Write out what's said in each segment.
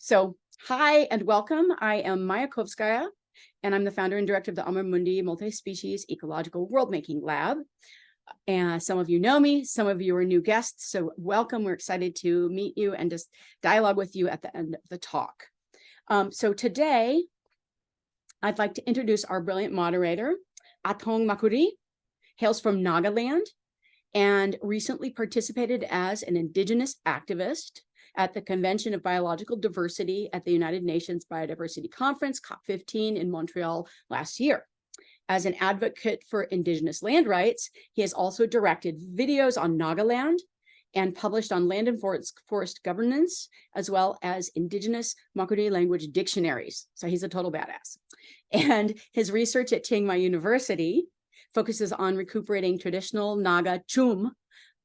So, hi and welcome. I am Maya Kóvskaya, and I'm the founder and director of the AMOR MUNDI Multispecies Ecological World-Making Lab. And some of you know me, some of you are new guests, so welcome. We're excited to meet you and just dialogue with you at the end of the talk. So today, I'd like to introduce our brilliant moderator, Athong Makury, hails from Naga land, and recently participated as an indigenous activist at the Convention of Biological Diversity at the United Nations Biodiversity Conference, COP15 in Montreal last year. As an advocate for indigenous land rights, he has also directed videos on Naga land and published on land and forest governance, as well as indigenous Makury language dictionaries. So he's a total badass. And his research at Chiang Mai University focuses on recuperating traditional Naga chum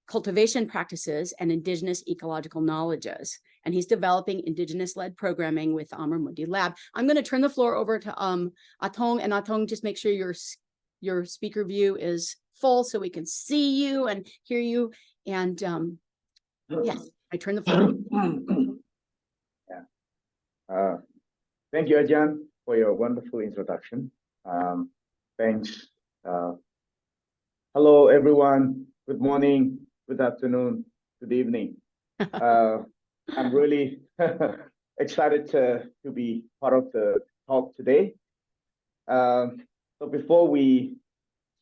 cultivation practices and indigenous ecological knowledges. And he's developing indigenous-led programming with the AMOR MUNDI Lab. I'm going to turn the floor over to Athong, and Athong, just make sure your speaker view is full so we can see you and hear you. And yes, I turn the floor. Thank you, Ajahn, for your wonderful introduction. Thanks. Hello, everyone. Good morning, good afternoon, good evening. I'm really excited to be part of the talk today. So before we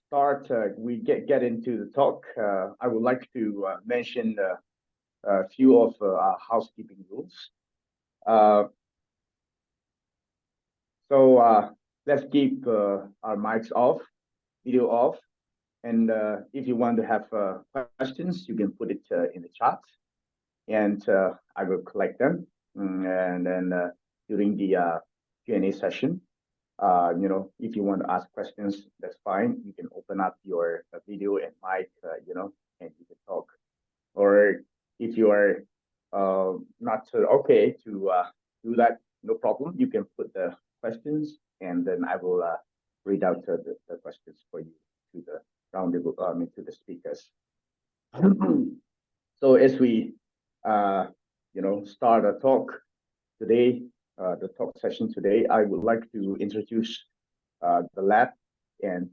start, we get into the talk, I would like to mention a few of our housekeeping rules. So let's keep our mics off, video off. And if you want to have questions, you can put it in the chat, and I will collect them. And then during the Q&A session, if you want to ask questions, that's fine. You can open up your video and mic, and you can talk. Or if you are not okay to do that, no problem. You can put the questions, and then I will read out the questions for you to the roundtable, to the speakers. So as we, start a talk today, the talk session today, I would like to introduce the lab and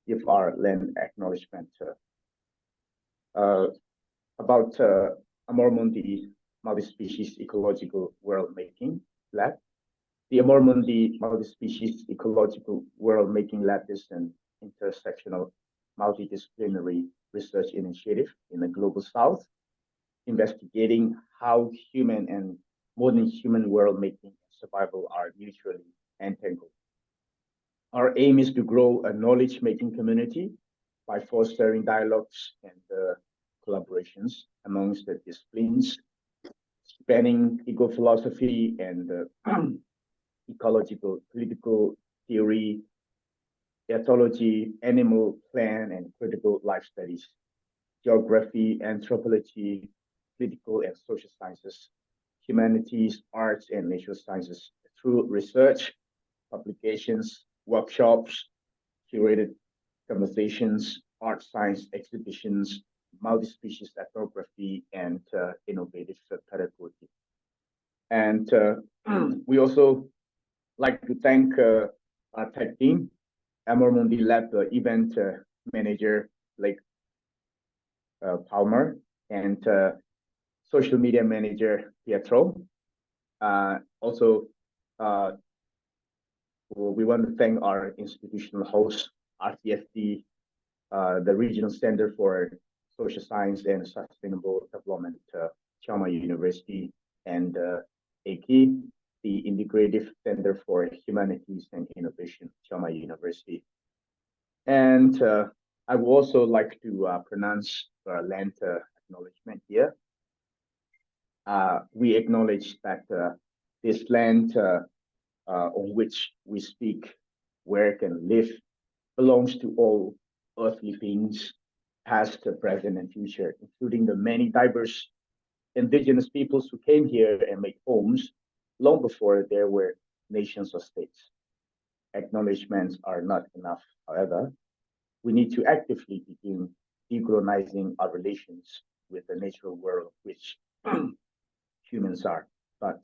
give our land acknowledgement about AMOR MUNDI Multispecies Ecological World-Making Lab. The AMOR MUNDI Multispecies Ecological World-Making Lab is an intersectional multidisciplinary research initiative in the Global South, investigating how human and modern human world-making and survival are mutually entangled. Our aim is to grow a knowledge-making community by fostering dialogues and collaborations amongst the disciplines, spanning eco-philosophy and ecological political theory, ethology, animal, plant, and critical life studies, geography, anthropology, political and social sciences, humanities, arts, and natural sciences through research, publications, workshops, curated conversations, art science exhibitions, multi-species ethnography, and innovative pedagogy. And we also like to thank our tech team, AMOR MUNDI Lab event manager, Blake Palmer, and social media manager, Pietro. Also, we want to thank our institutional host, RTFD, the Regional Center for Social Science and Sustainable Development, Chiang Mai University, and AKI, the Integrative Center for Humanities and Innovation, Chiang Mai University. And I would also like to pronounce land acknowledgement here. We acknowledge that this land on which we speak, work, and live belongs to all earthly beings, past, present, and future, including the many diverse indigenous peoples who came here and made homes long before there were nations or states. Acknowledgements are not enough, however. We need to actively begin decolonizing our relations with the natural world, which humans are. but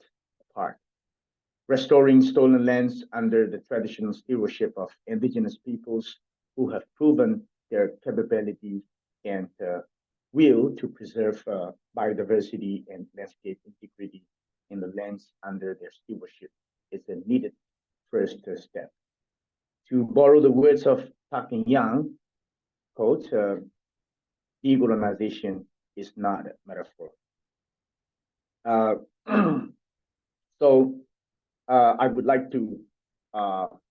apart. Restoring stolen lands under the traditional stewardship of indigenous peoples who have proven their capability and will to preserve biodiversity and landscape integrity in the lands under their stewardship is a needed first step. To borrow the words of Parkin Young, quote, decolonization is not a metaphor. I would like to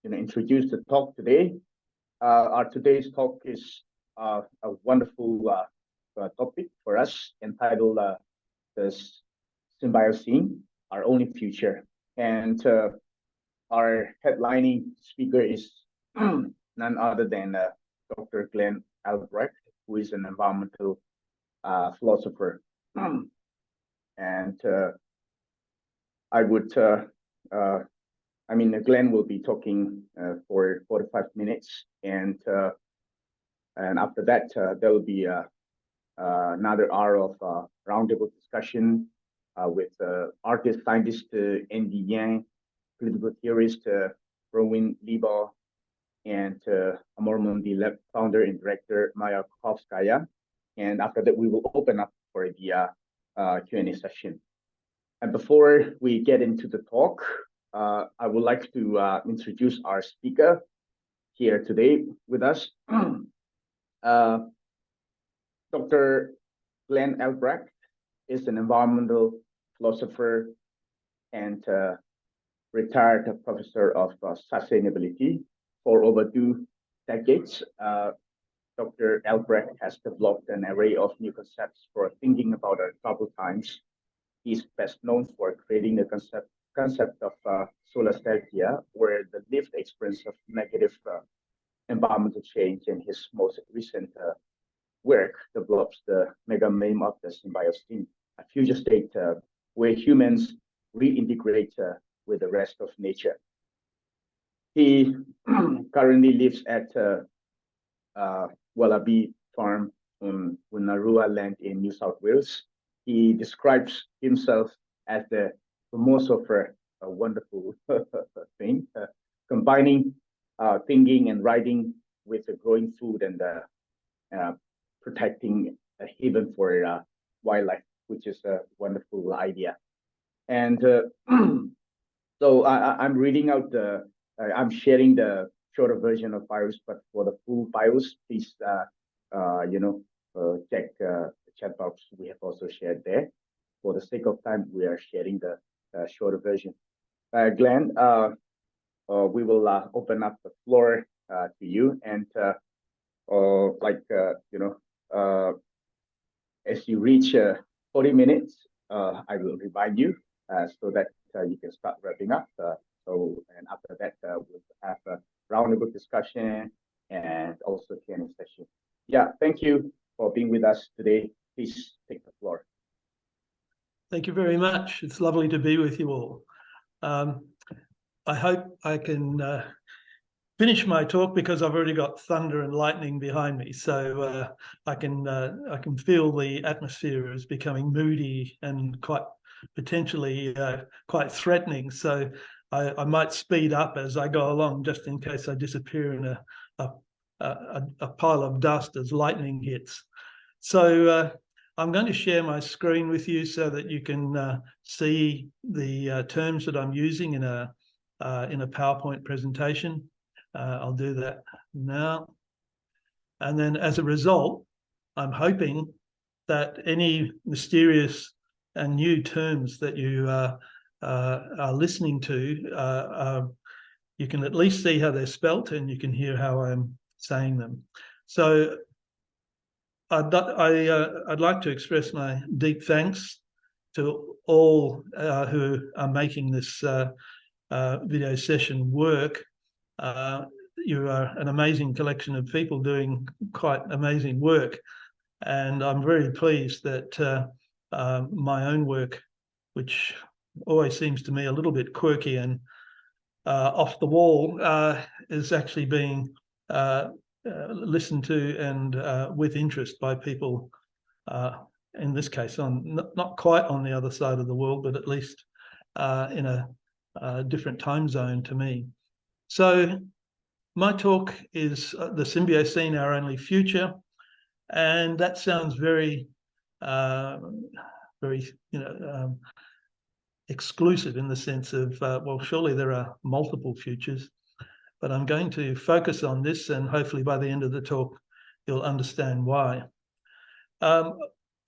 introduce the talk today. Our today's talk is a wonderful topic for us entitled the Symbiocene, Our Only Future. And our headlining speaker is none other than Dr. Glenn Albrecht, who is an environmental philosopher. And I would, Glenn will be talking for 45 minutes, and after that, there will be another hour of roundtable discussion with artist, scientist Andy Yang, political theorist Bronwyn Leebaw, and AMOR MUNDI Lab founder and director Maya Kóvskaya. And after that, we will open up for the Q&A session. And before we get into the talk, I would like to introduce our speaker here today with us. Dr. Glenn Albrecht is an environmental philosopher and retired professor of sustainability. For over 2 decades, Dr. Albrecht has developed an array of new concepts for thinking about our troubled times. He's best known for creating the concept of solastalgia, where the lived experience of negative environmental change, and his most recent work develops the mega meme of the Symbiocene, a future state where humans reintegrate with the rest of nature. He currently lives at Wallaby Farm on Wonnarua land in New South Wales. He describes himself as the philosopher, a wonderful thing, combining thinking and writing with growing food and protecting a haven for wildlife, which is a wonderful idea. And so I'm reading out I'm sharing the shorter version of bios, but for the full bios, please, check the chat box we have also shared there. For the sake of time, we are sharing the shorter version. Glenn, we will open up the floor to you, and as you reach 40 minutes, I will remind you so that you can start wrapping up. And after that, we'll have a roundtable discussion and also Q&A session. Yeah, thank you for being with us today. Please take the floor. Thank you very much. It's lovely to be with you all. I hope I can finish my talk because I've already got thunder and lightning behind me. So I can feel the atmosphere is becoming moody and quite potentially quite threatening. So I might speed up as I go along, just in case I disappear in a pile of dust as lightning hits. So I'm going to share my screen with you so that you can see the terms that I'm using in a PowerPoint presentation. I'll do that now. And then as a result, I'm hoping that any mysterious and new terms that you are listening to, you can at least see how they're spelt and you can hear how I'm saying them. So I'd like to express my deep thanks to all who are making this video session work. You are an amazing collection of people doing quite amazing work, and I'm very pleased that my own work, which always seems to me a little bit quirky and off the wall, is actually being listened to and with interest by people, in this case, not quite on the other side of the world, but at least in a different time zone to me. So my talk is the Symbiocene, Our Only Future, and that sounds very, exclusive in the sense of, well, surely there are multiple futures, but I'm going to focus on this, and hopefully by the end of the talk, you'll understand why.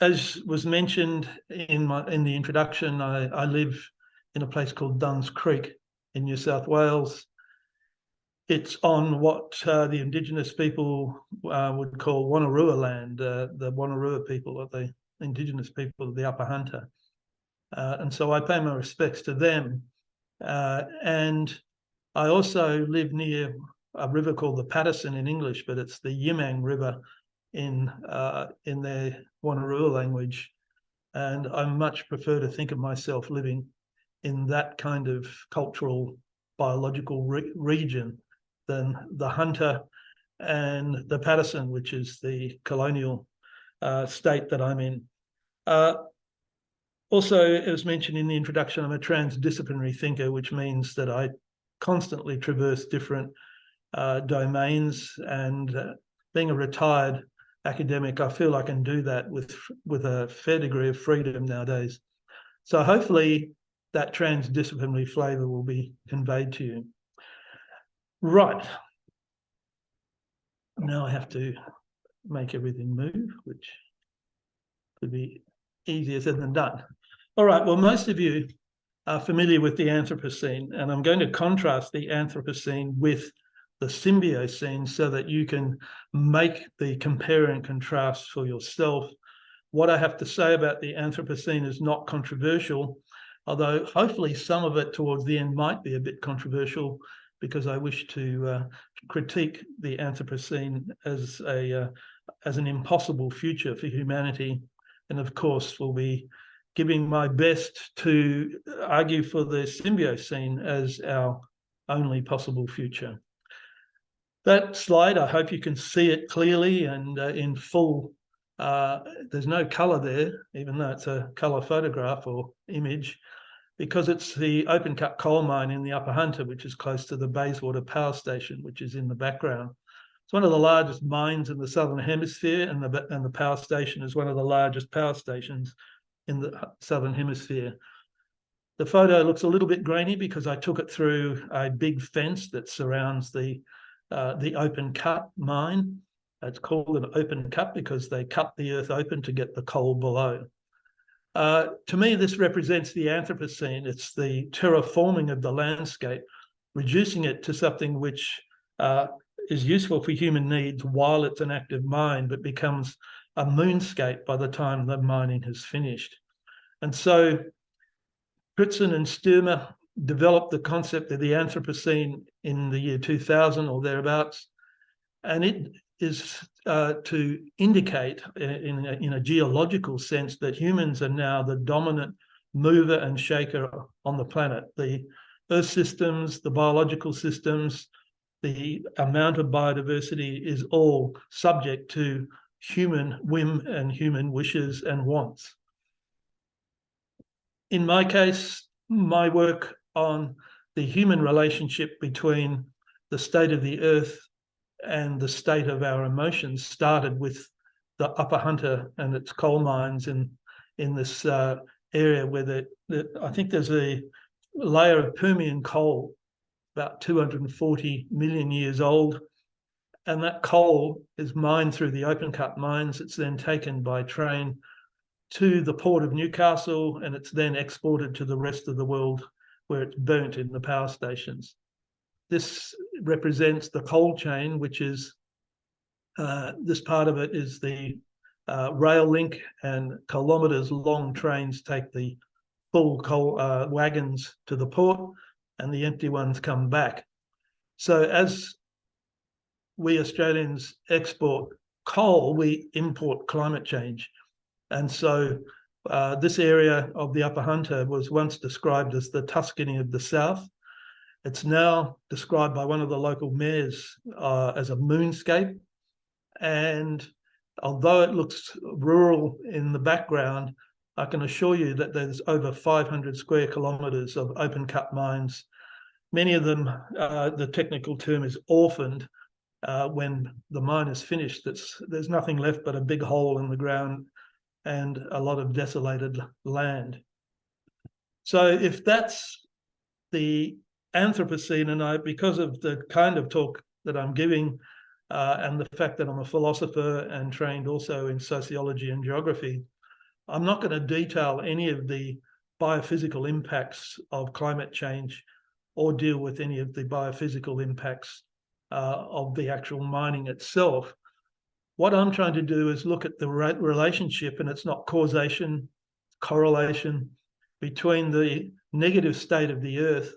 As was mentioned in the introduction, I live in a place called Duns Creek in New South Wales. It's on what the Indigenous people would call Wonnarua land, the Wonnarua people, or the Indigenous people of the Upper Hunter. And so I pay my respects to them. And I also live near a river called the Paterson in English, but it's the Yimang River in their Wonnarua language. And I much prefer to think of myself living in that kind of cultural, biological region than the Hunter and the Paterson, which is the colonial state that I'm in. Also, as mentioned in the introduction, I'm a transdisciplinary thinker, which means that I constantly traverse different domains, and being a retired academic, I feel I can do that with a fair degree of freedom nowadays. So hopefully that transdisciplinary flavour will be conveyed to you. Right. Now I have to make everything move, which could be easier said than done. All right, well, most of you are familiar with the Anthropocene, and I'm going to contrast the Anthropocene with the Symbiocene so that you can make the compare and contrast for yourself. What I have to say about the Anthropocene is not controversial, although hopefully some of it towards the end might be a bit controversial, because I wish to critique the Anthropocene as an impossible future for humanity, and of course will be giving my best to argue for the Symbiocene as our only possible future. That slide, I hope you can see it clearly and in full. There's no colour there, even though it's a colour photograph or image, because it's the open cut coal mine in the Upper Hunter, which is close to the Bayswater Power Station, which is in the background. It's one of the largest mines in the Southern Hemisphere, and the power station is one of the largest power stations in the Southern Hemisphere. The photo looks a little bit grainy because I took it through a big fence that surrounds the open cut mine. It's called an open cut because they cut the earth open to get the coal below. To me, this represents the Anthropocene. It's the terraforming of the landscape, reducing it to something which is useful for human needs while it's an active mine, but becomes a moonscape by the time the mining has finished. And so Crutzen and Sturmer developed the concept of the Anthropocene in the year 2000 or thereabouts, and it is to indicate in a geological sense that humans are now the dominant mover and shaker on the planet. The earth systems, the biological systems, the amount of biodiversity is all subject to human whim and human wishes and wants. In my case, my work on the human relationship between the state of the earth and the state of our emotions started with the Upper Hunter and its coal mines in this area where I think there's a layer of Permian coal about 240 million years old, and that coal is mined through the open cut mines. It's then taken by train to the port of Newcastle, and it's then exported to the rest of the world where it's burnt in the power stations. This represents the coal chain, which is, this part of it is the rail link, and kilometres long trains take the full coal wagons to the port, and the empty ones come back. So as we Australians export coal, we import climate change. And so this area of the Upper Hunter was once described as the Tuscany of the South. It's now described by one of the local mayors as a moonscape. And although it looks rural in the background, I can assure you that there's over 500 square kilometres of open cut mines. Many of them, the technical term is orphaned. When the mine is finished, there's nothing left but a big hole in the ground and a lot of desolated land. So if that's the Anthropocene, and because of the kind of talk that I'm giving and the fact that I'm a philosopher and trained also in sociology and geography, I'm not going to detail any of the biophysical impacts of climate change or deal with any of the biophysical impacts of the actual mining itself. What I'm trying to do is look at the relationship, and it's not causation, correlation, between the negative state of the earth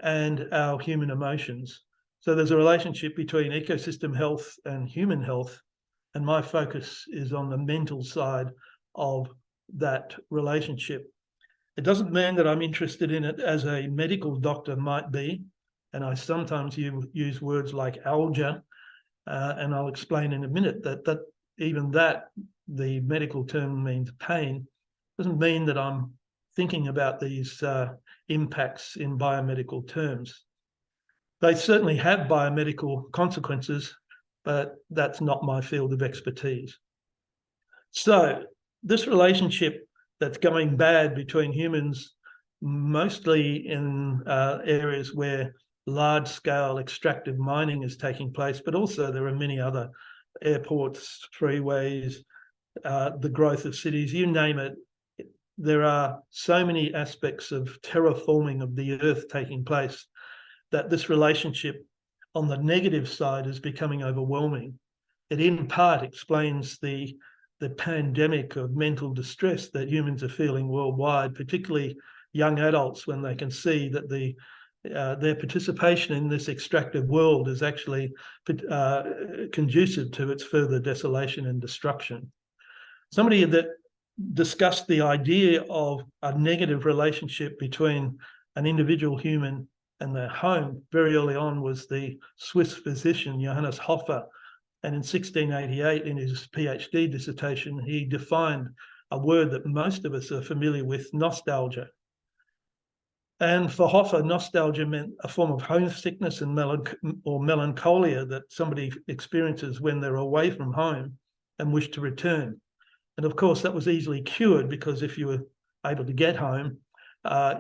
and our human emotions. So there's a relationship between ecosystem health and human health, and my focus is on the mental side of that relationship. It doesn't mean that I'm interested in it as a medical doctor might be, and I sometimes use words like alga, and I'll explain in a minute that even that, the medical term means pain, doesn't mean that I'm thinking about these impacts in biomedical terms. They certainly have biomedical consequences, but that's not my field of expertise. So this relationship that's going bad between humans, mostly in areas where large-scale extractive mining is taking place, but also there are many other airports, freeways, the growth of cities, you name it. There are so many aspects of terraforming of the earth taking place that this relationship on the negative side is becoming overwhelming. It in part explains the pandemic of mental distress that humans are feeling worldwide, particularly young adults, when they can see that their participation in this extractive world is actually conducive to its further desolation and destruction. Somebody that discussed the idea of a negative relationship between an individual human and their home very early on was the Swiss physician Johannes Hofer. And in 1688, in his PhD dissertation, he defined a word that most of us are familiar with, nostalgia. And for Hofer, nostalgia meant a form of homesickness and melancholia that somebody experiences when they're away from home and wish to return. And of course, that was easily cured because if you were able to get home,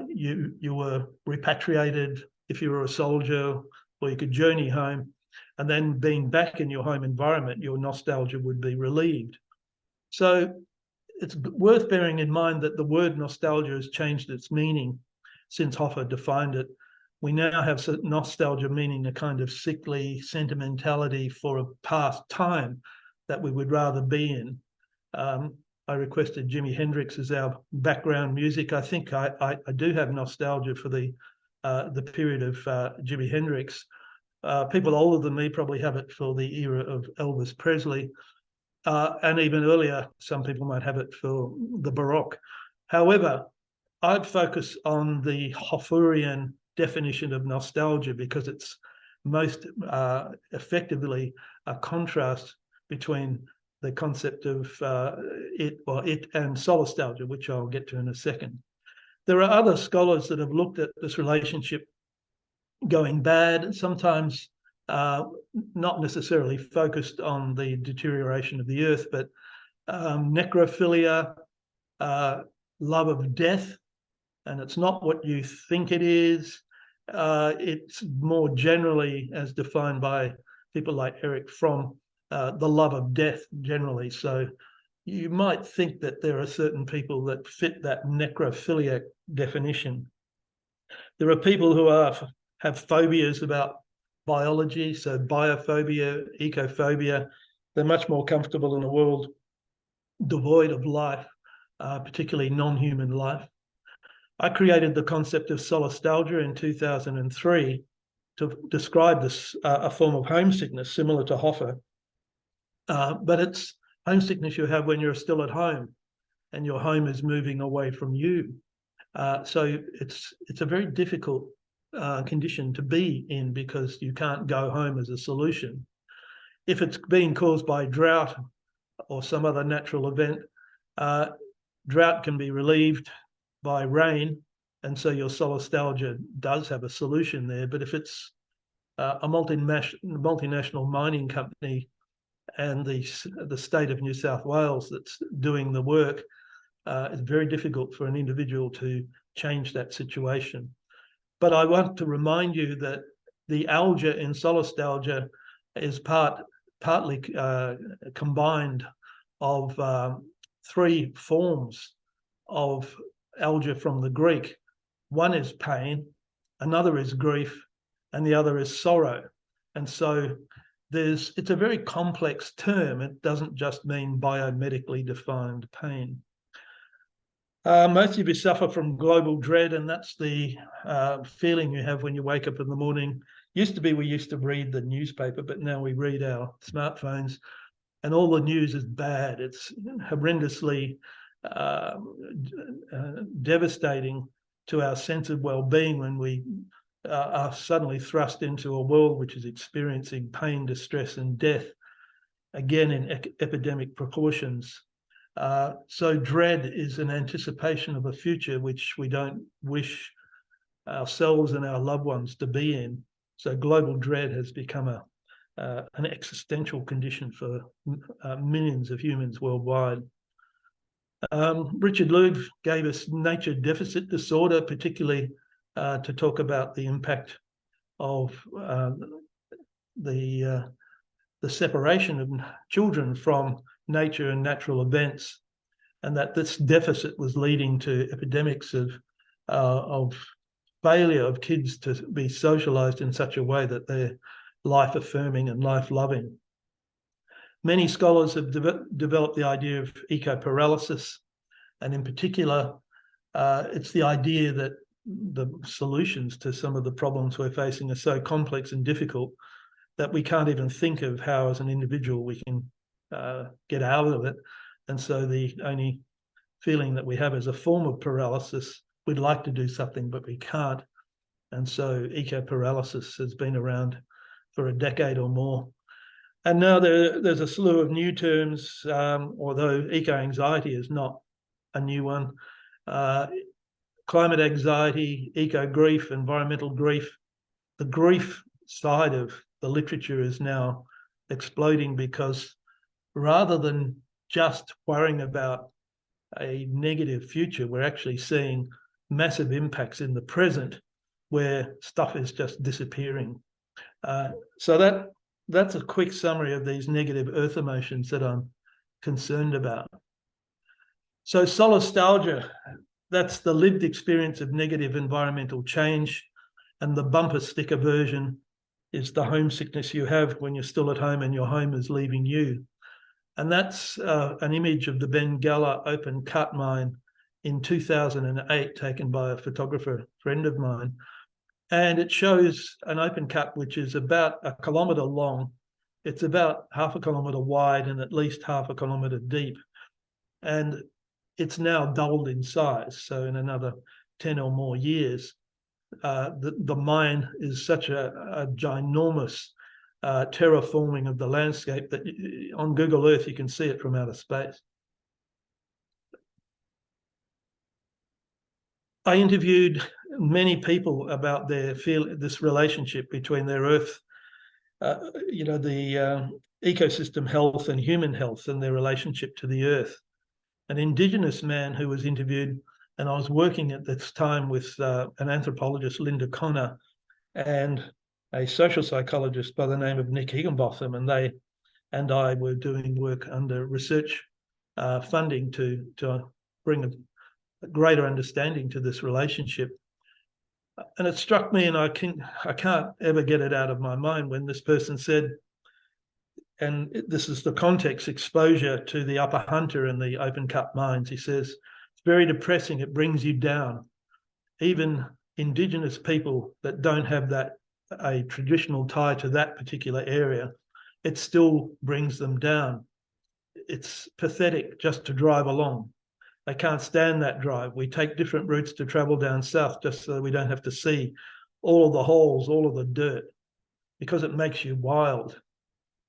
you were repatriated if you were a soldier, or you could journey home. And then being back in your home environment, your nostalgia would be relieved. So it's worth bearing in mind that the word nostalgia has changed its meaning since Hofer defined it. We now have nostalgia meaning a kind of sickly sentimentality for a past time that we would rather be in. I requested Jimi Hendrix as our background music. I think I do have nostalgia for the period of Jimi Hendrix. People older than me probably have it for the era of Elvis Presley, and even earlier, some people might have it for the Baroque. However, I'd focus on the Hoferian definition of nostalgia because it's most effectively a contrast between the concept of it and solastalgia, which I'll get to in a second. There are other scholars that have looked at this relationship going bad, sometimes not necessarily focused on the deterioration of the earth, but necrophilia, love of death, and it's not what you think it is. It's more generally, as defined by people like Erich Fromm, the love of death generally. So you might think that there are certain people that fit that necrophiliac definition. There are people who have phobias about biology, so biophobia, ecophobia. They're much more comfortable in a world devoid of life, particularly non-human life. I created the concept of solastalgia in 2003 to describe this, a form of homesickness similar to Hofer. But it's homesickness you have when you're still at home and your home is moving away from you. So it's a very difficult condition to be in because you can't go home as a solution. If it's being caused by drought or some other natural event, drought can be relieved by rain, and so your solastalgia does have a solution there. But if it's a multinational mining company and the state of New South Wales that's doing the work, it's very difficult for an individual to change that situation. But I want to remind you that the alga in solastalgia is partly combined of three forms of alga from the Greek. One is pain, another is grief, and the other is sorrow. And so it's a very complex term. It doesn't just mean biomedically defined pain. Most of you suffer from global dread, and that's the feeling you have when you wake up in the morning. Used to be we used to read the newspaper, but now we read our smartphones, and all the news is bad. It's horrendously devastating to our sense of well-being when we are suddenly thrust into a world which is experiencing pain, distress, and death, again in epidemic proportions. So dread is an anticipation of a future which we don't wish ourselves and our loved ones to be in. So global dread has become an existential condition for millions of humans worldwide. Richard Loeb gave us nature deficit disorder, particularly to talk about the impact of the separation of children from nature and natural events, and that this deficit was leading to epidemics of failure of kids to be socialized in such a way that they're life-affirming and life-loving. Many scholars have developed the idea of eco-paralysis, and in particular, it's the idea that the solutions to some of the problems we're facing are so complex and difficult that we can't even think of how, as an individual, we can get out of it. And so the only feeling that we have is a form of paralysis. We'd like to do something, but we can't. And so eco-paralysis has been around for a decade or more. And now there's a slew of new terms, although eco-anxiety is not a new one. Climate anxiety, eco-grief, environmental grief. The grief side of the literature is now exploding because rather than just worrying about a negative future, we're actually seeing massive impacts in the present where stuff is just disappearing. So that's a quick summary of these negative earth emotions that I'm concerned about. So solastalgia, that's the lived experience of negative environmental change, and the bumper sticker version is the homesickness you have when you're still at home and your home is leaving you. And that's an image of the Bengala open cut mine in 2008, taken by a photographer friend of mine. And it shows an open cut which is about 1 kilometre long. It's about 0.5 kilometre wide and at least 0.5 kilometre deep. And it's now doubled in size. So in another 10 or more years, the mine is such a ginormous terraforming of the landscape that on Google Earth you can see it from outer space. I interviewed many people about this relationship between their earth, the ecosystem health and human health, and their relationship to the earth. An Indigenous man who was interviewed, and I was working at this time with an anthropologist, Linda Connor, and a social psychologist by the name of Nick Higginbotham, and they and I were doing work under research funding to bring a greater understanding to this relationship. And it struck me, and I can't ever get it out of my mind, when this person said, and this is the context, exposure to the upper hunter and the open cut mines. He says, it's very depressing, it brings you down. Even Indigenous people that don't have a traditional tie to that particular area, it still brings them down. It's pathetic just to drive along. They can't stand that drive. We take different routes to travel down south just so we don't have to see all of the holes, all of the dirt, because it makes you wild.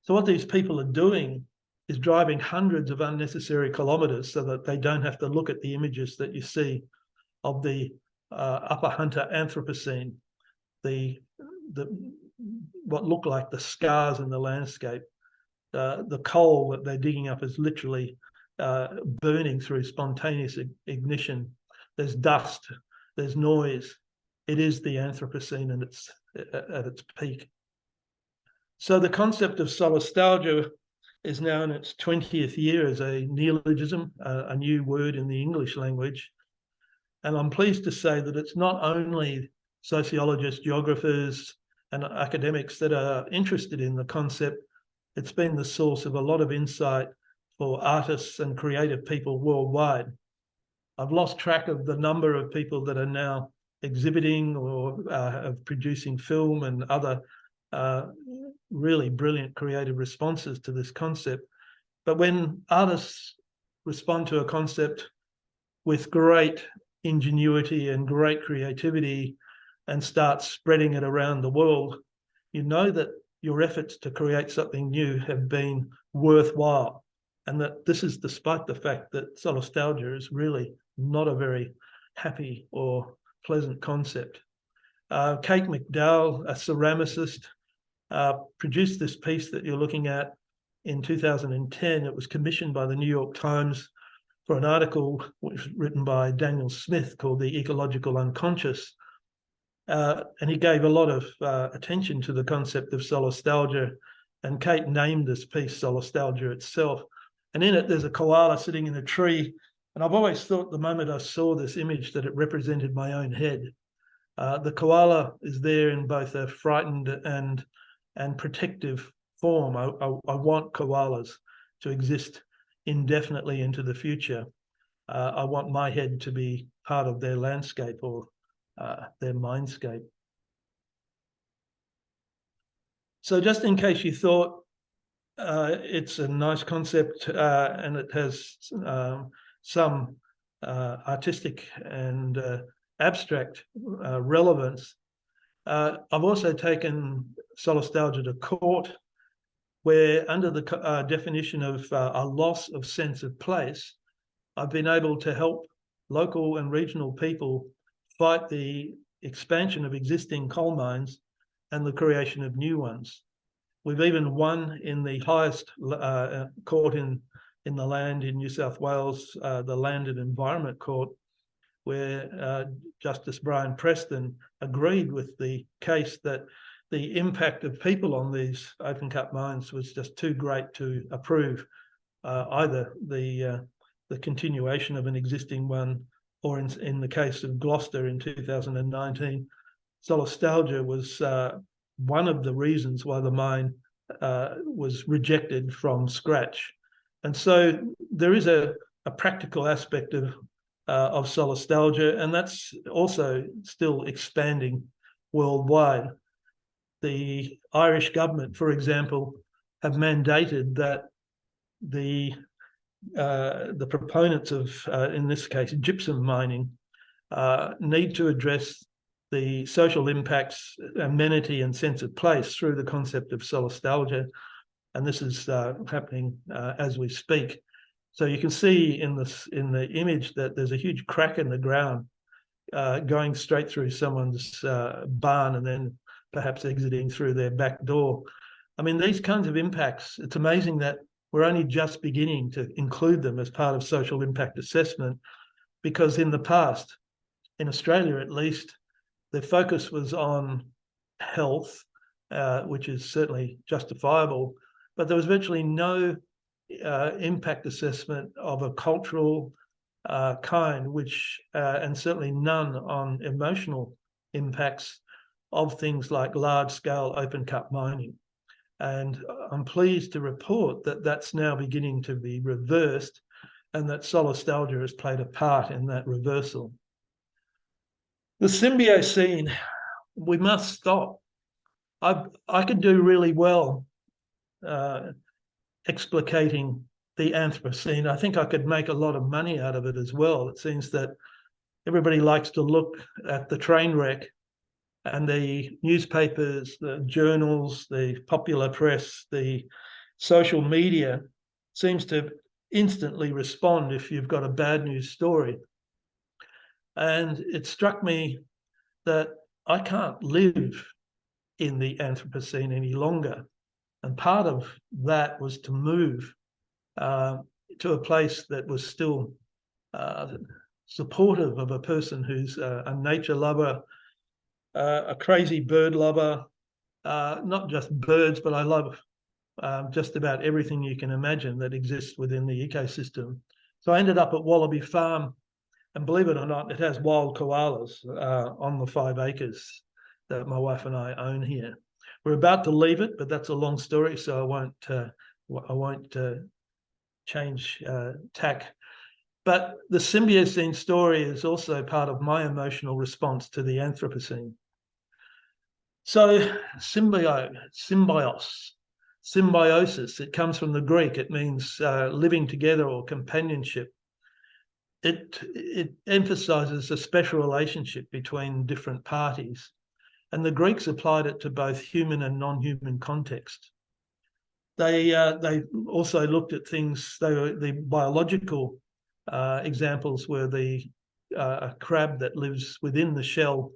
So what these people are doing is driving hundreds of unnecessary kilometers so that they don't have to look at the images that you see of the Upper Hunter Anthropocene, what look like the scars in the landscape. The coal that they're digging up is literally burning through spontaneous ignition. There's dust, there's noise. It is the Anthropocene and it's at its peak. So the concept of solastalgia is now in its 20th year as a neologism, a new word in the English language. And I'm pleased to say that it's not only sociologists, geographers, and academics that are interested in the concept. It's been the source of a lot of insight for artists and creative people worldwide. I've lost track of the number of people that are now exhibiting or producing film and other really brilliant creative responses to this concept. But when artists respond to a concept with great ingenuity and great creativity and start spreading it around the world, you know that your efforts to create something new have been worthwhile, and that this is despite the fact that solastalgia is really not a very happy or pleasant concept. Kate McDowell, a ceramicist, produced this piece that you're looking at in 2010. It was commissioned by the New York Times for an article which was written by Daniel Smith called The Ecological Unconscious. And he gave a lot of attention to the concept of solastalgia, and Kate named this piece solastalgia itself. And in it, there's a koala sitting in a tree. And I've always thought the moment I saw this image that it represented my own head. The koala is there in both a frightened and protective form. I want koalas to exist indefinitely into the future. I want my head to be part of their landscape or their mindscape. So just in case you thought it's a nice concept and it has some artistic and abstract relevance, I've also taken solastalgia to court, where under the definition of a loss of sense of place, I've been able to help local and regional people fight the expansion of existing coal mines and the creation of new ones. We've even won in the highest court in the land in New South Wales, the Land and Environment Court, where Justice Brian Preston agreed with the case that the impact of people on these open cut mines was just too great to approve either the continuation of an existing one, or in the case of Gloucester in 2019, solastalgia was one of the reasons why the mine was rejected from scratch. And so there is a practical aspect of solastalgia, and that's also still expanding worldwide. The Irish government, for example, have mandated that the proponents of, in this case, gypsum mining, need to address the social impacts, amenity, and sense of place through the concept of solastalgia. And this is happening as we speak. So you can see in the image that there's a huge crack in the ground going straight through someone's barn and then perhaps exiting through their back door. I mean, these kinds of impacts, it's amazing that we're only just beginning to include them as part of social impact assessment, because in the past, in Australia at least, the focus was on health, which is certainly justifiable, but there was virtually no impact assessment of a cultural kind, which and certainly none on emotional impacts of things like large-scale open-cut mining. And I'm pleased to report that that's now beginning to be reversed, and that solastalgia has played a part in that reversal. The symbiocene, we must stop. I could do really well explicating the Anthropocene. I think I could make a lot of money out of it as well. It seems that everybody likes to look at the train wreck, and the newspapers, the journals, the popular press, the social media seems to instantly respond if you've got a bad news story. And it struck me that I can't live in the Anthropocene any longer. And part of that was to move to a place that was still supportive of a person who's a nature lover, a crazy bird lover, not just birds, but I love just about everything you can imagine that exists within the ecosystem. So I ended up at Wallaby Farm, and believe it or not, it has wild koalas on the 5 acres that my wife and I own here. We're about to leave it, but that's a long story, so I won't change tack. But the Symbiocene story is also part of my emotional response to the Anthropocene. So symbiosis, it comes from the Greek. It means living together or companionship. It emphasizes a special relationship between different parties. And the Greeks applied it to both human and non-human context. They also looked at things. The biological examples were a crab that lives within the shell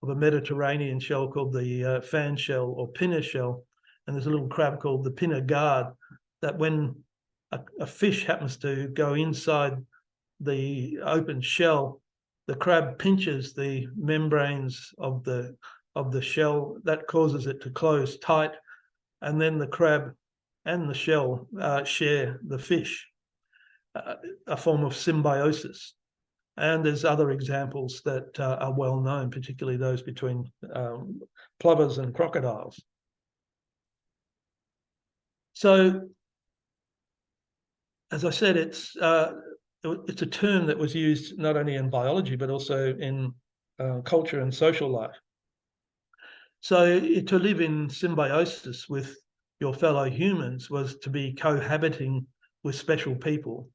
of a Mediterranean shell called the fan shell or pinna shell, and there's a little crab called the pinna guard that when a fish happens to go inside the open shell, the crab pinches the membranes of the shell. That causes it to close tight, and then the crab and the shell share the fish, a form of symbiosis. And there's other examples that are well known, particularly those between plovers and crocodiles. So, as I said, it's a term that was used not only in biology, but also in culture and social life. So to live in symbiosis with your fellow humans was to be cohabiting with special people,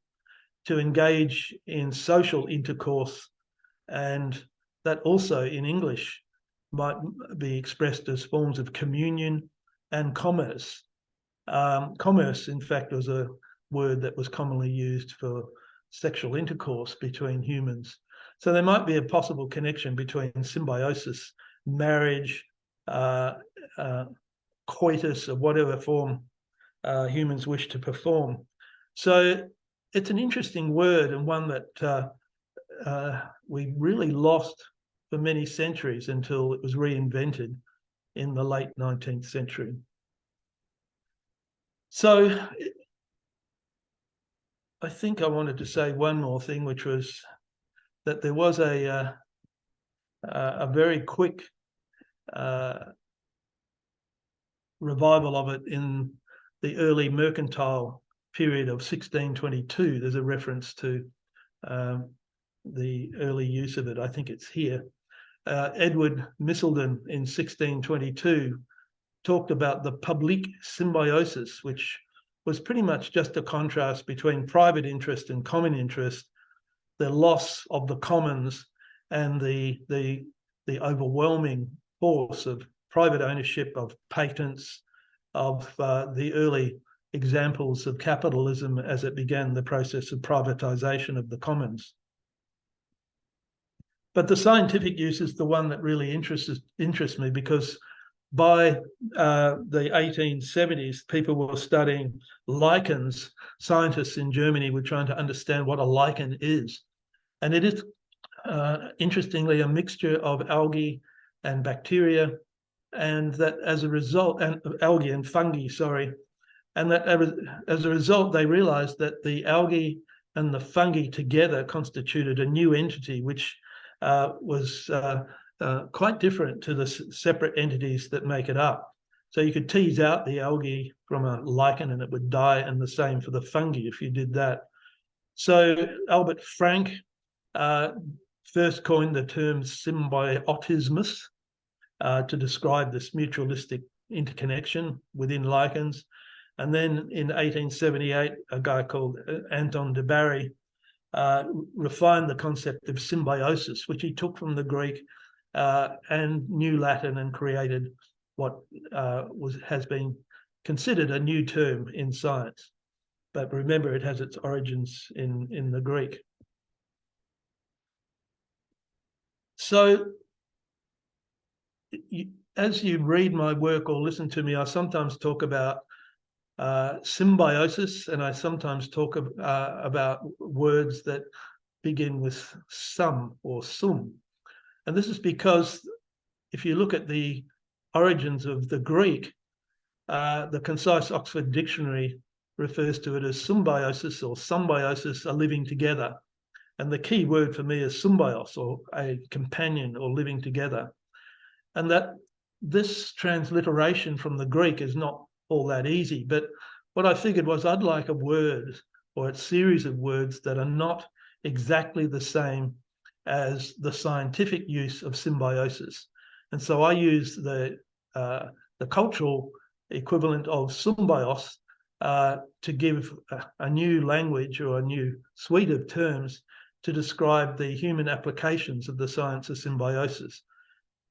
to engage in social intercourse, and that also in English might be expressed as forms of communion and commerce. Commerce, in fact, was a word that was commonly used for sexual intercourse between humans. So there might be a possible connection between symbiosis, marriage, coitus of whatever form humans wish to perform. So it's an interesting word, and one that we really lost for many centuries until it was reinvented in the late 19th century. So I think I wanted to say one more thing, which was that there was a very quick revival of it in the early mercantile period of 1622. There's a reference to the early use of it. I think it's here. Edward Misselden in 1622 talked about the public symbiosis, which was pretty much just a contrast between private interest and common interest, the loss of the commons and the overwhelming force of private ownership of patents, of the early examples of capitalism as it began the process of privatization of the commons. But the scientific use is the one that really interests me, because by the 1870s, people were studying lichens. Scientists in Germany were trying to understand what a lichen is. And it is, interestingly, a mixture of algae and bacteria, and that as a result, and algae and fungi, sorry, and that as a result, they realized that the algae and the fungi together constituted a new entity, which was quite different to the separate entities that make it up. So you could tease out the algae from a lichen and it would die, and the same for the fungi if you did that. So Albert Frank first coined the term symbiotismus to describe this mutualistic interconnection within lichens. And then in 1878, a guy called Anton de Barry refined the concept of symbiosis, which he took from the Greek and New Latin, and created what has been considered a new term in science. but remember it has its origins in the Greek. So as you read my work or listen to me, I sometimes talk about symbiosis, and I sometimes talk about words that begin with sum or sum. And this is because if you look at the origins of the Greek, the Concise Oxford Dictionary refers to it as symbiosis or symbiosis, a living together. And the key word for me is symbios, or a companion or living together. And that this transliteration from the Greek is not all that easy. But what I figured was I'd like a word or a series of words that are not exactly the same as the scientific use of symbiosis. And so I use the cultural equivalent of symbios to give a new language or a new suite of terms to describe the human applications of the science of symbiosis.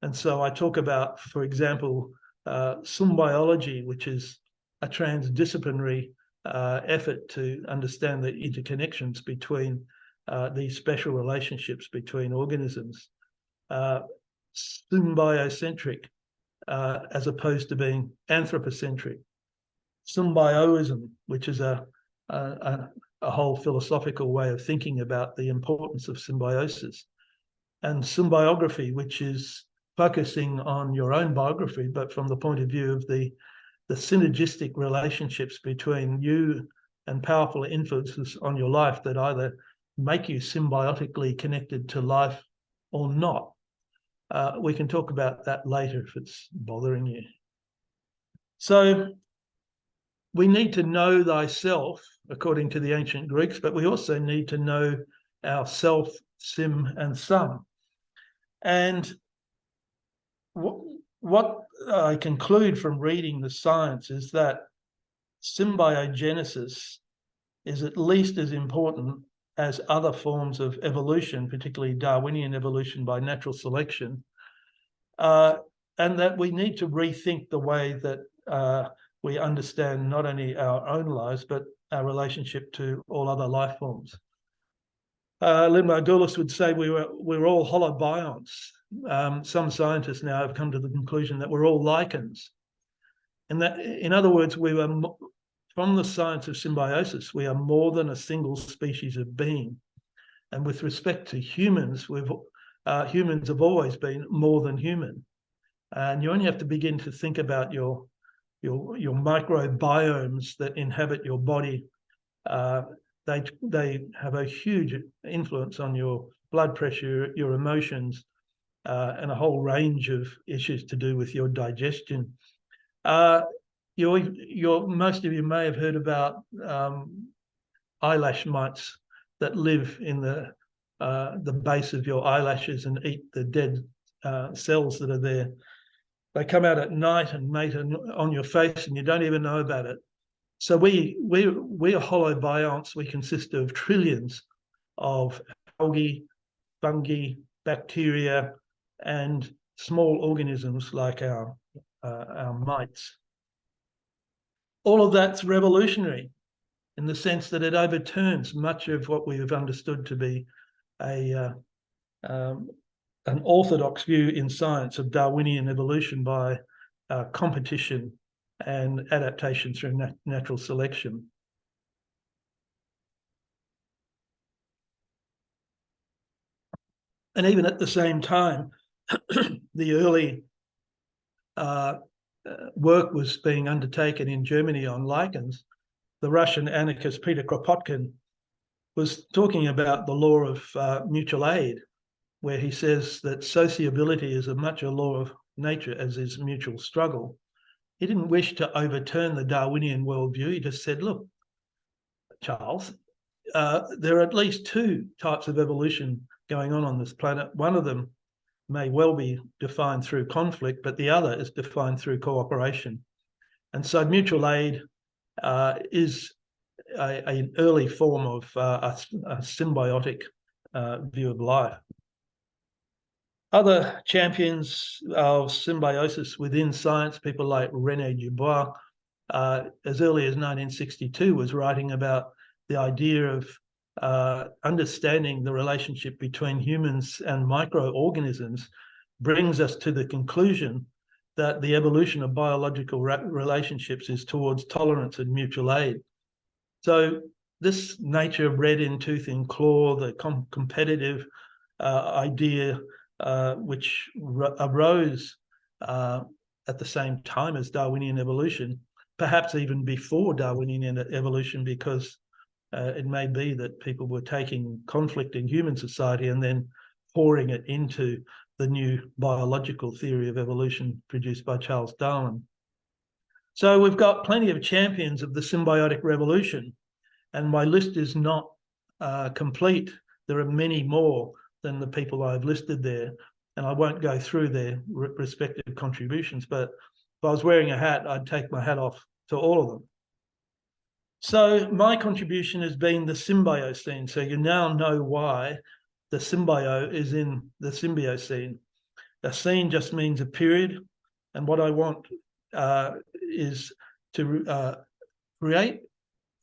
And so I talk about, for example, sumbiology, which is a transdisciplinary effort to understand the interconnections between these special relationships between organisms. Symbiocentric, as opposed to being anthropocentric. Symbioism, which is a whole philosophical way of thinking about the importance of symbiosis. And symbiography, which is focusing on your own biography, but from the point of view of the synergistic relationships between you and powerful influences on your life that either make you symbiotically connected to life or not. We can talk about that later if it's bothering you. So we need to know thyself, according to the ancient Greeks, but we also need to know our self, sim, and sum. And what I conclude from reading the science is that symbiogenesis is at least as important as other forms of evolution, particularly Darwinian evolution by natural selection, and that we need to rethink the way that we understand not only our own lives, but our relationship to all other life forms. Lynn Margulis would say we're all holobionts. Some scientists now have come to the conclusion that we're all lichens. And that, in other words, from the science of symbiosis, we are more than a single species of being. And with respect to humans, humans have always been more than human. And you only have to begin to think about your microbiomes that inhabit your body. They have a huge influence on your blood pressure, your emotions, and a whole range of issues to do with your digestion. Most of you may have heard about eyelash mites that live in the base of your eyelashes and eat the dead cells that are there. They come out at night and mate on your face, and you don't even know about it. So we're holobionts. We consist of trillions of algae, fungi, bacteria, and small organisms like our mites. All of that's revolutionary in the sense that it overturns much of what we've understood to be an orthodox view in science of Darwinian evolution by competition and adaptation through natural selection. And even at the same time, the early work was being undertaken in Germany on lichens. The Russian anarchist Peter Kropotkin was talking about the law of mutual aid, where he says that sociability is as much a law of nature as is mutual struggle. He didn't wish to overturn the Darwinian worldview. He just said, look, Charles, there are at least two types of evolution going on this planet. One of them may well be defined through conflict, but the other is defined through cooperation. And so mutual aid is an early form of a symbiotic view of life. Other champions of symbiosis within science, people like René Dubois, as early as 1962, was writing about the idea of understanding the relationship between humans and microorganisms, brings us to the conclusion that the evolution of biological relationships is towards tolerance and mutual aid. So this nature bred in tooth and claw, the competitive idea which arose at the same time as Darwinian evolution, perhaps even before Darwinian evolution, because it may be that people were taking conflict in human society and then pouring it into the new biological theory of evolution produced by Charles Darwin. So we've got plenty of champions of the symbiotic revolution, and my list is not complete. There are many more than the people I've listed there, and I won't go through their respective contributions, but if I was wearing a hat, I'd take my hat off to all of them. So my contribution has been the Symbiocene. So you now know why the symbio is in the Symbiocene. A scene just means a period, and what I want is to create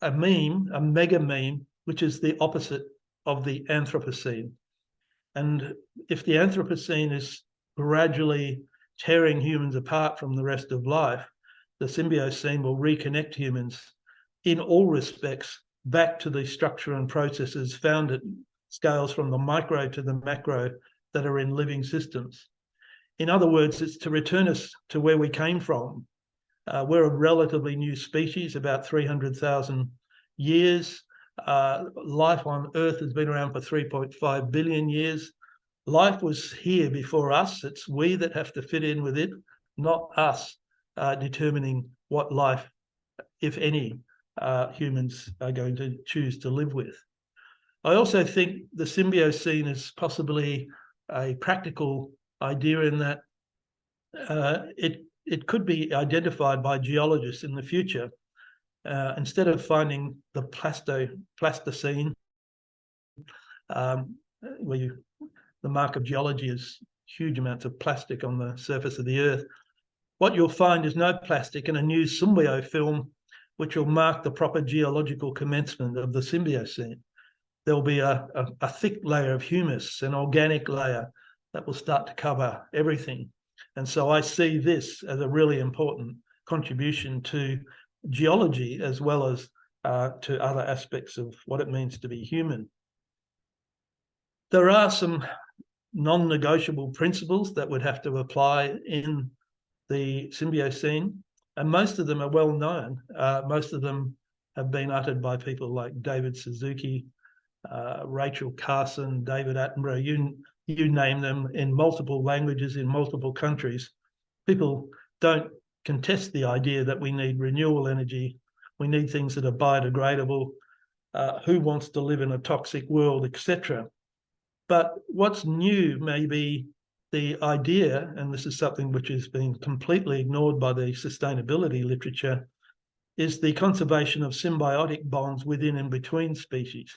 a meme, a mega meme, which is the opposite of the Anthropocene. And if the Anthropocene is gradually tearing humans apart from the rest of life, the Symbiocene will reconnect humans in all respects back to the structure and processes found at scales from the micro to the macro that are in living systems. In other words, it's to return us to where we came from. We're a relatively new species, about 300,000 years. Life on Earth has been around for 3.5 billion years. Life was here before us. It's we that have to fit in with it, not us determining what life, if any, humans are going to choose to live with. I also think the Symbiocene is possibly a practical idea in that it could be identified by geologists in the future. Instead of finding the Pleistocene, where the mark of geology is huge amounts of plastic on the surface of the Earth, what you'll find is no plastic and a new symbiofilm, which will mark the proper geological commencement of the Symbiocene. There'll be a thick layer of humus, an organic layer that will start to cover everything. And so I see this as a really important contribution to geology as well as to other aspects of what it means to be human. There are some non-negotiable principles that would have to apply in the Symbiocene, and most of them are well known. Most of them have been uttered by people like David Suzuki, Rachel Carson, David Attenborough, you name them, in multiple languages in multiple countries. People don't contest the idea that we need renewable energy, we need things that are biodegradable, who wants to live in a toxic world, etc. But what's new may be the idea, and this is something which has been completely ignored by the sustainability literature, is the conservation of symbiotic bonds within and between species.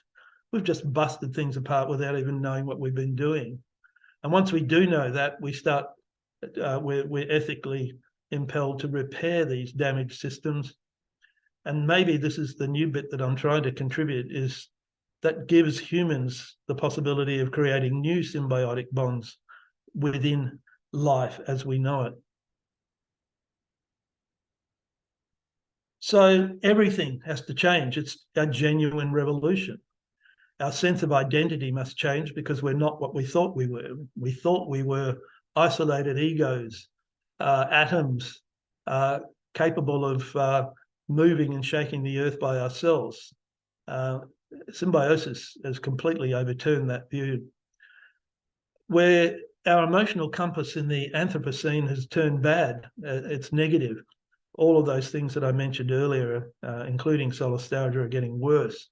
We've just busted things apart without even knowing what we've been doing. And once we do know that, we start, we're ethically impelled to repair these damaged systems. And maybe this is the new bit that I'm trying to contribute, is that gives humans the possibility of creating new symbiotic bonds within life as we know it. So everything has to change. It's a genuine revolution. Our sense of identity must change because we're not what we thought we were. We thought we were isolated egos, atoms, capable of moving and shaking the earth by ourselves. Symbiosis has completely overturned that view. Where our emotional compass in the Anthropocene has turned bad, it's negative. All of those things that I mentioned earlier, including solastalgia, are getting worse.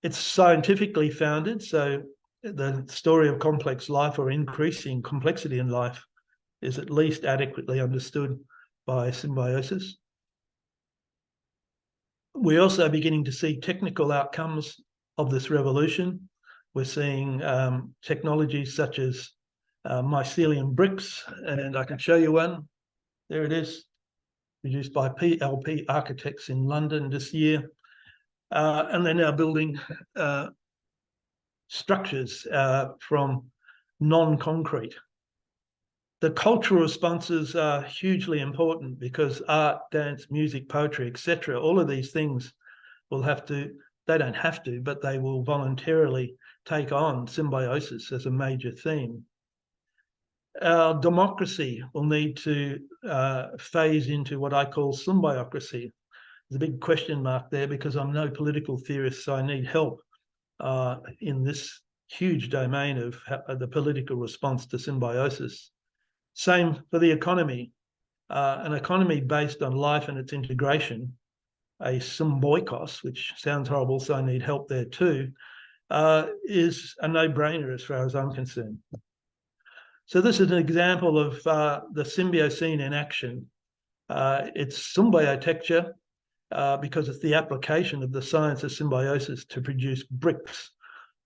It's scientifically founded, so the story of complex life or increasing complexity in life is at least adequately understood by symbiosis. We're also beginning to see technical outcomes of this revolution. We're seeing technologies such as mycelium bricks, and I can show you one. There it is. produced by PLP Architects in London this year. And they're now building structures from non-concrete. The cultural responses are hugely important because art, dance, music, poetry, etc., all of these things will have to, they don't have to, but they will voluntarily take on symbiosis as a major theme. Our democracy will need to phase into what I call symbiocracy. There's a big question mark there because I'm no political theorist, so I need help in this huge domain of the political response to symbiosis. Same for the economy. An economy based on life and its integration, a symbiosis, which sounds horrible, so I need help there too, is a no-brainer as far as I'm concerned. So this is an example of the Symbiocene in action. It's symbiotecture because it's the application of the science of symbiosis to produce bricks.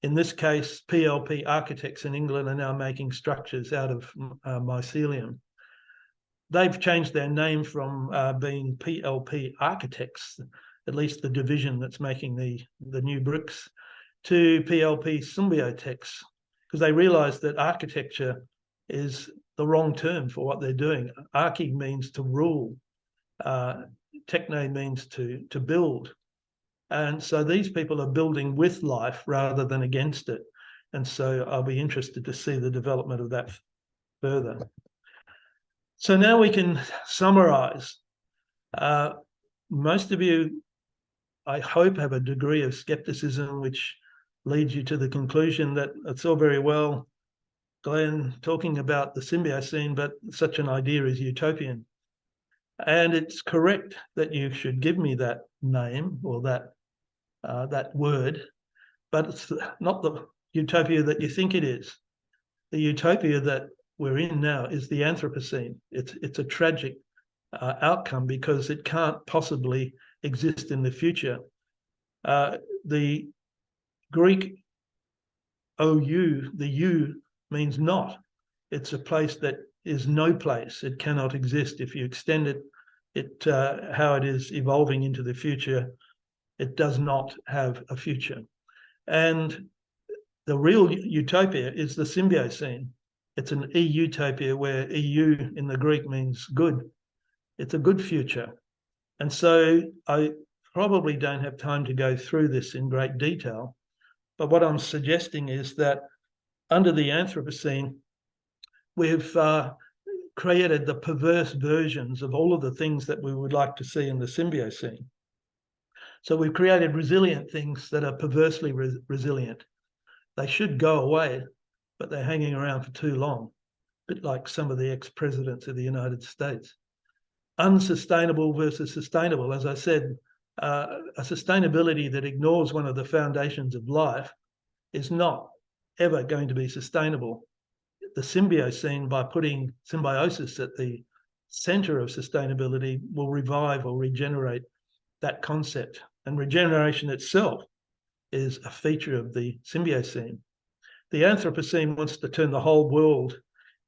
In this case, PLP Architects in England are now making structures out of mycelium. They've changed their name from being PLP Architects, at least the division that's making the new bricks, to PLP Symbiotics, because they realized that architecture is the wrong term for what they're doing. Archi means to rule. Techne means to build. And so these people are building with life rather than against it. And so I'll be interested to see the development of that further. So now we can summarize. Most of you, I hope, have a degree of skepticism, which leads you to the conclusion that it's all very well, Glenn, talking about the Symbiocene, but such an idea is utopian. And it's correct that you should give me that name or that word, but it's not the utopia that you think it is. The utopia that we're in now is the Anthropocene. It's a tragic outcome because it can't possibly exist in the future. The Greek OU, the U means not. It's a place that is no place. It cannot exist. If you extend it, how it is evolving into the future, it does not have a future. And the real utopia is the Symbiocene. It's an e-utopia where EU in the Greek means good. It's a good future. And so I probably don't have time to go through this in great detail, but what I'm suggesting is that under the Anthropocene, we've created the perverse versions of all of the things that we would like to see in the Symbiocene. So we've created resilient things that are perversely resilient. They should go away, but they're hanging around for too long, a bit like some of the ex-presidents of the United States. Unsustainable versus sustainable. As I said, a sustainability that ignores one of the foundations of life is not ever going to be sustainable. The Symbiocene, by putting symbiosis at the center of sustainability, will revive or regenerate that concept. And regeneration itself is a feature of the Symbiocene. The Anthropocene wants to turn the whole world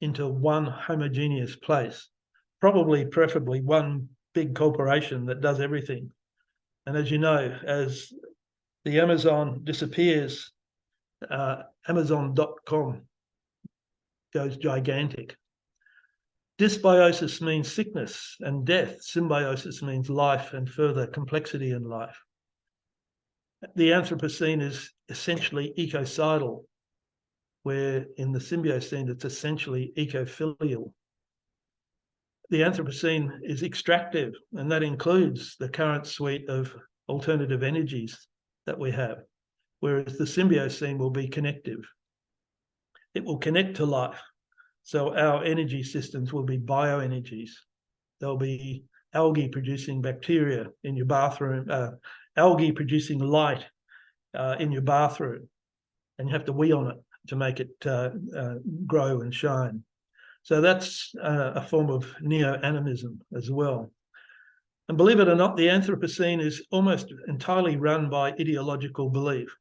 into one homogeneous place, probably preferably one big corporation that does everything. And as you know, as the Amazon disappears, Amazon.com goes gigantic. Dysbiosis means sickness and death. Symbiosis means life and further complexity in life. The Anthropocene is essentially ecocidal, where in the Symbiocene it's essentially ecofilial. The Anthropocene is extractive, and that includes the current suite of alternative energies that we have, whereas the Symbiocene will be connective. It will connect to life. So our energy systems will be bioenergies. There'll be algae producing bacteria in your bathroom, algae producing light in your bathroom, and you have to wee on it to make it grow and shine. So that's a form of neo-animism as well. And believe it or not, the Anthropocene is almost entirely run by ideological belief.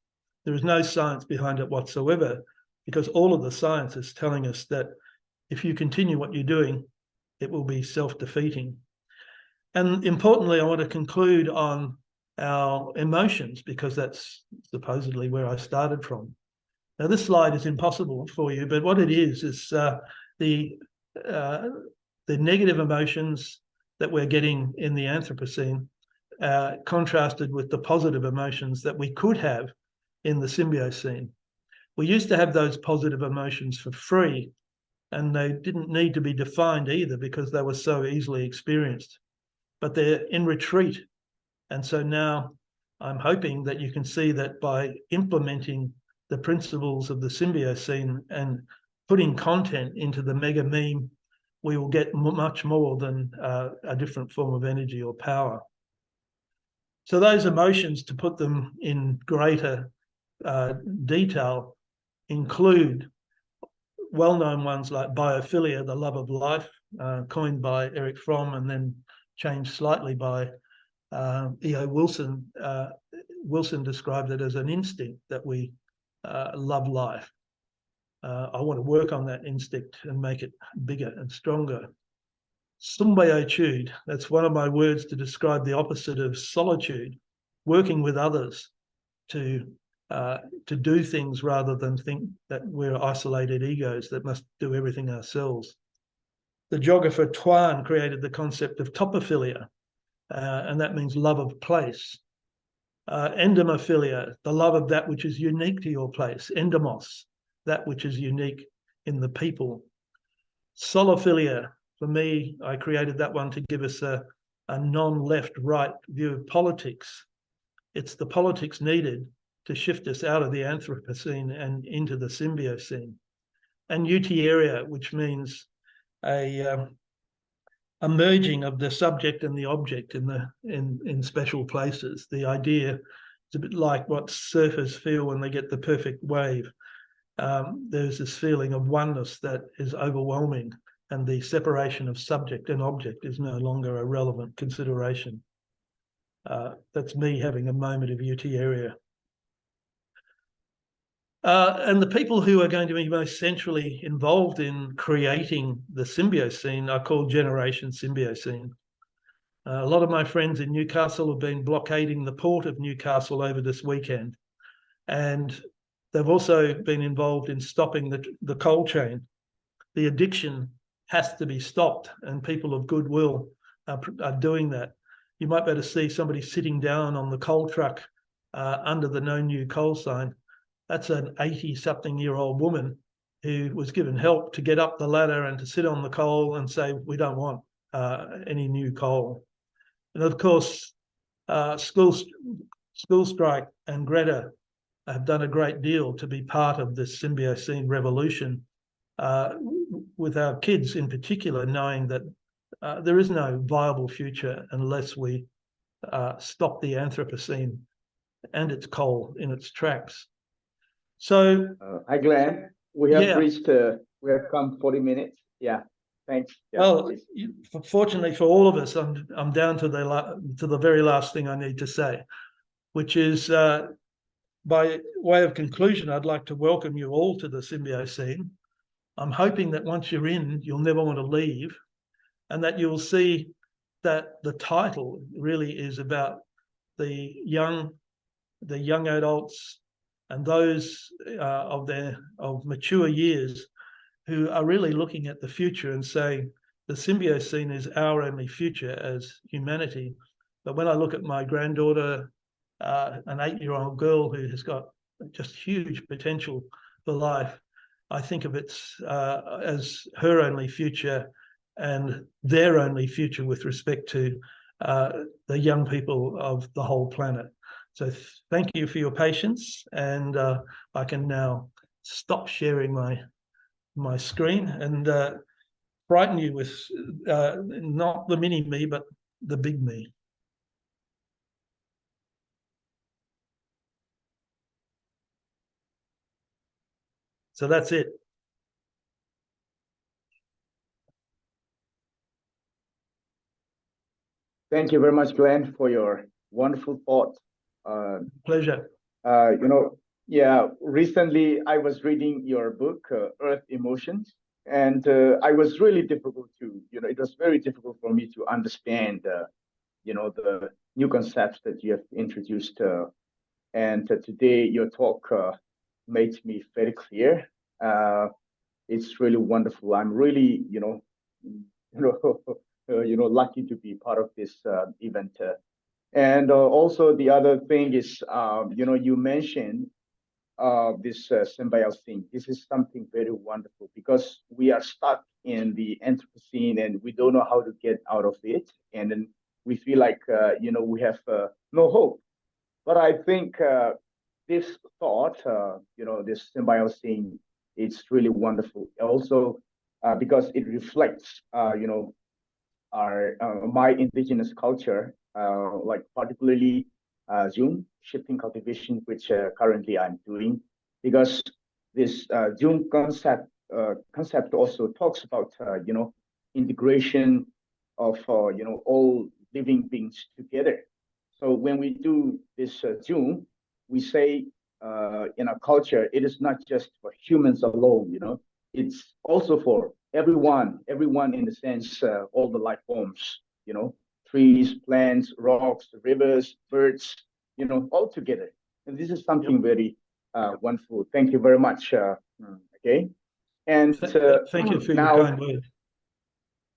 There is no science behind it whatsoever, because all of the science is telling us that if you continue what you're doing, it will be self-defeating. And importantly, I want to conclude on our emotions, because that's supposedly where I started from. Now, this slide is impossible for you, but what it is the negative emotions that we're getting in the Anthropocene contrasted with the positive emotions that we could have in the Symbiocene. We used to have those positive emotions for free, and they didn't need to be defined either because they were so easily experienced. But they're in retreat. And so now I'm hoping that you can see that by implementing the principles of the Symbiocene and putting content into the mega meme, we will get much more than a different form of energy or power. So those emotions, to put them in greater detail, include well-known ones like biophilia, the love of life, coined by Erich Fromm and then changed slightly by E.O. Wilson. Wilson described it as an instinct that we love life. I want to work on that instinct and make it bigger and stronger. Symbiotude, that's one of my words to describe the opposite of solitude, working with others to do things rather than think that we're isolated egos that must do everything ourselves. The geographer Tuan created the concept of topophilia, and that means love of place. Endomophilia, the love of that which is unique to your place. Endomos, that which is unique in the people. Solophilia, for me, I created that one to give us a non-left-right view of politics. It's the politics needed to shift us out of the Anthropocene and into the Symbiocene. And Eutieria, which means a merging of the subject and the object in special places. The idea is a bit like what surfers feel when they get the perfect wave. There's this feeling of oneness that is overwhelming, and the separation of subject and object is no longer a relevant consideration. That's me having a moment of Eutieria. And the people who are going to be most centrally involved in creating the Symbiocene are called Generation Symbiocene. A lot of my friends in Newcastle have been blockading the port of Newcastle over this weekend. And they've also been involved in stopping the coal chain. The addiction has to be stopped, and people of goodwill are doing that. You might be able to see somebody sitting down on the coal truck under the no new coal sign. That's an 80-something-year-old woman who was given help to get up the ladder and to sit on the coal and say, we don't want any new coal. And of course, School Strike and Greta have done a great deal to be part of this Symbiocene revolution, with our kids in particular, knowing that there is no viable future unless we stop the Anthropocene and its coal in its tracks. So, hi, Glenn. We have reached, we have come 40 minutes. Yeah, thanks. Yeah, well, fortunately for all of us, I'm down to the very last thing I need to say, which is, by way of conclusion, I'd like to welcome you all to the Symbiocene. I'm hoping that once you're in, you'll never want to leave, and that you'll see that the title really is about the young adults and those of mature years who are really looking at the future and saying the Symbiocene is our only future as humanity. But when I look at my granddaughter, an 8-year-old girl who has got just huge potential for life, I think of it as her only future and their only future with respect to the young people of the whole planet. So thank you for your patience, and I can now stop sharing my screen and frighten you with not the mini me, but the big me. So that's it. Thank you very much, Glenn, for your wonderful thought. Pleasure. Recently I was reading your book, Earth Emotions, And I was really difficult to, it was very difficult for me to understand, the new concepts that you have introduced. And today your talk made me very clear. It's really wonderful. I'm really, lucky to be part of this event. And also the other thing is, you mentioned this symbiosis. This is something very wonderful because we are stuck in the Anthropocene and we don't know how to get out of it. And then we feel like, we have no hope. But I think this thought, this symbiosis, it's really wonderful. Also, because it reflects, our my indigenous culture, like particularly Zoom shifting cultivation, which currently I'm doing, because this Zoom concept also talks about integration of all living beings together. So when we do this Zoom, we say in our culture, it is not just for humans alone, it's also for everyone in the sense, all the life forms, trees, plants, rocks, rivers, birds, all together. And this is something very wonderful. Thank you very much. Okay. And thank you for now, your kind words.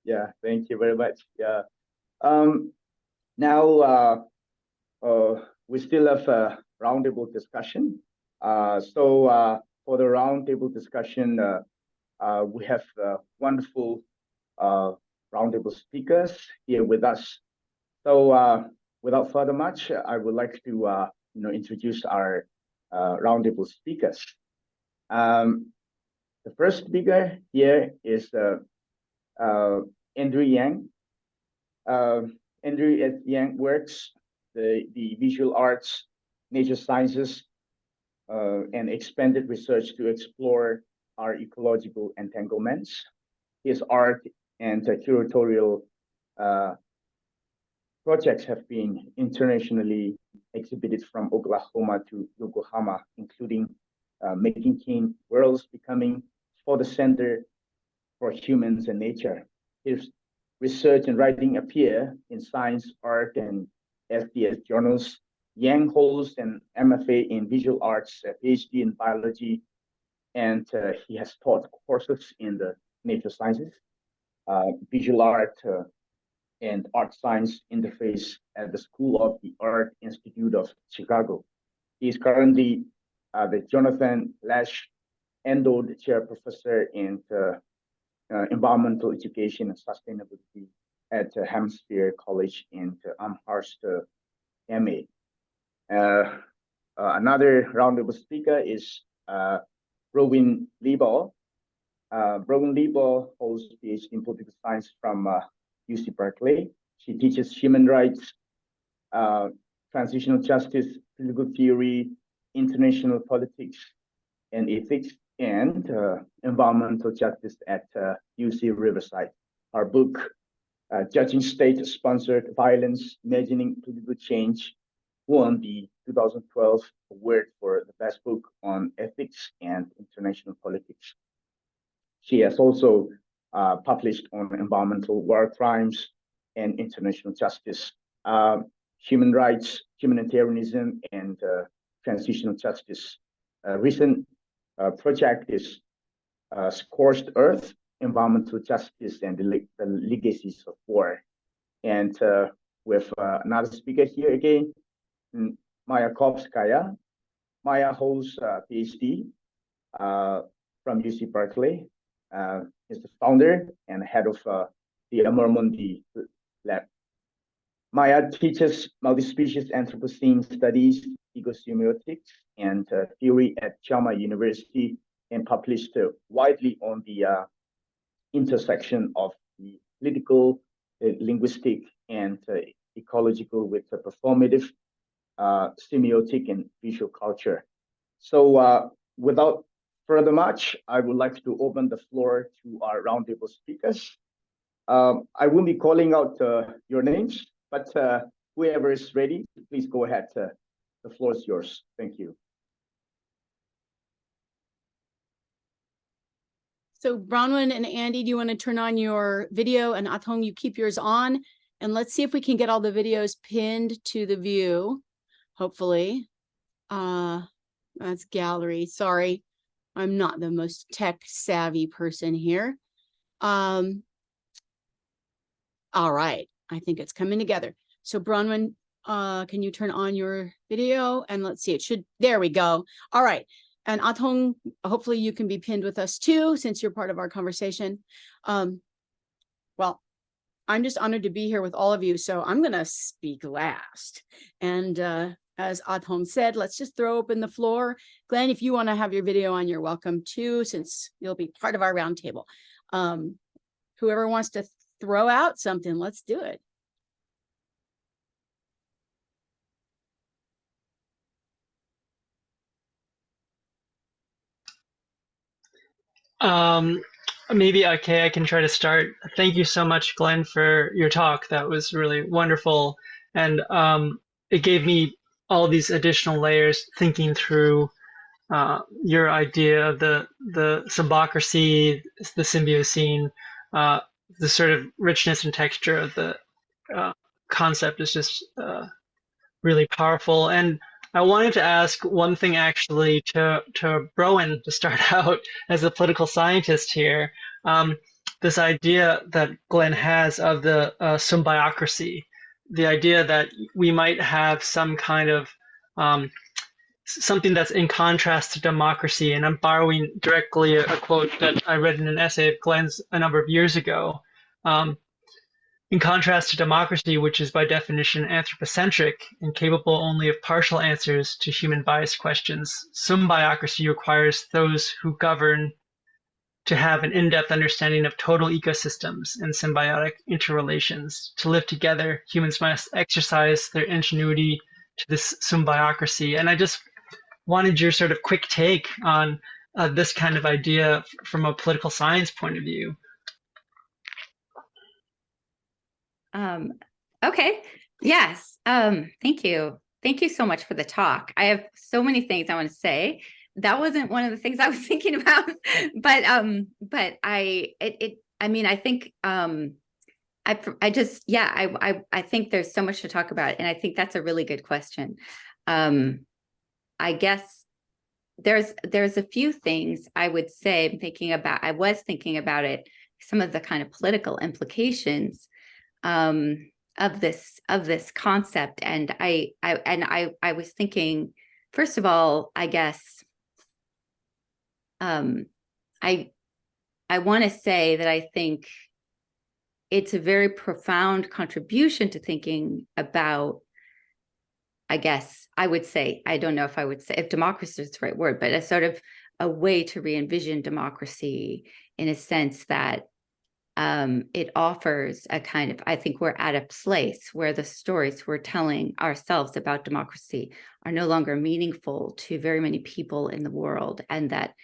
Yeah, thank you very much. Yeah. Now we still have a roundtable discussion. So for the roundtable discussion, we have wonderful roundtable speakers here with us. So without further much, I would like to introduce our roundtable speakers. The first speaker here is Andrew Yang. Andrew Yang works the visual arts, nature sciences, and expanded research to explore our ecological entanglements. His art and curatorial projects have been internationally exhibited from Oklahoma to Yokohama, including Making King Worlds Becoming for the Center for Humans and Nature. His research and writing appear in Science, Art, and SDS journals. Yang holds an MFA in Visual Arts, a PhD in Biology, and he has taught courses in the nature sciences, visual art, and art science interface at the School of the Art Institute of Chicago. He is currently the Jonathan Lash Endowed Chair Professor in Environmental Education and Sustainability at Hampshire College in Amherst, MA. Another roundtable speaker is Bronwyn Leebaw. Bronwyn Leebaw holds a PhD in political science from UC Berkeley. She teaches human rights, transitional justice, political theory, international politics and ethics, and environmental justice at UC Riverside. Our book, Judging State-Sponsored Violence, Imagining Political Change, won the 2012 award for the best book on ethics and international politics. She has also published on environmental war crimes and international justice, human rights, humanitarianism, and transitional justice. Recent project is Scorched Earth, Environmental Justice and the Legacies of War. And with another speaker here again, Maya Kóvskaya. Maya holds a PhD from UC Berkeley. Is the founder and head of the AMOR MUNDI Lab. Maya teaches multispecies Anthropocene studies, ecosymbiotics, and theory at Chiang University, and published widely on the intersection of the political, linguistic, and ecological with the performative, semiotic, and visual culture. So without further much, I would like to open the floor to our roundtable speakers. I won't be calling out your names, but whoever is ready, please go ahead. The floor is yours. Thank you. So Bronwyn and Andy, do you want to turn on your video, and Athong, you keep yours on, and let's see if we can get all the videos pinned to the view, hopefully. That's gallery. Sorry, I'm not the most tech savvy person here. All right, I think it's coming together. So Bronwyn, can you turn on your video, and let's see, it should, there we go. All right. And Athong, hopefully you can be pinned with us too, since you're part of our conversation. Well, I'm just honored to be here with all of you, so I'm going to speak last. And as Athong said, let's just throw open the floor. Glenn, if you want to have your video on, you're welcome too, since you'll be part of our roundtable. Whoever wants to throw out something, let's do it. Maybe, okay, I can try to start. Thank you so much, Glenn, for your talk. That was really wonderful. And it gave me all these additional layers thinking through your idea of the symbocracy, the symbiocene, the sort of richness and texture of the concept is just really powerful. And I wanted to ask one thing actually to Bronwyn to start out as a political scientist here. This idea that Glenn has of the symbiocracy, the idea that we might have some kind of something that's in contrast to democracy. And I'm borrowing directly a quote that I read in an essay of Glenn's a number of years ago. In contrast to democracy, which is by definition anthropocentric and capable only of partial answers to human bias questions, symbiocracy requires those who govern to have an in-depth understanding of total ecosystems and symbiotic interrelations. To live together, humans must exercise their ingenuity to this symbiocracy. And I just wanted your sort of quick take on this kind of idea from a political science point of view. Okay. Yes. Thank you. Thank you so much for the talk. I have so many things I want to say. That wasn't one of the things I was thinking about, but I think I think there's so much to talk about, and I think that's a really good question. I guess there's a few things I would say. I was thinking about it, some of the kind of political implications of this concept, and I was thinking, first of all, I guess I want to say that I think it's a very profound contribution to thinking about, I guess I would say, I don't know if I would say if democracy is the right word, but a sort of a way to re-envision democracy in a sense that it offers a kind of, I think we're at a place where the stories we're telling ourselves about democracy are no longer meaningful to very many people in the world, and that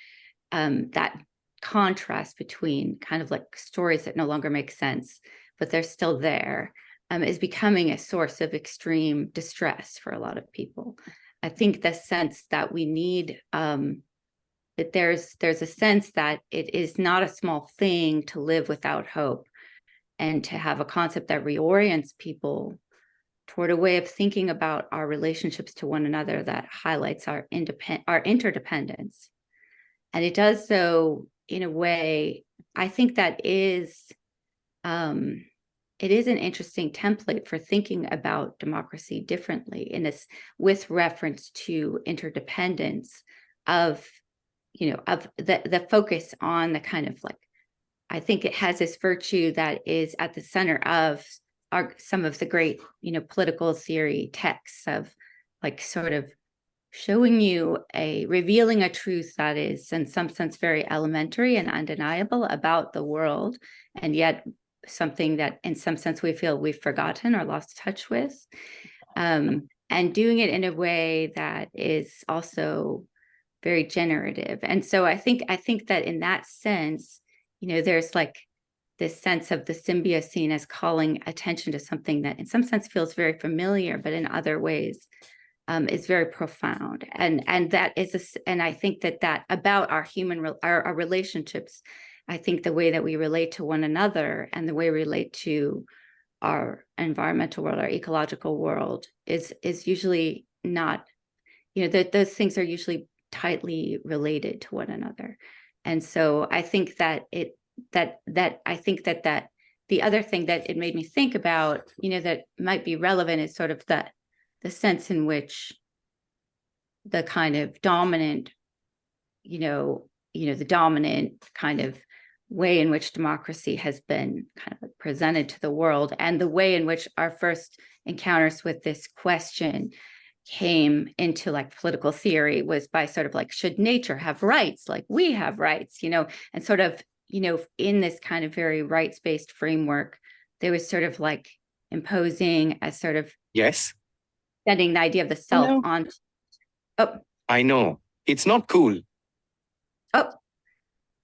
that contrast between kind of like stories that no longer make sense, but they're still there, is becoming a source of extreme distress for a lot of people. I think the sense that we need, that there's a sense that it is not a small thing to live without hope, and to have a concept that reorients people toward a way of thinking about our relationships to one another that highlights our interdependence. And it does so in a way, I think that is, it is an interesting template for thinking about democracy differently in this, with reference to interdependence of, of the focus on the kind of like, I think it has this virtue that is at the center of some of the great, political theory texts of like sort of showing you revealing a truth that is in some sense very elementary and undeniable about the world, and yet something that in some sense we feel we've forgotten or lost touch with, and doing it in a way that is also very generative. And so I think that in that sense, there's like this sense of the Symbiocene as calling attention to something that in some sense feels very familiar, but in other ways is very profound. And that is, and I think that about our our relationships I think the way that we relate to one another and the way we relate to our environmental world, our ecological world is usually not, that those things are usually tightly related to one another. And so I think that that the other thing that it made me think about, that might be relevant is sort of the sense in which the kind of dominant, the dominant kind of way in which democracy has been kind of presented to the world, and the way in which our first encounters with this question came into like political theory was by sort of like, should nature have rights like we have rights, and sort of, in this kind of very rights-based framework, there was sort of like imposing a sort of setting the idea of the self on. Oh, I know. It's not cool. Oh,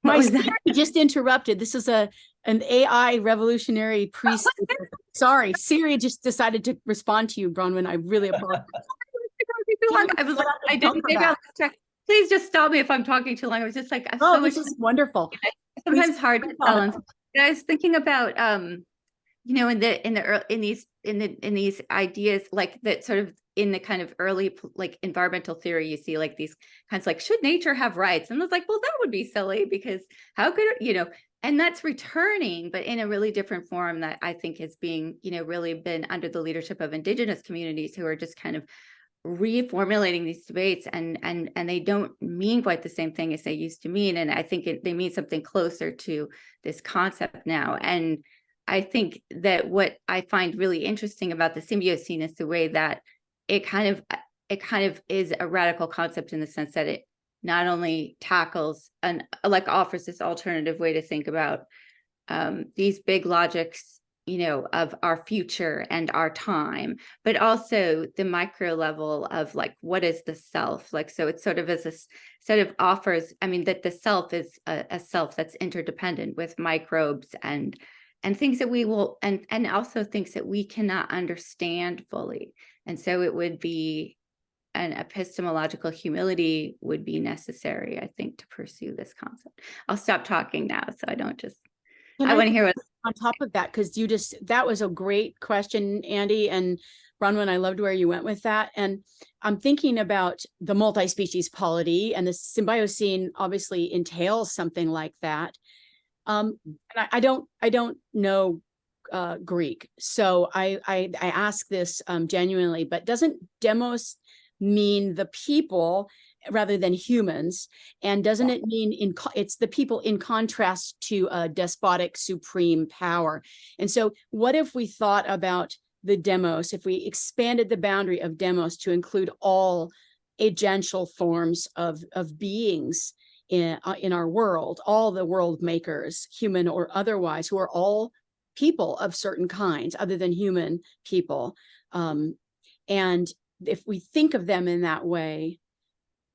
my Siri just interrupted. This is an AI revolutionary priest. Sorry, Siri just decided to respond to you, Bronwyn. I really apologize. I was like, I didn't. Maybe I'll check. Please just stop me if I'm talking too long. I was just like, this is wonderful. Sometimes hard to balance. I was thinking about, in these ideas like that, sort of in the kind of early like environmental theory, you see like these kinds like, should nature have rights? And I was like, well, that would be silly, because how could and that's returning, but in a really different form that I think is being, really been under the leadership of indigenous communities who are just kind of reformulating these debates, and they don't mean quite the same thing as they used to mean. And I think they mean something closer to this concept now. And I think that what I find really interesting about the Symbiocene is the way that it kind of is a radical concept, in the sense that it not only tackles and like offers this alternative way to think about these big logics, of our future and our time, but also the micro level of like, what is the self? Like, so it sort of is this sort of offers, that the self is a self that's interdependent with microbes and things that we will, and also things that we cannot understand fully. And so it would be an epistemological humility would be necessary, I think, to pursue this concept. I'll stop talking now, so I don't just, I want to hear what. On top of that, because that was a great question, Andy, and Bronwyn, I loved where you went with that. And I'm thinking about the multi-species polity, and the Symbiocene obviously entails something like that. And I don't know Greek, so I ask this genuinely, but doesn't demos mean the people rather than humans? And doesn't it mean it's the people in contrast to a despotic supreme power? And so what if we thought about the demos, if we expanded the boundary of demos to include all agential forms of beings in our world, all the world makers, human or otherwise, who are all people of certain kinds other than human people. And if we think of them in that way,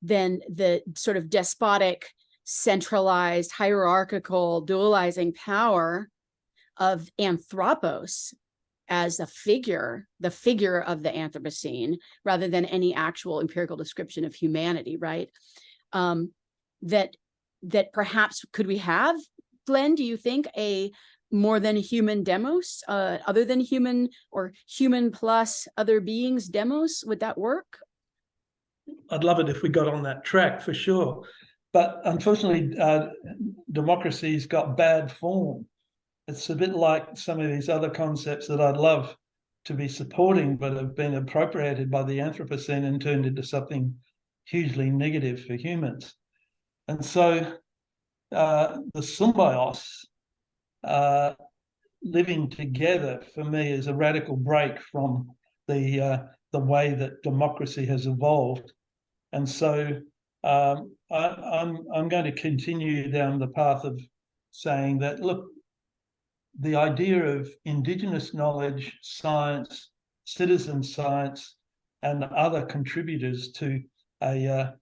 then the sort of despotic, centralized, hierarchical, dualizing power of Anthropos as a figure, the figure of the Anthropocene, rather than any actual empirical description of humanity, right? That perhaps could we have, Glenn, do you think, a more than human demos, other than human, or human plus other beings demos? Would that work? I'd love it if we got on that track, for sure. But unfortunately, democracy's got bad form. It's a bit like some of these other concepts that I'd love to be supporting, but have been appropriated by the Anthropocene and turned into something hugely negative for humans. And so the symbios, living together, for me, is a radical break from the way that democracy has evolved. And so I'm going to continue down the path of saying that, look, the idea of indigenous knowledge, science, citizen science, and other contributors to a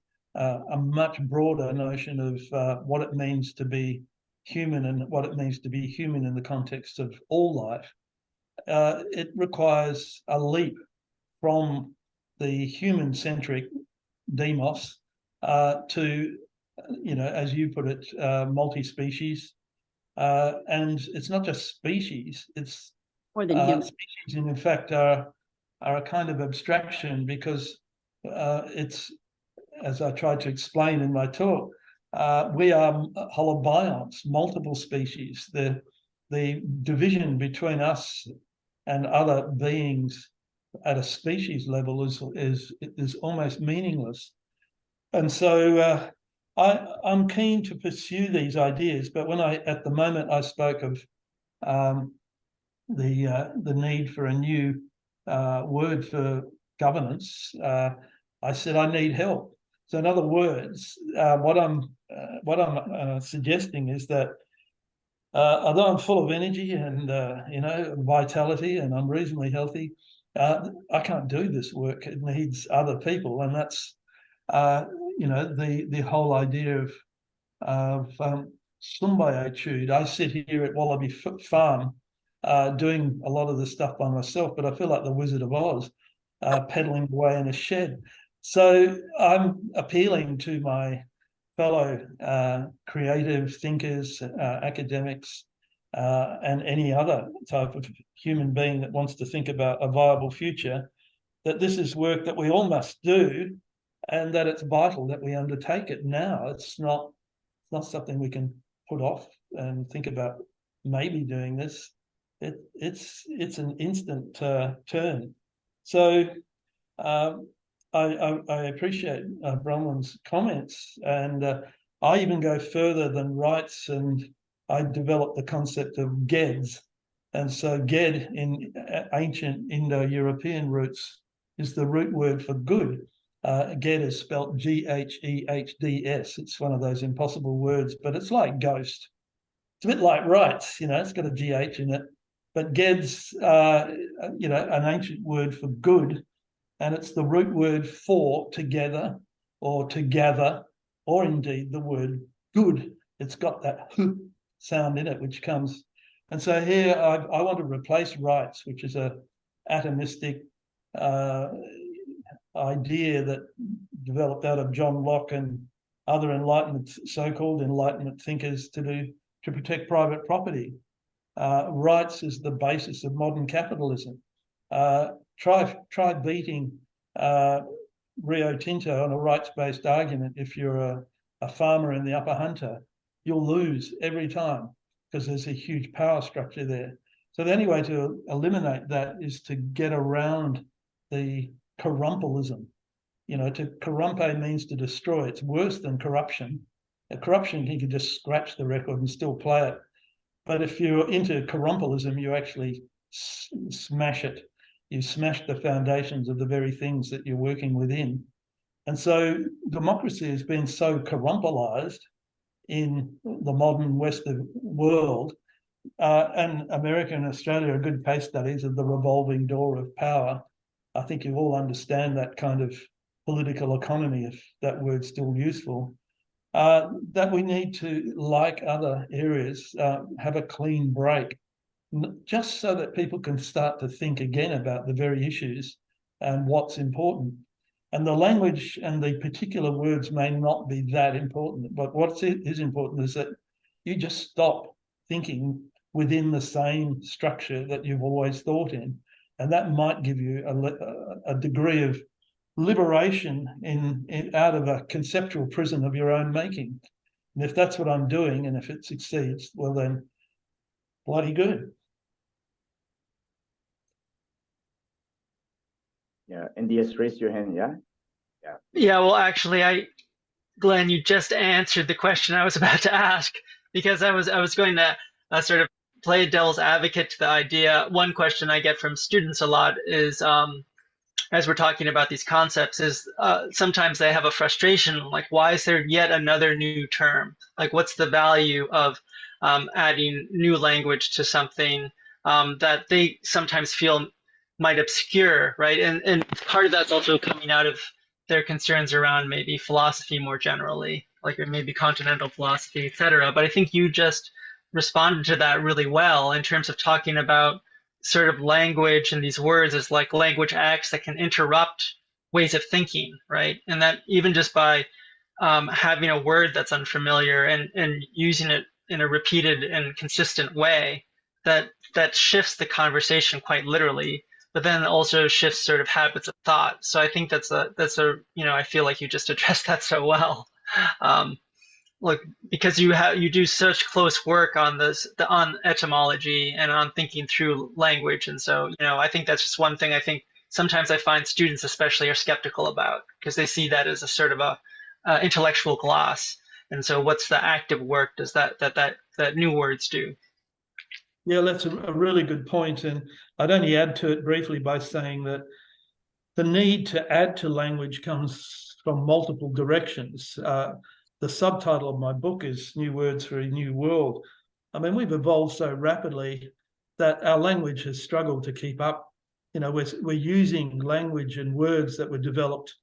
much broader notion of what it means to be human and what it means to be human in the context of all life, it requires a leap from the human-centric demos to, as you put it, multi-species, And it's not just species, it's More than human. species, in fact, are a kind of abstraction, because it's, as I tried to explain in my talk, we are holobionts, multiple species. The division between us and other beings at a species level is almost meaningless. And so I'm keen to pursue these ideas, but when at the moment I spoke of the need for a new word for governance, I said I need help. So in other words, what I'm suggesting is that although I'm full of energy and vitality, and I'm reasonably healthy, I can't do this work. It needs other people, and that's the whole idea of symbiotude. I sit here at Wallaby Farm doing a lot of the stuff by myself, but I feel like the Wizard of Oz, peddling away in a shed. So I'm appealing to my fellow creative thinkers, academics, and any other type of human being that wants to think about a viable future, that this is work that we all must do, and that it's vital that we undertake it now. It's not something we can put off and think about maybe doing this. It's an instant turn. So I appreciate Bronwyn's comments, and I even go further than rights, and I developed the concept of GEDs. And so GED in ancient Indo-European roots is the root word for good. GED is spelt Ghehds. It's one of those impossible words, but it's like ghost. It's a bit like rights, it's got a GH in it. But GED's, an ancient word for good, and it's the root word for together or to gather, or indeed the word good. It's got that h sound in it, which comes. And so here I want to replace rights, which is a atomistic idea that developed out of John Locke and other so-called Enlightenment thinkers to protect private property. Rights is the basis of modern capitalism. Try beating Rio Tinto on a rights-based argument. If you're a farmer in the Upper Hunter, you'll lose every time, because there's a huge power structure there. So the only way to eliminate that is to get around the corrumpelism. To corrumpe means to destroy. It's worse than corruption. Corruption, you can just scratch the record and still play it. But if you're into corrumpelism, you actually smash it. You smash the foundations of the very things that you're working within. And so democracy has been so corrumpelized in the modern Western world, and America and Australia are good case studies of the revolving door of power. I think you all understand that kind of political economy, if that word's still useful. That we need to, like other areas, have a clean break, just so that people can start to think again about the very issues and what's important. And the language and the particular words may not be that important, but what is important is that you just stop thinking within the same structure that you've always thought in. And that might give you a degree of liberation out of a conceptual prison of your own making. And if that's what I'm doing, and if it succeeds, well then, bloody good. Yeah, NDS, raise your hand, yeah? Yeah, well, actually, Glenn, you just answered the question I was about to ask, because I was going to sort of play devil's advocate to the idea. One question I get from students a lot is, as we're talking about these concepts, is sometimes they have a frustration, like, why is there yet another new term? Like, what's the value of adding new language to something that they sometimes feel might obscure, right? And part of that's also coming out of their concerns around maybe philosophy more generally, like maybe continental philosophy, et cetera. But I think you just responded to that really well in terms of talking about sort of language and these words as like language acts that can interrupt ways of thinking, right? And that even just by having a word that's unfamiliar and using it in a repeated and consistent way, that shifts the conversation quite literally, but then also shifts sort of habits of thought. So I think that's a I feel like you just addressed that so well. Look, because you do such close work on on etymology and on thinking through language, and so I think that's just one thing I think sometimes I find students especially are skeptical about, because they see that as a sort of a intellectual gloss. And so what's the active work does that new words do? Yeah, that's a really good point. And I'd only add to it briefly by saying that the need to add to language comes from multiple directions. The subtitle of my book is New Words for a New World. I mean, we've evolved so rapidly that our language has struggled to keep up. We're using language and words that were developed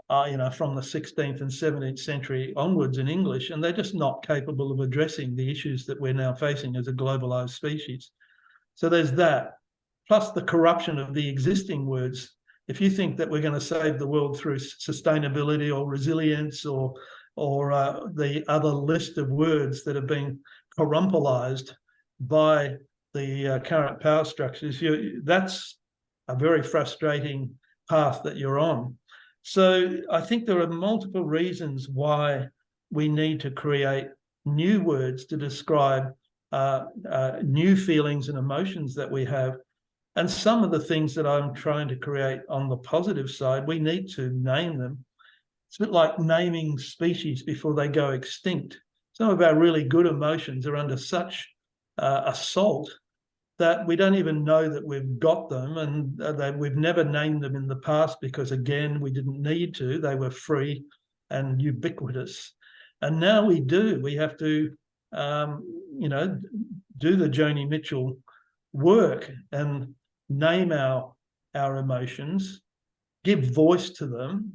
from the 16th and 17th century onwards in English, and they're just not capable of addressing the issues that we're now facing as a globalized species. So there's that, plus the corruption of the existing words. If you think that we're going to save the world through sustainability or resilience or the other list of words that have been corrumpilized by the current power structures, that's a very frustrating path that you're on. So I think there are multiple reasons why we need to create new words to describe new feelings and emotions that we have. And some of the things that I'm trying to create on the positive side, we need to name them. It's a bit like naming species before they go extinct. Some of our really good emotions are under such assault that we don't even know that we've got them, and that we've never named them in the past because, again, we didn't need to. They were free and ubiquitous. And now we do. We have to, do the Joni Mitchell work and name our emotions, give voice to them,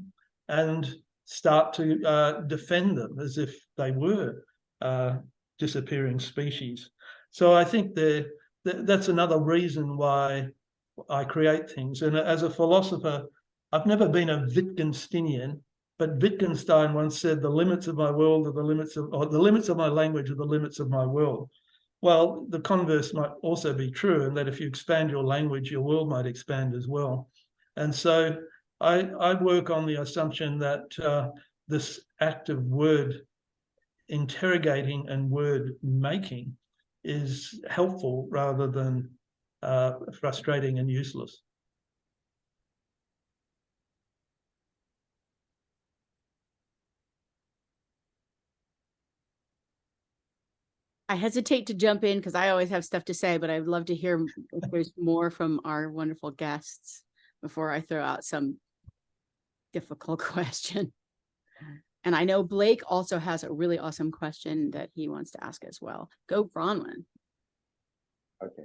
and start to defend them as if they were disappearing species. So I think that's another reason why I create things. And as a philosopher, I've never been a Wittgensteinian, but Wittgenstein once said, the limits of my world are the limits of my language are the limits of my world. Well, the converse might also be true, and that if you expand your language, your world might expand as well. And so I work on the assumption that this act of word interrogating and word making is helpful rather than frustrating and useless. I hesitate to jump in because I always have stuff to say, but I'd love to hear if there's more from our wonderful guests before I throw out some difficult question. And I know Blake also has a really awesome question that he wants to ask as well. Go, Bronwyn. Okay.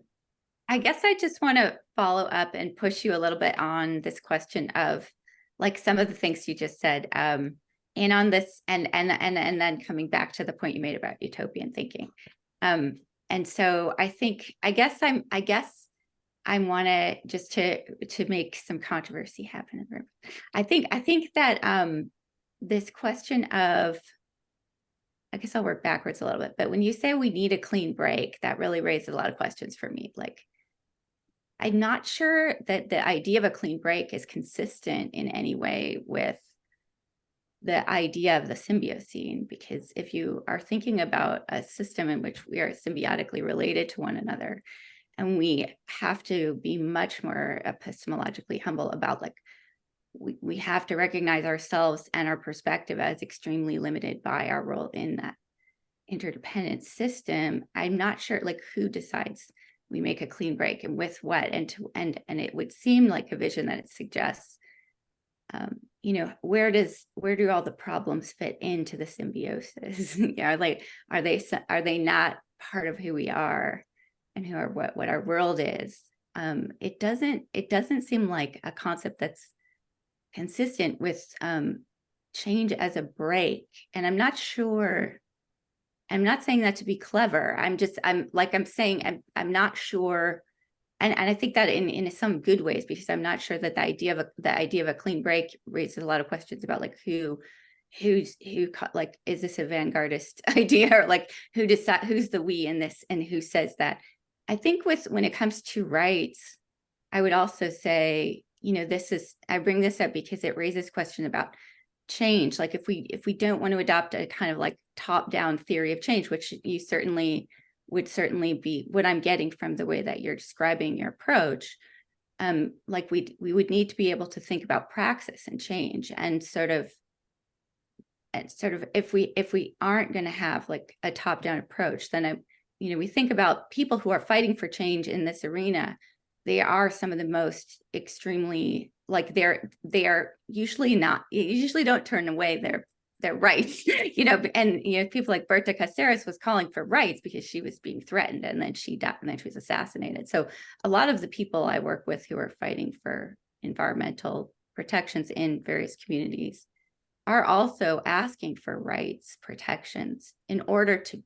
I guess I just want to follow up and push you a little bit on this question of like some of the things you just said, and on this, and then coming back to the point you made about utopian thinking. And so I guess I want to just to make some controversy happen in the room. I think that this question of, I guess I'll work backwards a little bit, but when you say we need a clean break, that really raises a lot of questions for me. Like, I'm not sure that the idea of a clean break is consistent in any way with the idea of the symbiocene, because if you are thinking about a system in which we are symbiotically related to one another, and we have to be much more epistemologically humble about, like, we have to recognize ourselves and our perspective as extremely limited by our role in that interdependent system. I'm not sure, like, who decides we make a clean break and with what, and it would seem like a vision that it suggests, where do all the problems fit into the symbiosis? Like, are they not part of who we are and who are what our world is? It doesn't seem like a concept that's consistent with change as a break. And I'm not sure, I'm not saying that to be clever. I'm saying I'm not sure. And I think that in some good ways, because I'm not sure that the idea of a clean break raises a lot of questions about, like, who like, is this a vanguardist idea, or like who's the we in this, and who says that? I think when it comes to rights, I would also say, I bring this up because it raises question about change. Like if we don't want to adopt a kind of like top-down theory of change, which you would certainly be what I'm getting from the way that you're describing your approach, like we would need to be able to think about praxis and change, and sort of if we aren't going to have like a top-down approach, then we think about people who are fighting for change in this arena. They are some of the most extremely, like they are usually don't turn away their rights, and people like Berta Cáceres was calling for rights because she was being threatened, and then she died, and then she was assassinated. So a lot of the people I work with who are fighting for environmental protections in various communities are also asking for rights protections in order to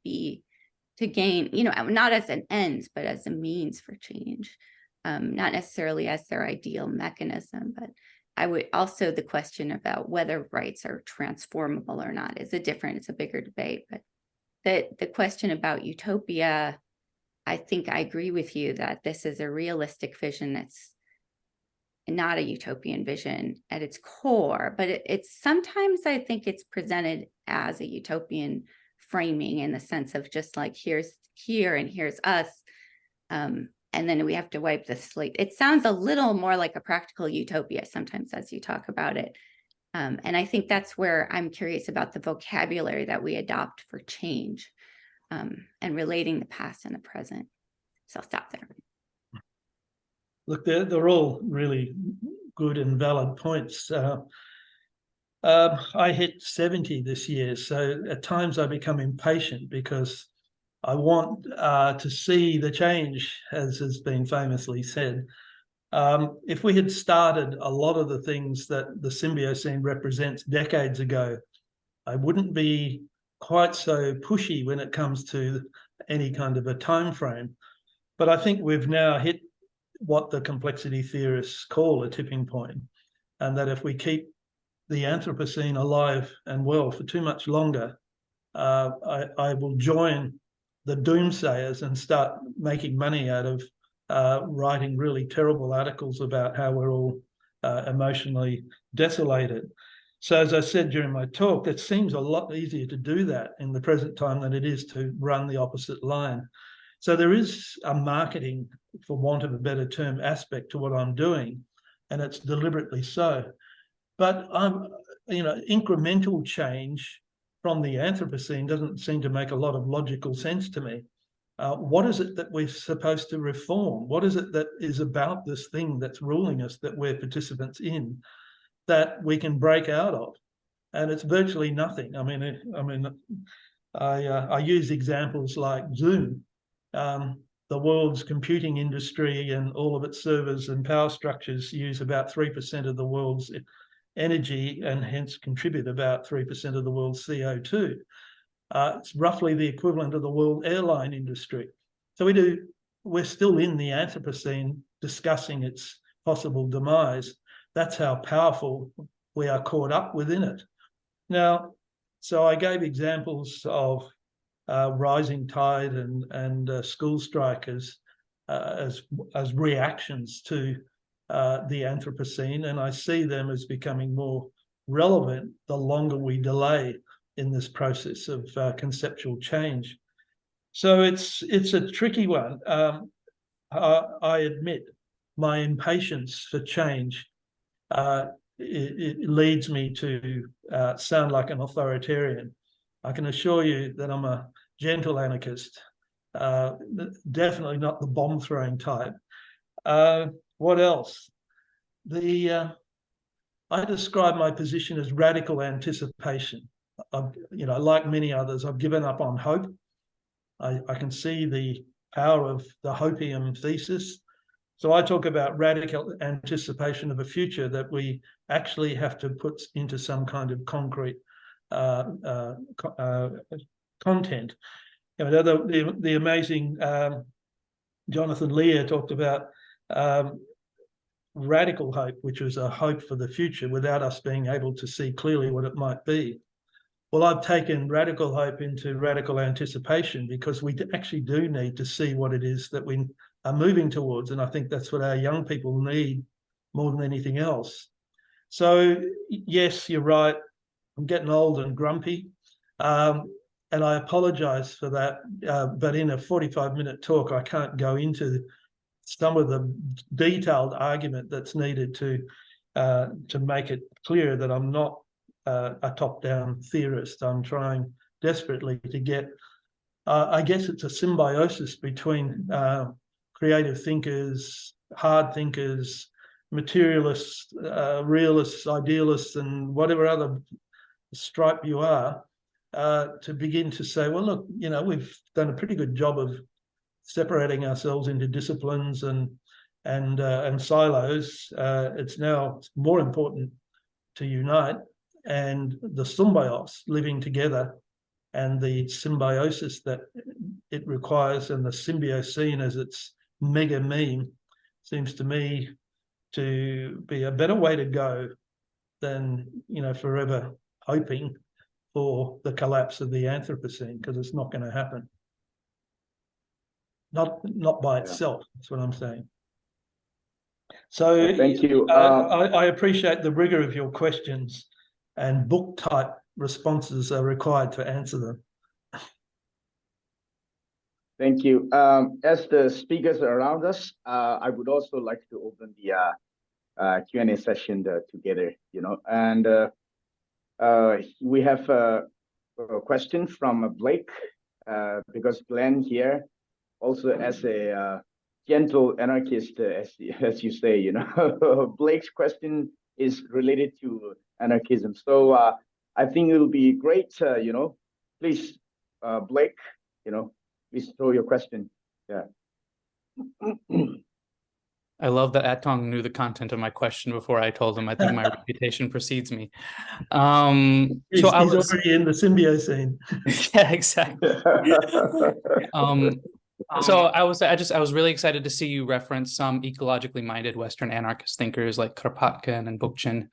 gain, not as an end, but as a means for change, not necessarily as their ideal mechanism. But I would also, the question about whether rights are transformable or not it's a bigger debate. But the question about utopia, I think I agree with you that this is a realistic vision. It's not a utopian vision at its core, but it's sometimes I think it's presented as a utopian framing, in the sense of just like here's us, and then we have to wipe the slate. It sounds a little more like a practical utopia sometimes as you talk about it, and I think that's where I'm curious about the vocabulary that we adopt for change, and relating the past and the present. So I'll stop there. Look, they're all really good and valid points. I hit 70 this year, so at times I become impatient because I want to see the change, as has been famously said. If we had started a lot of the things that the Symbiocene represents decades ago, I wouldn't be quite so pushy when it comes to any kind of a time frame. But I think we've now hit what the complexity theorists call a tipping point, and that if we keep the Anthropocene alive and well for too much longer, I will join the doomsayers and start making money out of writing really terrible articles about how we're all emotionally desolated. So as I said during my talk, it seems a lot easier to do that in the present time than it is to run the opposite line. So there is a marketing, for want of a better term, aspect to what I'm doing, and it's deliberately so. But incremental change from the Anthropocene doesn't seem to make a lot of logical sense to me. What is it that we're supposed to reform? What is it that is about this thing that's ruling us, that we're participants in, that we can break out of? And it's virtually nothing. I use examples like Zoom. The world's computing industry and all of its servers and power structures use about 3% of the world's energy, and hence contribute about 3% of the world's CO2. It's roughly the equivalent of the world airline industry. So we're still in the Anthropocene discussing its possible demise. That's how powerful we are caught up within it. Now, so I gave examples of rising tide and school strikers as reactions to the Anthropocene, and I see them as becoming more relevant the longer we delay in this process of conceptual change. So it's a tricky one. I admit my impatience for change. It leads me to sound like an authoritarian. I can assure you that I'm a gentle anarchist, definitely not the bomb-throwing type. What else? I describe my position as radical anticipation. Like many others, I've given up on hope. I can see the power of the hopium thesis. So I talk about radical anticipation of a future that we actually have to put into some kind of concrete content. The amazing Jonathan Lear talked about radical hope, which was a hope for the future without us being able to see clearly what it might be. Well, I've taken radical hope into radical anticipation, because we actually do need to see what it is that we are moving towards. And I think that's what our young people need more than anything else. So, yes, you're right. I'm getting old and grumpy. And I apologize for that. But in a 45-minute talk, I can't go into some of the detailed argument that's needed to make it clear that I'm not a top-down theorist. I'm trying desperately to get, I guess it's a symbiosis between creative thinkers, hard thinkers, materialists, realists, idealists, and whatever other stripe you are, to begin to say, well, look, you know, we've done a pretty good job of separating ourselves into disciplines and silos. It's now more important to unite, and the symbios, living together, and the symbiosis that it requires, and the symbiocene as its mega meme, seems to me to be a better way to go than, you know, forever hoping for the collapse of the Anthropocene, because it's not going to happen. Not by itself. That's what I'm saying. So thank you. I appreciate the rigor of your questions, and book type responses are required to answer them. Thank you. As the speakers are around us, I would also like to open the Q&A session together, you know, and we have a question from Blake, because Glenn here, also as a gentle anarchist, as you say, you know, Blake's question is related to anarchism. So I think it will be great, you know, please, Blake, you know, please throw your question. Yeah. I love that Athong knew the content of my question before I told him. I think my reputation precedes me. He's already in the symbiocene. Yeah, exactly. So I was really excited to see you reference some ecologically minded Western anarchist thinkers like Kropotkin and Bookchin.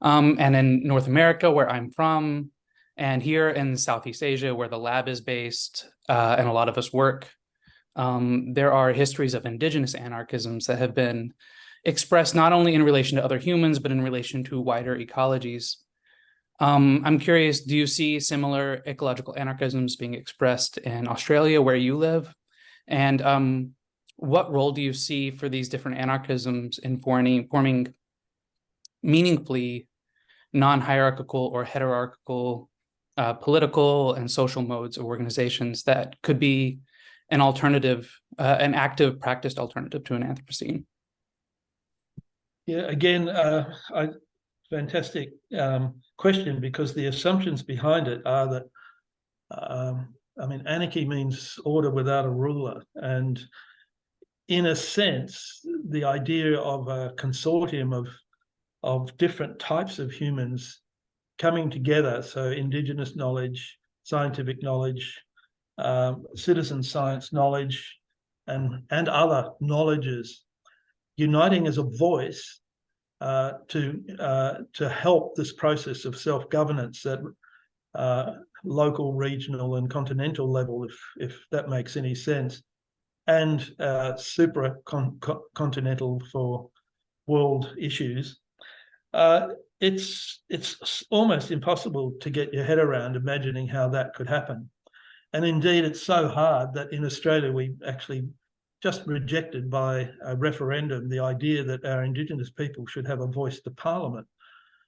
And in North America, where I'm from, and here in Southeast Asia, where the lab is based, and a lot of us work, there are histories of indigenous anarchisms that have been expressed not only in relation to other humans, but in relation to wider ecologies. I'm curious, do you see similar ecological anarchisms being expressed in Australia, where you live? And what role do you see for these different anarchisms in forming meaningfully non-hierarchical or hierarchical political and social modes or organizations that could be an alternative, an active practiced alternative to an Anthropocene? Yeah, again, fantastic question, because the assumptions behind it are that, I mean, anarchy means order without a ruler. And in a sense, the idea of a consortium of different types of humans coming together, so indigenous knowledge, scientific knowledge, citizen science knowledge, and other knowledges, uniting as a voice to help this process of self-governance at local, regional, and continental level, if that makes any sense, and supra-continental for world issues. It's almost impossible to get your head around imagining how that could happen. And indeed, it's so hard that in Australia, we actually just rejected by a referendum the idea that our Indigenous people should have a voice to Parliament.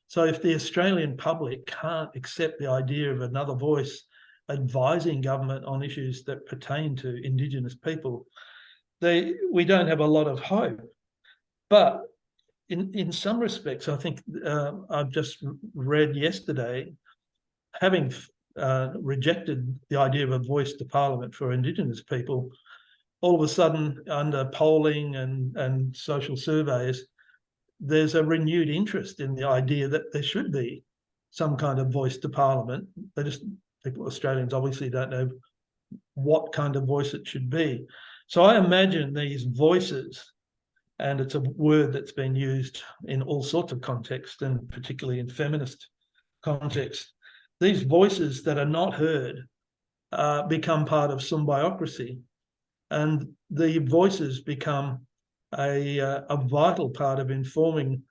So if the Australian public can't accept the idea of another voice advising government on issues that pertain to Indigenous people, we don't have a lot of hope. But in some respects, I think I've just read yesterday, having rejected the idea of a voice to Parliament for Indigenous people, all of a sudden, under polling and social surveys, there's a renewed interest in the idea that there should be some kind of voice to Parliament. Australians obviously don't know what kind of voice it should be. So I imagine these voices, and it's a word that's been used in all sorts of contexts, and particularly in feminist context, these voices that are not heard become part of symbiocracy, and the voices become a vital part of informing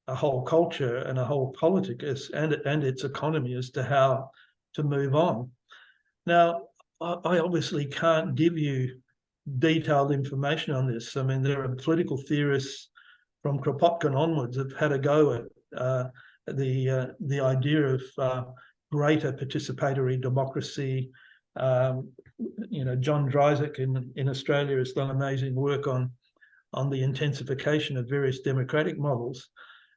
a whole culture and a whole politics and its economy as to how to move on. Now, I obviously can't give you detailed information on this. I mean, there are political theorists from Kropotkin onwards have had a go at the idea of greater participatory democracy. John Dryzek in Australia has done amazing work on the intensification of various democratic models.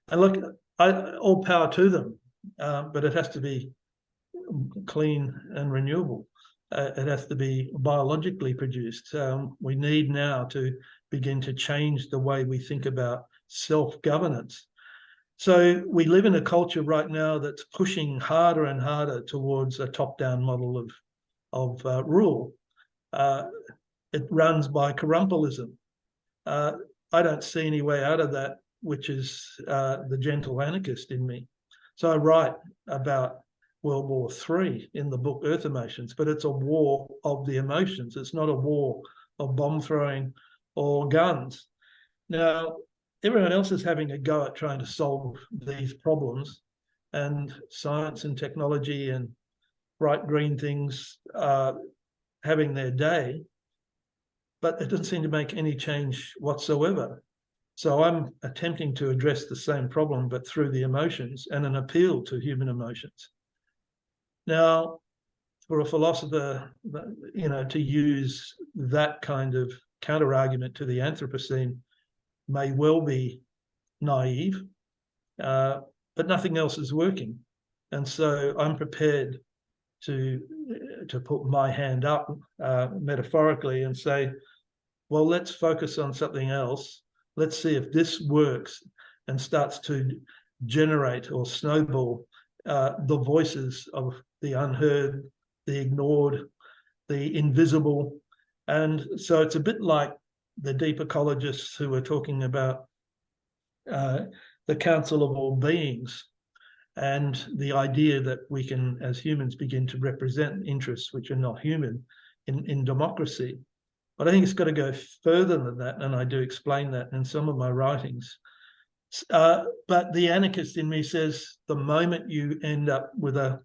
And look, all power to them, but it has to be clean and renewable. It has to be biologically produced. We need now to begin to change the way we think about self-governance. So we live in a culture right now that's pushing harder and harder towards a top-down model of rule. It runs by corrumpalism. I don't see any way out of that, which is the gentle anarchist in me. So I write about World War III in the book Earth Emotions, but it's a war of the emotions. It's not a war of bomb throwing or guns. Now, everyone else is having a go at trying to solve these problems, and science and technology and bright green things are having their day, but it doesn't seem to make any change whatsoever. So I'm attempting to address the same problem, but through the emotions and an appeal to human emotions. Now, for a philosopher, to use that kind of counter-argument to the Anthropocene may well be naive, but nothing else is working. And so I'm prepared to put my hand up metaphorically and say, well, let's focus on something else. Let's see if this works and starts to generate or snowball the voices of the unheard, the ignored, the invisible. And so it's a bit like the deep ecologists who were talking about the council of all beings and the idea that we can, as humans, begin to represent interests which are not human in democracy. But I think it's got to go further than that, and I do explain that in some of my writings. But the anarchist in me says the moment you end up with a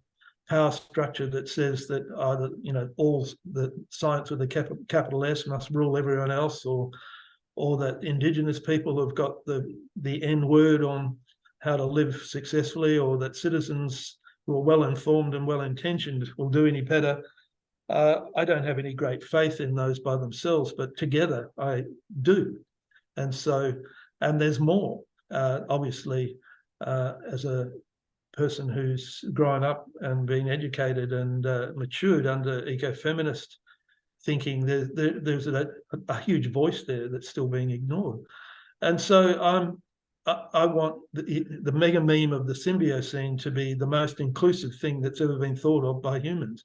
power structure that says that either all the science with a capital S must rule everyone else, or that Indigenous people have got the N word on how to live successfully, or that citizens who are well informed and well intentioned will do any better. I don't have any great faith in those by themselves, but together I do. And there's more. Obviously, as a person who's grown up and been educated and matured under ecofeminist thinking, there's a huge voice there that's still being ignored. And so I want the mega meme of the Symbiocene to be the most inclusive thing that's ever been thought of by humans.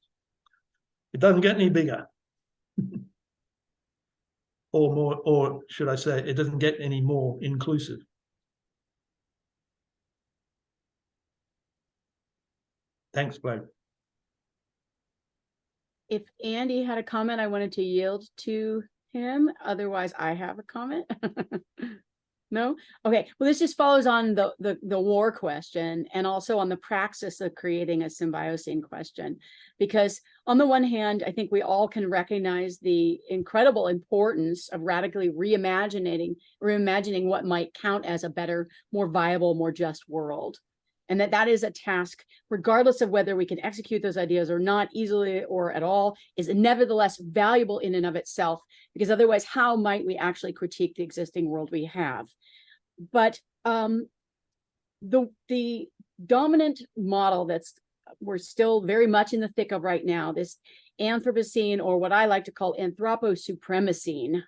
It doesn't get any bigger. or should I say, it doesn't get any more inclusive. Thanks, Blake. If Andy had a comment, I wanted to yield to him. Otherwise, I have a comment. No? Okay. Well, this just follows on the war question, and also on the praxis of creating a symbiocene question. Because on the one hand, I think we all can recognize the incredible importance of radically reimagining what might count as a better, more viable, more just world. And that is a task, regardless of whether we can execute those ideas or not easily or at all, is nevertheless valuable in and of itself, because otherwise, how might we actually critique the existing world we have? But the dominant model we're still very much in the thick of right now, this Anthropocene, or what I like to call Anthroposupremacene,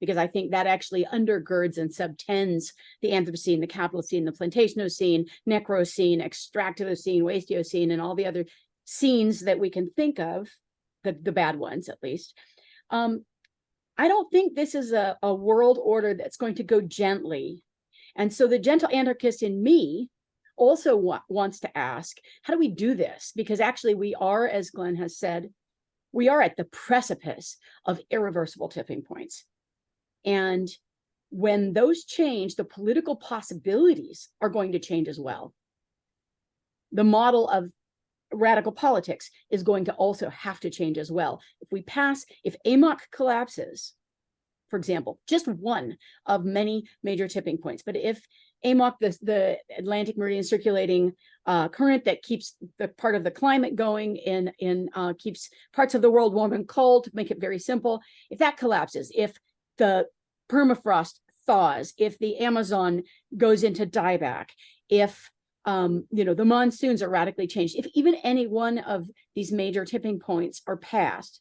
because I think that actually undergirds and subtends the Anthropocene, the Capitalocene, the Plantationocene, Necrocene, Extractivocene, Wasteocene, and all the other scenes that we can think of, the bad ones at least. I don't think this is a world order that's going to go gently. And so the gentle anarchist in me also wants to ask, how do we do this? Because actually we are, as Glenn has said, we are at the precipice of irreversible tipping points. And when those change, the political possibilities are going to change as well. The model of radical politics is going to also have to change as well. If AMOC collapses, for example, just one of many major tipping points, but if AMOC, the Atlantic Meridian circulating current that keeps the part of the climate going keeps parts of the world warm and cold, to make it very simple, if that collapses, if the permafrost thaws, if the Amazon goes into dieback, if the monsoons are radically changed, if even any one of these major tipping points are passed,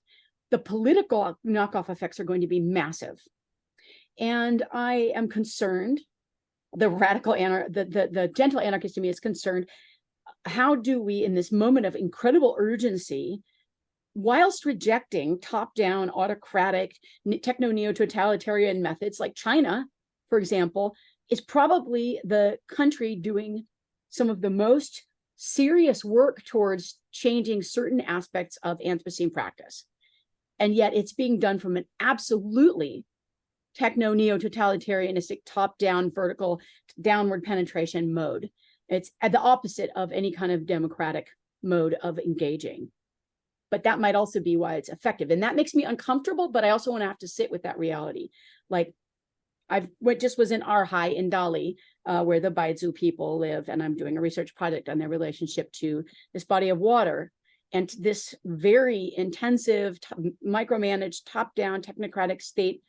the political knockoff effects are going to be massive. And I am concerned, the gentle anarchist in me is concerned, how do we, in this moment of incredible urgency, whilst rejecting top-down autocratic techno-neo-totalitarian methods like China, for example, is probably the country doing some of the most serious work towards changing certain aspects of Anthropocene practice. And yet it's being done from an absolutely techno-neo-totalitarianistic, top-down, vertical, downward penetration mode. It's at the opposite of any kind of democratic mode of engaging. But that might also be why it's effective. And that makes me uncomfortable, but I also want to have to sit with that reality. Like, just was in Arhai in Dali, where the Baizu people live, and I'm doing a research project on their relationship to this body of water. And this very intensive, micromanaged, top-down, technocratic state,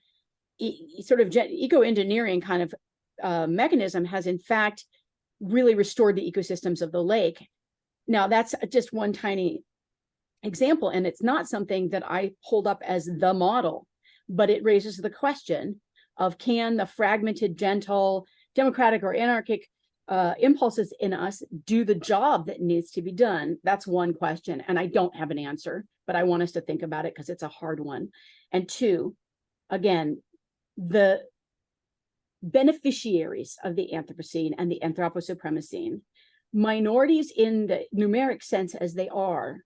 sort of eco-engineering kind of mechanism has in fact really restored the ecosystems of the lake. Now, that's just one tiny example, and it's not something that I hold up as the model, but it raises the question of, can the fragmented, gentle, democratic or anarchic impulses in us do the job that needs to be done? That's one question, and I don't have an answer, but I want us to think about it because it's a hard one. And two, again, the beneficiaries of the Anthropocene and the Anthroposupremacene, minorities in the numeric sense as they are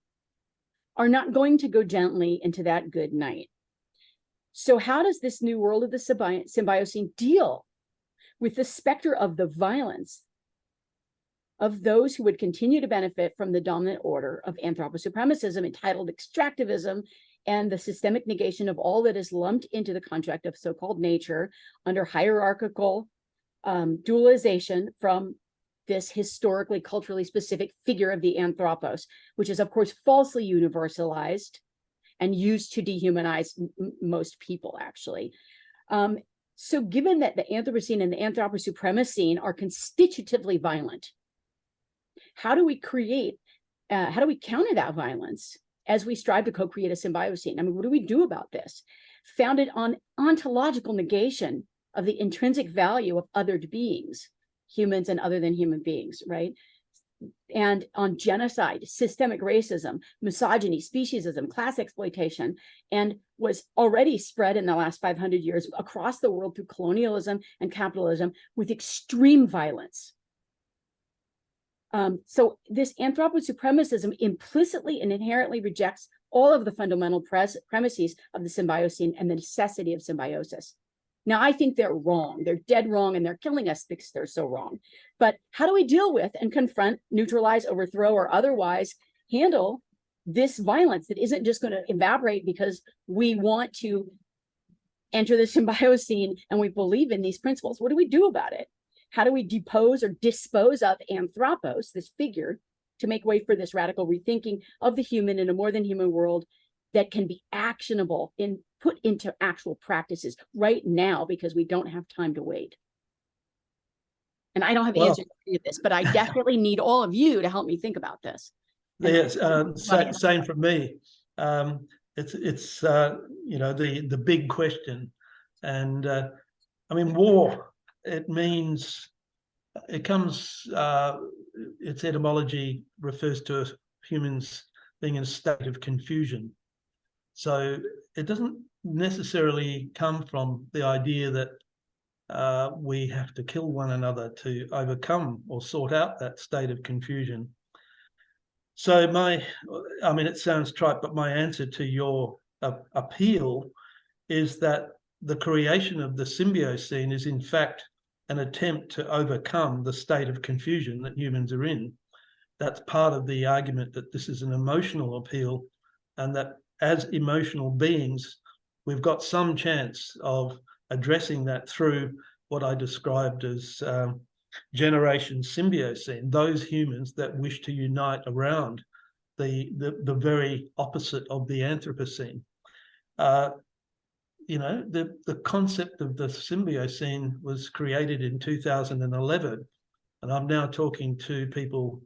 not going to go gently into that good night. So how does this new world of the Symbiocene deal with the specter of the violence of those who would continue to benefit from the dominant order of anthroposupremacism, entitled extractivism, and the systemic negation of all that is lumped into the contract of so-called nature under hierarchical dualization from this historically, culturally specific figure of the anthropos, which is, of course, falsely universalized and used to dehumanize most people, actually. So given that the Anthropocene and the Anthroposupremacene are constitutively violent, how do we counter that violence as we strive to co-create a symbiocene? I mean, what do we do about this? Founded on ontological negation of the intrinsic value of othered beings, humans and other than human beings, right? And on genocide, systemic racism, misogyny, speciesism, class exploitation, and was already spread in the last 500 years across the world through colonialism and capitalism with extreme violence. So this anthroposupremacism implicitly and inherently rejects all of the fundamental premises of the Symbiocene and the necessity of symbiosis. Now, I think they're wrong. They're dead wrong, and they're killing us because they're so wrong. But how do we deal with and confront, neutralize, overthrow, or otherwise handle this violence that isn't just going to evaporate because we want to enter the Symbiocene and we believe in these principles? What do we do about it? How do we depose or dispose of Anthropos, this figure, to make way for this radical rethinking of the human in a more than human world that can be actionable and put into actual practices right now, because we don't have time to wait? And I don't have answers to this, but I definitely need all of you to help me think about this. Yes, same from me. It's the big question, and I mean, war. It means its etymology refers to humans being in a state of confusion. So it doesn't necessarily come from the idea that we have to kill one another to overcome or sort out that state of confusion. So I mean, it sounds trite, but my answer to your appeal is that the creation of the Symbiocene is in fact an attempt to overcome the state of confusion that humans are in. That's part of the argument that this is an emotional appeal, and that as emotional beings, we've got some chance of addressing that through what I described as generation Symbiocene, those humans that wish to unite around the very opposite of the Anthropocene. You know, the concept of the Symbiocene was created in 2011, and I'm now talking to people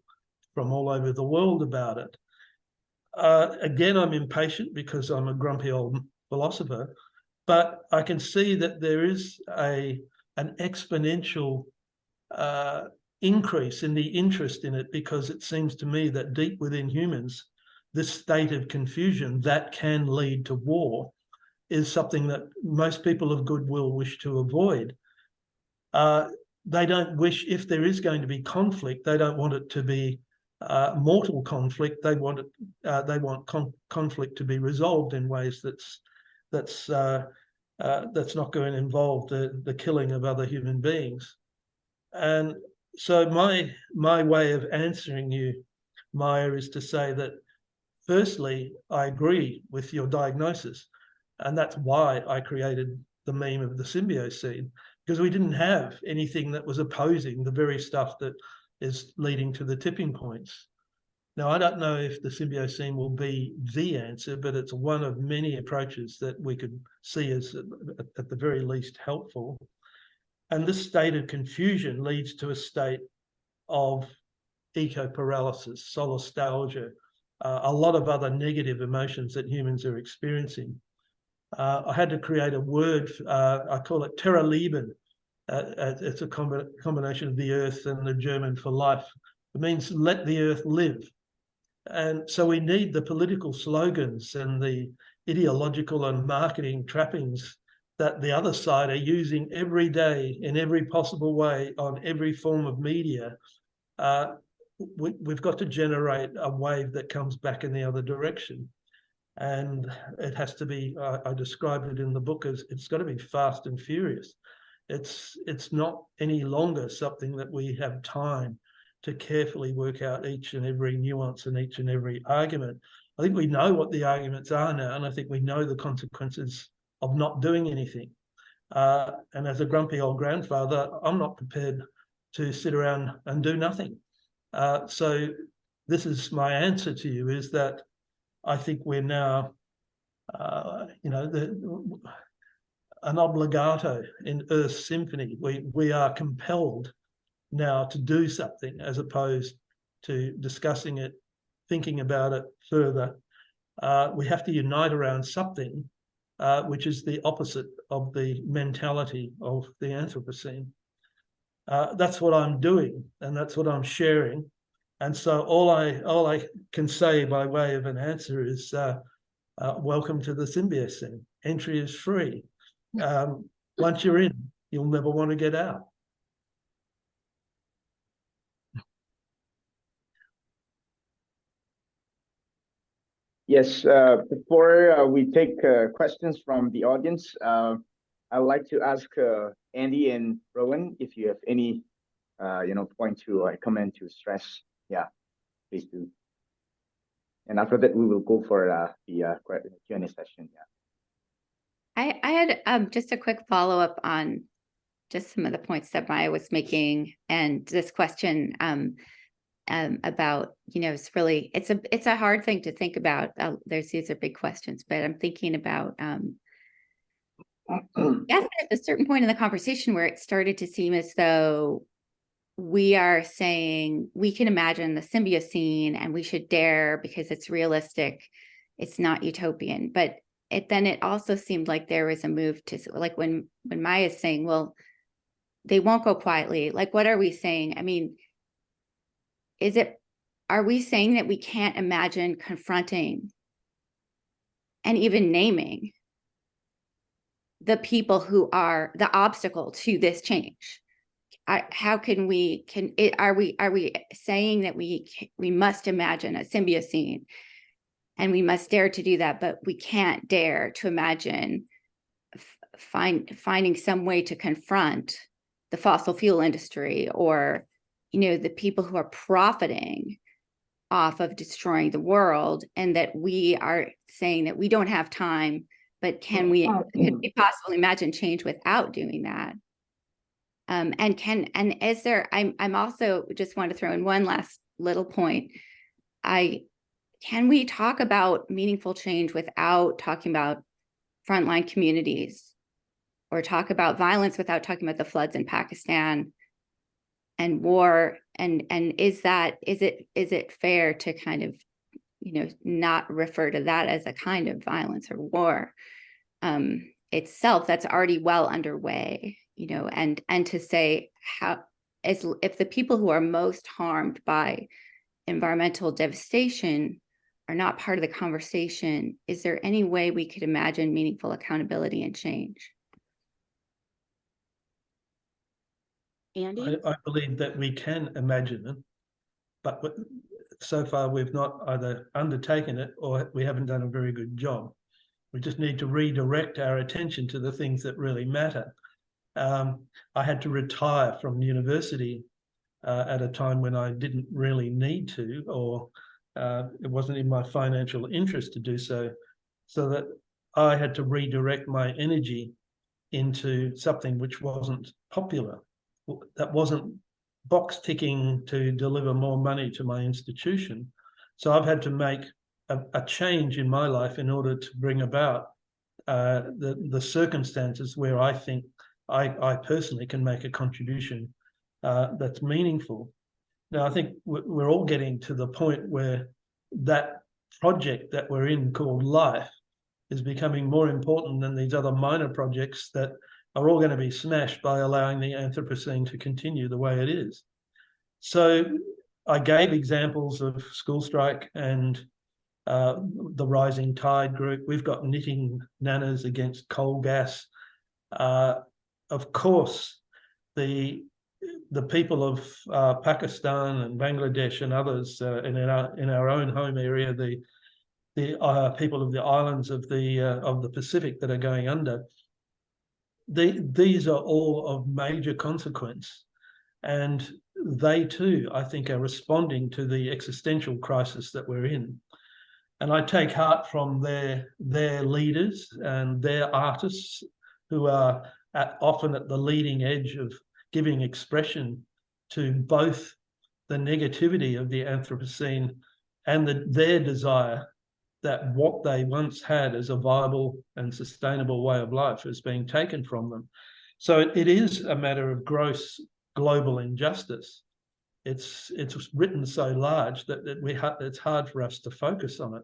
from all over the world about it. Again, I'm impatient because I'm a grumpy old philosopher, but I can see that there is an exponential increase in the interest in it, because it seems to me that deep within humans, this state of confusion that can lead to war is something that most people of goodwill wish to avoid. They don't wish, if there is going to be conflict, they don't want it to be mortal conflict. They want conflict to be resolved in ways that's not going to involve the killing of other human beings. And so my way of answering you, Maya, is to say that firstly, I agree with your diagnosis, and that's why I created the meme of the Symbiocene, because we didn't have anything that was opposing the very stuff that is leading to the tipping points. Now, I don't know if the Symbiocene will be the answer, but it's one of many approaches that we could see as, at the very least, helpful. And this state of confusion leads to a state of eco-paralysis, solastalgia, a lot of other negative emotions that humans are experiencing. I had to create a word, I call it Terra Leben. It's a combination of the earth and the German for life. It means let the earth live. And so we need the political slogans and the ideological and marketing trappings that the other side are using every day in every possible way on every form of media. We've got to generate a wave that comes back in the other direction. And it has to be, I described it in the book as, it's got to be fast and furious. It's not any longer something that we have time to carefully work out each and every nuance and each and every argument. I think we know what the arguments are now, and I think we know the consequences of not doing anything. And as a grumpy old grandfather, I'm not prepared to sit around and do nothing. So this is my answer to you, is that I think we're now, you know, an obligato in Earth's symphony. We are compelled now to do something, as opposed to discussing it, thinking about it further. We have to unite around something, which is the opposite of the mentality of the Anthropocene. That's what I'm doing, and that's what I'm sharing. And so all I can say by way of an answer is, welcome to the Symbiocene. Entry is free. Once you're in, you'll never want to get out. Yes, before we take questions from the audience, I'd like to ask Andy and Rowan if you have any, you know, point to comment to stress. Yeah, please do. And after that, we will go for the Q&A session. Yeah. I had just a quick follow-up on just some of the points that Maya was making, and this question about, you know, it's a hard thing to think about. These are big questions, but I'm thinking about yes, at a certain point in the conversation where it started to seem as though we are saying we can imagine the Symbiocene and we should dare because it's realistic, it's not utopian. But then it also seemed like there was a move to, like when Maya is saying, well, they won't go quietly. Like, what are we saying? I mean, are we saying that we can't imagine confronting and even naming the people who are the obstacle to this change? How can we, are we saying that we must imagine a symbiocene and we must dare to do that, but we can't dare to imagine finding some way to confront the fossil fuel industry, or, you know, the people who are profiting off of destroying the world, and that we are saying that we don't have time, but can we possibly imagine change without doing that? And is there, I'm also just want to throw in one last little point. Can we talk about meaningful change without talking about frontline communities, or talk about violence without talking about the floods in Pakistan and war? And is it fair to kind of, you know, not refer to that as a kind of violence or war itself that's already well underway, you know, and to say if the people who are most harmed by environmental devastation are not part of the conversation, is there any way we could imagine meaningful accountability and change? Andy? I believe that we can imagine them, but so far we've not either undertaken it or we haven't done a very good job. We just need to redirect our attention to the things that really matter. I had to retire from university at a time when I didn't really need to, or it wasn't in my financial interest to do so, so that I had to redirect my energy into something which wasn't popular, that wasn't box ticking to deliver more money to my institution. So I've had to make a change in my life in order to bring about the circumstances where I think I personally can make a contribution that's meaningful. Now, I think we're all getting to the point where that project that we're in called life is becoming more important than these other minor projects that are all going to be smashed by allowing the Anthropocene to continue the way it is. So I gave examples of School Strike and the Rising Tide group. We've got Knitting Nanas against coal gas. Of course, the people of Pakistan and Bangladesh and others in our own home area, the people of the islands of the Pacific that are going under, these are all of major consequence, and they too, I think, are responding to the existential crisis that we're in. And I take heart from their leaders and their artists who are often at the leading edge of giving expression to both the negativity of the Anthropocene and their desire that what they once had as a viable and sustainable way of life is being taken from them. So it is a matter of gross global injustice. It's written so large that it's hard for us to focus on it.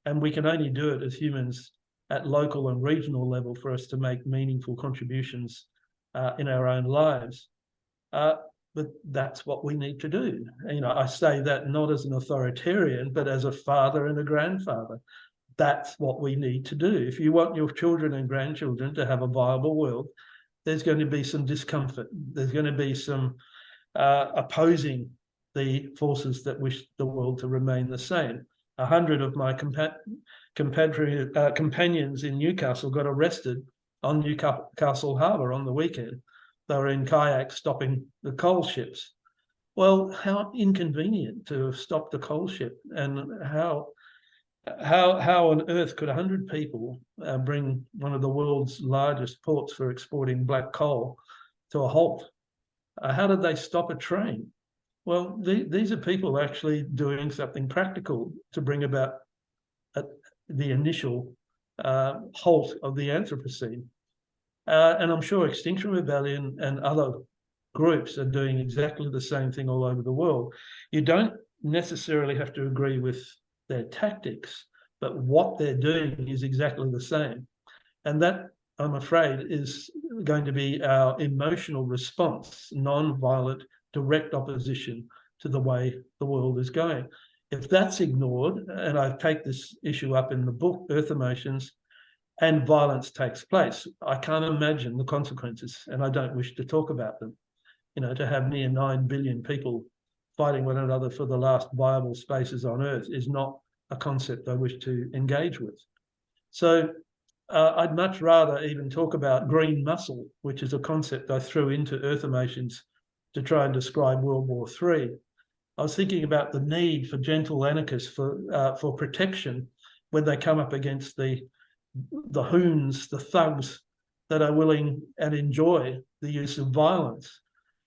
And we can only do it as humans at local and regional level for us to make meaningful contributions in our own lives. But that's what we need to do. You know, I say that not as an authoritarian, but as a father and a grandfather. That's what we need to do. If you want your children and grandchildren to have a viable world, there's going to be some discomfort. There's going to be some opposing the forces that wish the world to remain the same. 100 of my companions in Newcastle got arrested on Newcastle Harbour on the weekend. They were in kayaks stopping the coal ships. Well, how inconvenient to have stopped the coal ship, and how on earth could 100 people bring one of the world's largest ports for exporting black coal to a halt? How did they stop a train? Well, these are people actually doing something practical to bring about the initial halt of the Anthropocene. And I'm sure Extinction Rebellion and other groups are doing exactly the same thing all over the world. You don't necessarily have to agree with their tactics, but what they're doing is exactly the same. And that, I'm afraid, is going to be our emotional response, non-violent, direct opposition to the way the world is going. If that's ignored, and I take this issue up in the book, Earth Emotions, and violence takes place. I can't imagine the consequences, and I don't wish to talk about them. You know, to have near 9 billion people fighting one another for the last viable spaces on Earth is not a concept I wish to engage with. So I'd much rather even talk about green muscle, which is a concept I threw into Earthimations to try and describe World War III. I was thinking about the need for gentle anarchists for protection when they come up against the hoons, the thugs that are willing and enjoy the use of violence.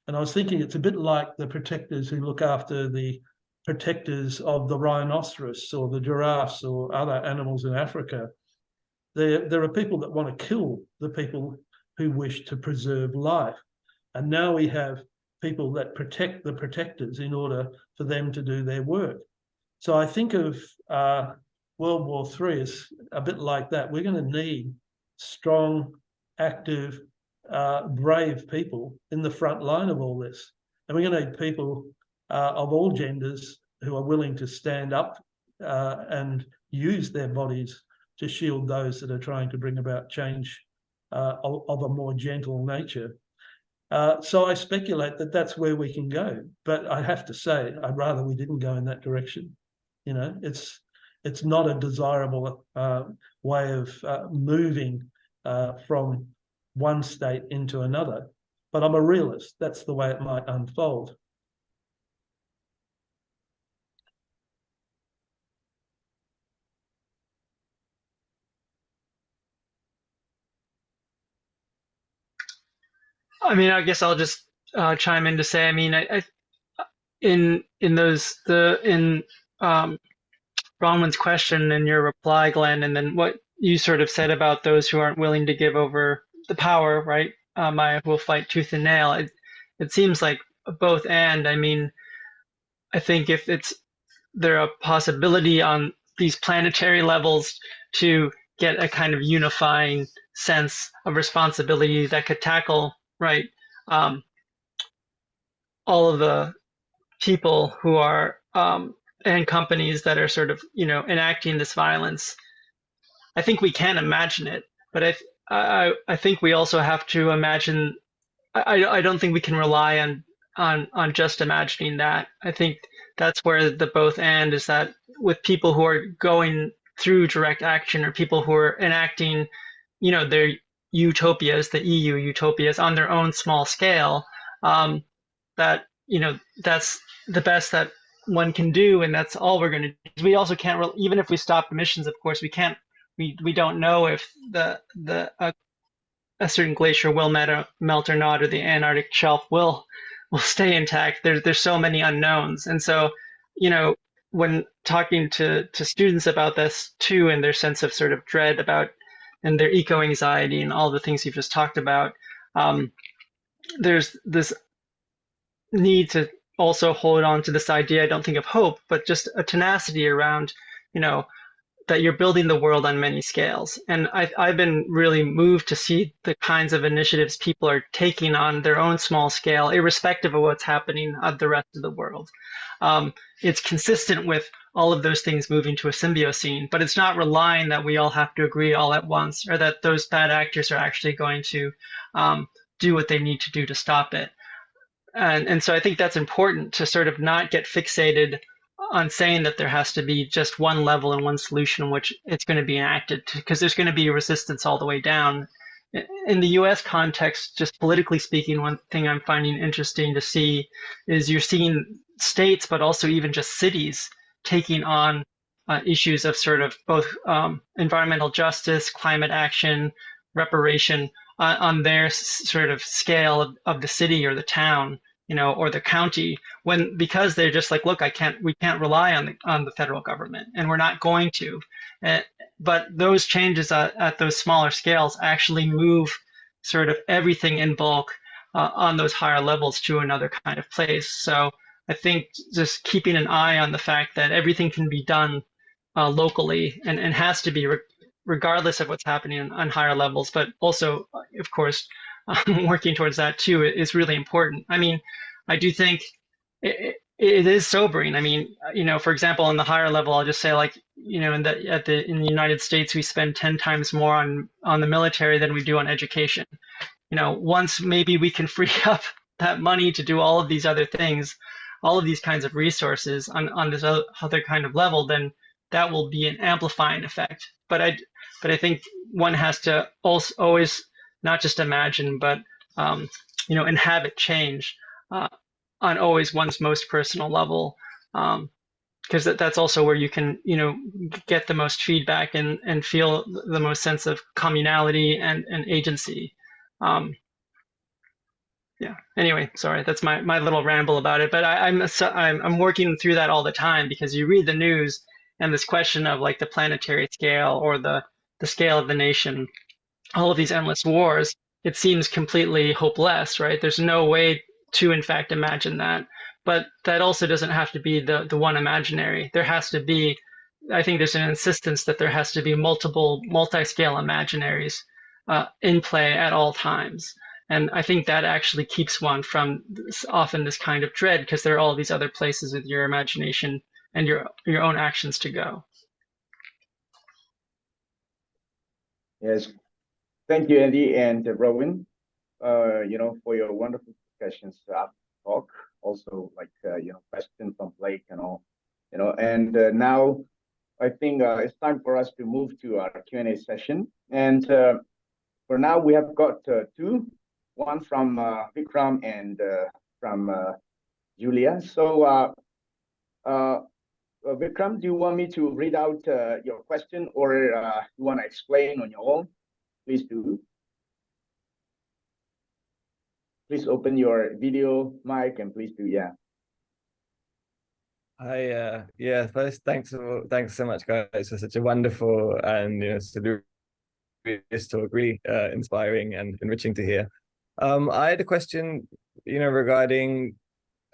And I was thinking it's a bit like the protectors who look after the protectors of the rhinoceros or the giraffes or other animals in Africa. There are people that want to kill the people who wish to preserve life. And now we have people that protect the protectors in order for them to do their work. So I think of World War III as a bit like that. We're going to need strong, active, brave people in the front line of all this. And we're going to need people of all genders who are willing to stand up and use their bodies to shield those that are trying to bring about change of a more gentle nature. So I speculate that that's where we can go. But I have to say, I'd rather we didn't go in that direction. You know, it's not a desirable way of moving from one state into another. But I'm a realist. That's the way it might unfold. I mean, I guess I'll just chime in to say, I mean, in Bronwyn's question and your reply, Glenn, and then what you sort of said about those who aren't willing to give over the power, right? Maya will fight tooth and nail. It seems like both and. I mean, I think if there a possibility on these planetary levels to get a kind of unifying sense of responsibility that could tackle, right, all of the people who are and companies that are sort of, you know, enacting this violence. I think we can imagine it, but I think we also have to imagine. I don't think we can rely on just imagining that. I think that's where the both and is, that with people who are going through direct action or people who are enacting, you know, their utopias, the EU utopias on their own small scale, that, you know, that's the best that one can do, and that's all we're going to do. We also can't, even if we stop emissions, of course, we can't. We don't know if a certain glacier will melt or not, or the Antarctic shelf will stay intact. There's so many unknowns, and so, you know, when talking to students about this too, and their sense of sort of dread about, and their eco-anxiety and all the things you've just talked about, there's this need to also hold on to this idea, I don't think of hope, but just a tenacity around, you know, that you're building the world on many scales. And I've been really moved to see the kinds of initiatives people are taking on their own small scale, irrespective of what's happening at the rest of the world. It's consistent with all of those things moving to a symbiocene, but it's not relying that we all have to agree all at once, or that those bad actors are actually going to do what they need to do to stop it. And so I think that's important, to sort of not get fixated on saying that there has to be just one level and one solution in which it's going to be enacted, because there's going to be resistance all the way down. In the US context, just politically speaking, one thing I'm finding interesting to see is you're seeing states, but also even just cities, taking on issues of sort of both environmental justice, climate action, reparation on their sort of scale of the city or the town, you know, or the county, because they're just like, look, we can't rely on the federal government, and we're not going to. But those changes at those smaller scales actually move sort of everything in bulk on those higher levels to another kind of place. So I think just keeping an eye on the fact that everything can be done locally and has to be regardless of what's happening on higher levels, but also, of course, working towards that too is really important. I mean, I do think it is sobering. I mean, you know, for example, on the higher level, I'll just say, like, in the United States, we spend 10 times more on the military than we do on education. Once maybe we can free up that money to do all of these other things, all of these kinds of resources on this other kind of level, then that will be an amplifying effect. But I think one has to also always not just imagine, but inhabit change on always one's most personal level, because that's also where you can get the most feedback and feel the most sense of communality and agency. Yeah. Anyway, sorry, that's my little ramble about it. But I'm working through that all the time, because you read the news and this question of like the planetary scale or the scale of the nation, all of these endless wars, it seems completely hopeless, right? There's no way to in fact imagine that. But that also doesn't have to be the one imaginary. There has to be, I think there's an insistence that there has to be multiple multi-scale imaginaries in play at all times. And I think that actually keeps one from often this kind of dread, because there are all these other places with your imagination and your own actions to go. Yes, thank you, Andy and Bronwyn, for your wonderful discussions after the talk. Also, question from Blake and all, and now I think it's time for us to move to our Q&A session. And for now, we have got two. One from Vikram and from Julia. So Vikram, do you want me to read out your question, or you want to explain on your own? Please do. Please open your video mic and please do, yeah. First, thanks so much, guys, for such a wonderful and this talk, really inspiring and enriching to hear. I had a question, regarding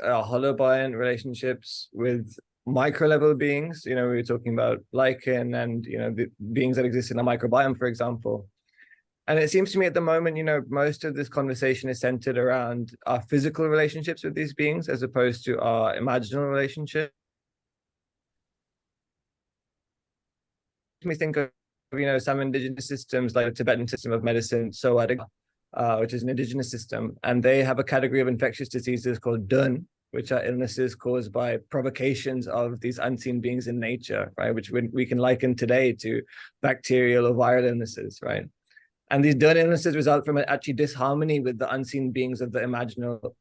holobiont relationships with micro-level beings. We were talking about lichen and, the beings that exist in a microbiome, for example. And it seems to me at the moment, most of this conversation is centered around our physical relationships with these beings as opposed to our imaginal relationship. We think of, some indigenous systems like the Tibetan system of medicine, which is an indigenous system, and they have a category of infectious diseases called dun, which are illnesses caused by provocations of these unseen beings in nature, right? Which we can liken today to bacterial or viral illnesses, right? And these dun illnesses result from actually disharmony with the unseen beings of the imaginal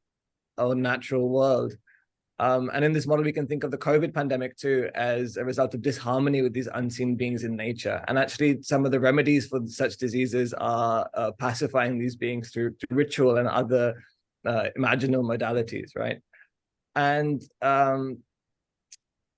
or natural world. And in this model, we can think of the COVID pandemic too as a result of disharmony with these unseen beings in nature. And actually, some of the remedies for such diseases are pacifying these beings through ritual and other imaginal modalities, right? And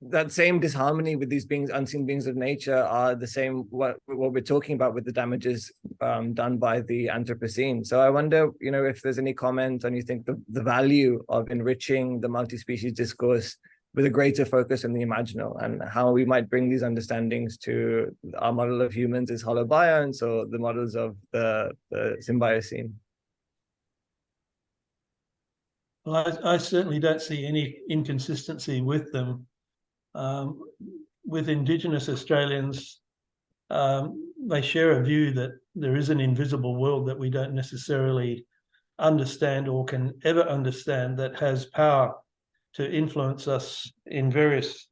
that same disharmony with these beings, unseen beings of nature, are the same what we're talking about with the damages done by the Anthropocene. So I wonder, if there's any comment on, you think, the value of enriching the multi-species discourse with a greater focus on the imaginal, and how we might bring these understandings to our model of humans as holobionts or the models of the symbiocene. Well, I certainly don't see any inconsistency with them. With Indigenous Australians, they share a view that there is an invisible world that we don't necessarily understand or can ever understand, that has power to influence us in various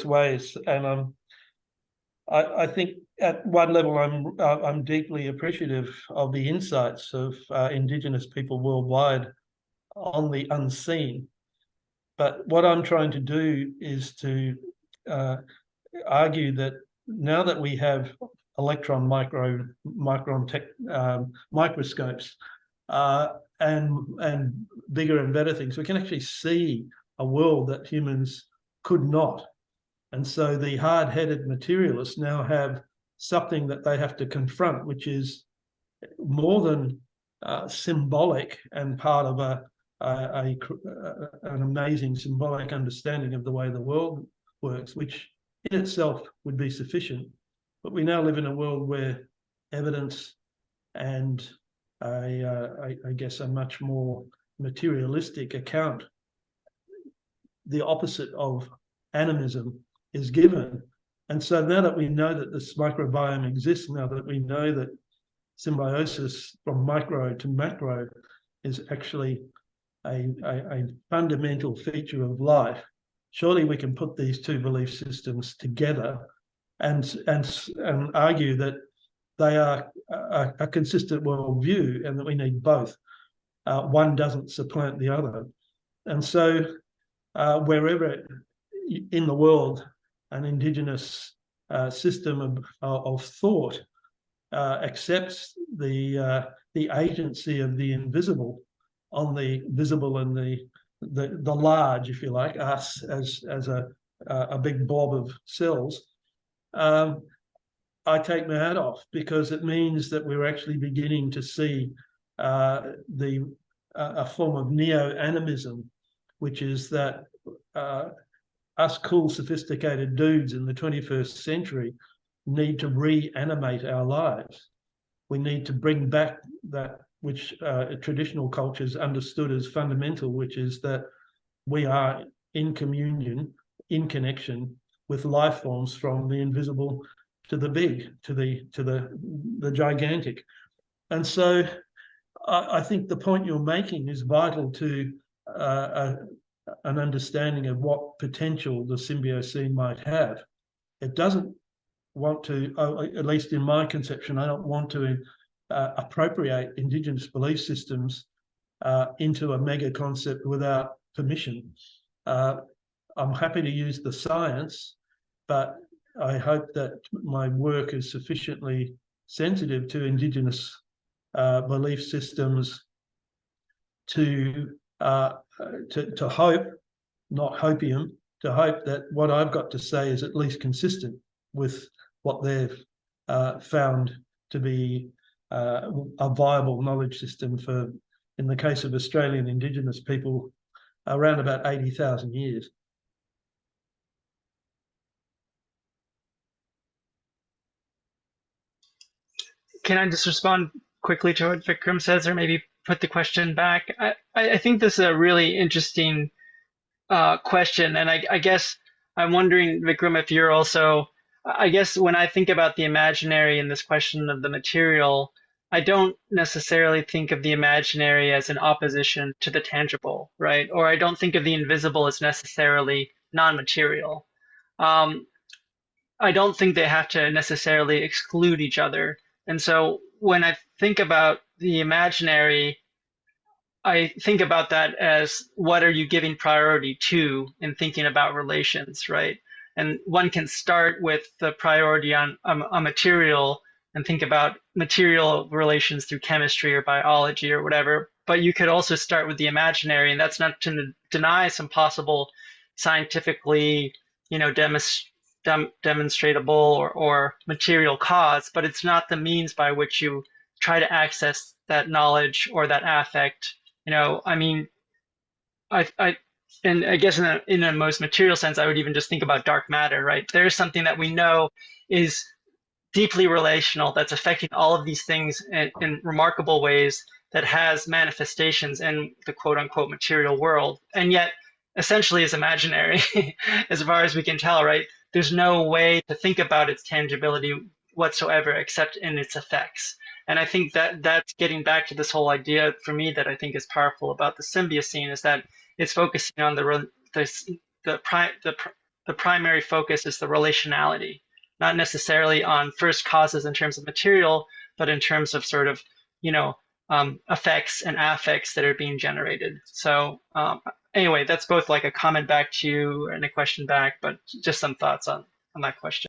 ways. And I think at one level I'm deeply appreciative of the insights of Indigenous people worldwide on the unseen. But what I'm trying to do is to argue that now that we have electron microscopes and bigger and better things, we can actually see a world that humans could not. And so the hard-headed materialists now have something that they have to confront, which is more than symbolic and part of an amazing symbolic understanding of the way the world works, which in itself would be sufficient. But we now live in a world where evidence and I guess a much more materialistic account, the opposite of animism, is given, And so now that we know that this microbiome exists, now that we know that symbiosis from micro to macro is actually a fundamental feature of life, surely we can put these two belief systems together and argue that they are a consistent worldview and that we need both. One doesn't supplant the other. And so wherever in the world an indigenous system of thought accepts the agency of the invisible on the visible and the large, if you like, us as a big blob of cells, I take my hat off, because it means that we're actually beginning to see a form of neo-animism, which is that us cool, sophisticated dudes in the 21st century need to reanimate our lives. We need to bring back that which traditional cultures understood as fundamental, which is that we are in communion, in connection with life forms from the invisible to the big, to the gigantic. And so I think the point you're making is vital to an understanding of what potential the Symbiocene might have. It doesn't want to, at least in my conception, I don't want to appropriate Indigenous belief systems into a mega concept without permission. I'm happy to use the science, but I hope that my work is sufficiently sensitive to Indigenous belief systems to hope, not hopium, to hope that what I've got to say is at least consistent with what they've found to be a viable knowledge system for, in the case of Australian Indigenous people, around about 80,000 years. Can I just respond quickly to what Vikram says, or maybe put the question back? I think this is a really interesting question, and I guess I'm wondering, Vikram, if you're also, I guess when I think about the imaginary in this question of the material, I don't necessarily think of the imaginary as an opposition to the tangible, right? Or I don't think of the invisible as necessarily non-material. I don't think they have to necessarily exclude each other. And so when I think about the imaginary, I think about that as what are you giving priority to in thinking about relations, right? And one can start with the priority on a material and think about material relations through chemistry or biology or whatever. But you could also start with the imaginary, and that's not to deny some possible scientifically, demonstratable or material cause, but it's not the means by which you try to access that knowledge or that affect. I mean, and I guess in a most material sense, I would even just think about dark matter, right? There's something that we know is deeply relational, that's affecting all of these things in remarkable ways, that has manifestations in the quote unquote material world, and yet essentially is imaginary as far as we can tell, right? There's no way to think about its tangibility whatsoever except in its effects. And I think that that's getting back to this whole idea for me that I think is powerful about the Symbiocene, is that it's focusing on the primary focus is the relationality, not necessarily on first causes in terms of material, but in terms of sort of, effects and affects that are being generated. So anyway, that's both like a comment back to you and a question back, but just some thoughts on that question.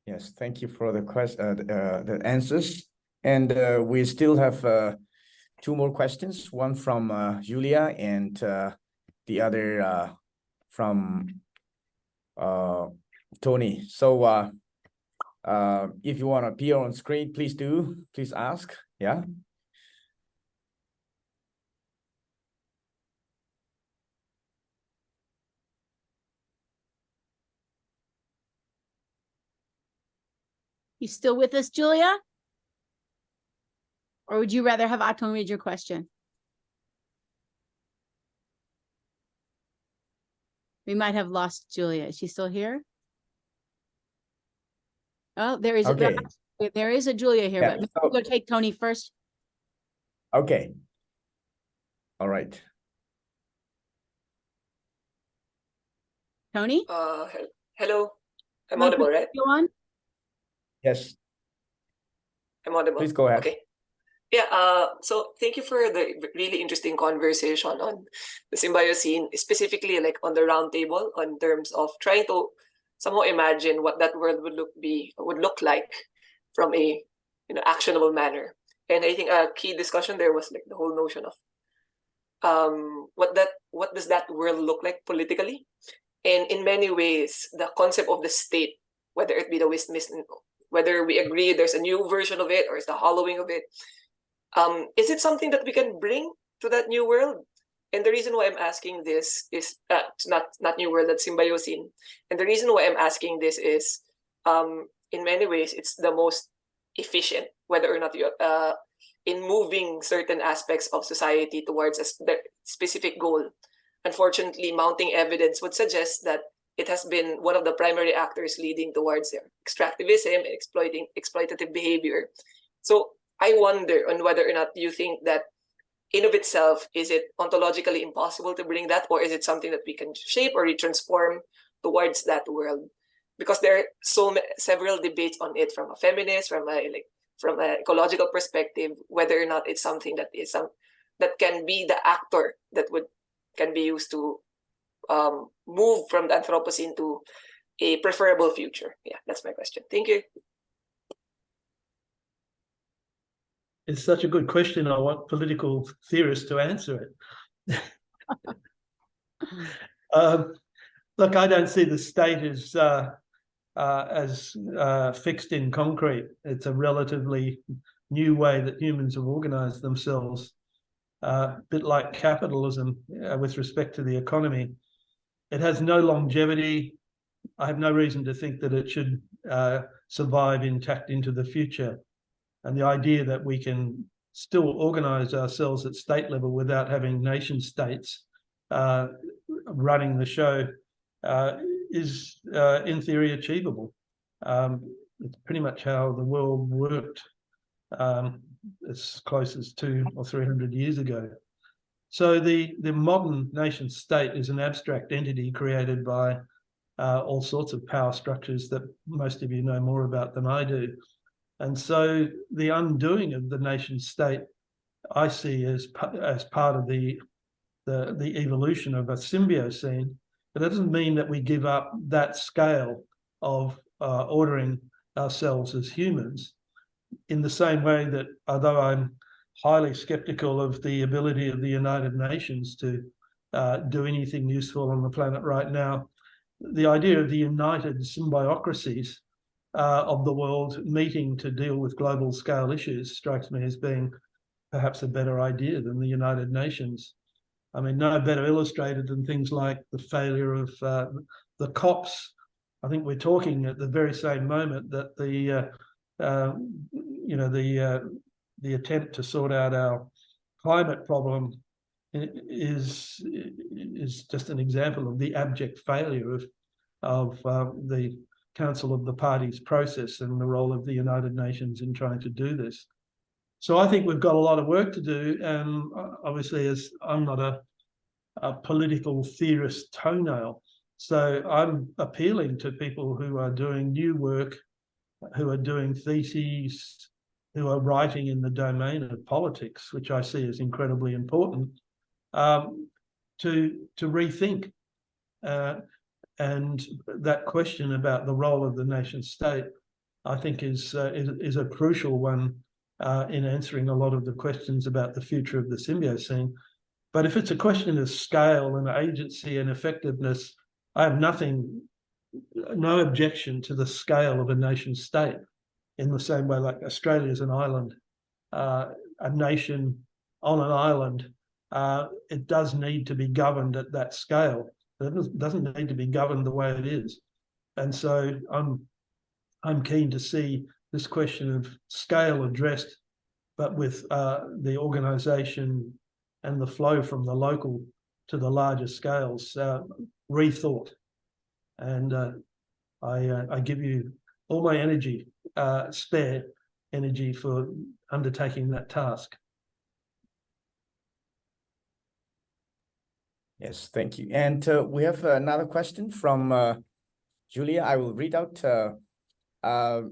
Yes, thank you for the answers. And we still have two more questions, one from Julia and the other from Tony. So if you want to appear on screen, please do. Please ask. Yeah. You still with us, Julia? Or would you rather have Athong read your question? We might have lost Julia. Is she still here? Oh, there is. Okay. There is a Julia here, Yeah, but so- we'll take Tony first. Okay. All right. Tony? Hello. I'm You wanna audible, put right? you on? Yes, I'm audible. please go ahead. Okay. Yeah, so thank you for the really interesting conversation on the Symbiocene, specifically like on the roundtable, on terms of trying to somehow imagine what that world would look like from a actionable manner. And I think a key discussion there was like the whole notion of what does that world look like politically? And in many ways, the concept of the state, whether it be whether we agree there's a new version of it or it's the hollowing of it, is it something that we can bring to that new world? And the reason why I'm asking this is not new world, that's Symbiocene. And the reason why I'm asking this is, in many ways, it's the most efficient, whether or not you in moving certain aspects of society towards a specific goal. Unfortunately, mounting evidence would suggest that it has been one of the primary actors leading towards extractivism and exploitative behavior. So I wonder on whether or not you think that in of itself, is it ontologically impossible to bring that, or is it something that we can shape or retransform towards that world? Because there are several debates on it from a feminist, from an ecological perspective, whether or not it's something that is that can be the actor that can be used to move from the Anthropocene to a preferable future. Yeah, that's my question. Thank you. It's such a good question. I want political theorists to answer it. Look, I don't see the state as fixed in concrete. It's a relatively new way that humans have organized themselves, a bit like capitalism with respect to the economy. It has no longevity. I have no reason to think that it should survive intact into the future. And the idea that we can still organize ourselves at state level without having nation states running the show is in theory achievable. It's pretty much how the world worked as close as 200 or 300 years ago. So the modern nation state is an abstract entity created by all sorts of power structures that most of you know more about than I do. And so the undoing of the nation state, I see as part of the evolution of a symbiocene. But that doesn't mean that we give up that scale of ordering ourselves as humans, in the same way that, although I'm highly skeptical of the ability of the United Nations to do anything useful on the planet right now, the idea of the united symbiocracies of the world meeting to deal with global scale issues strikes me as being perhaps a better idea than the United Nations. I mean, no better illustrated than things like the failure of the COPs. I think we're talking at the very same moment that the attempt to sort out our climate problem is just an example of the abject failure of the Council of the Parties process and the role of the United Nations in trying to do this. So I think we've got a lot of work to do, and obviously, as I'm not a political theorist toenail, so I'm appealing to people who are doing new work, who are doing theses, who are writing in the domain of politics, which I see as incredibly important, to rethink. And that question about the role of the nation state, I think, is a crucial one in answering a lot of the questions about the future of the Symbiocene. But if it's a question of scale and agency and effectiveness, I have no objection to the scale of a nation state, in the same way like Australia is an island, a nation on an island. It does need to be governed at that scale. It doesn't need to be governed the way it is. And so I'm keen to see this question of scale addressed, but with the organization and the flow from the local to the larger scales rethought. And I give you all my energy, spare energy for undertaking that task. Yes, thank you. And we have another question from Julia. I will read out. The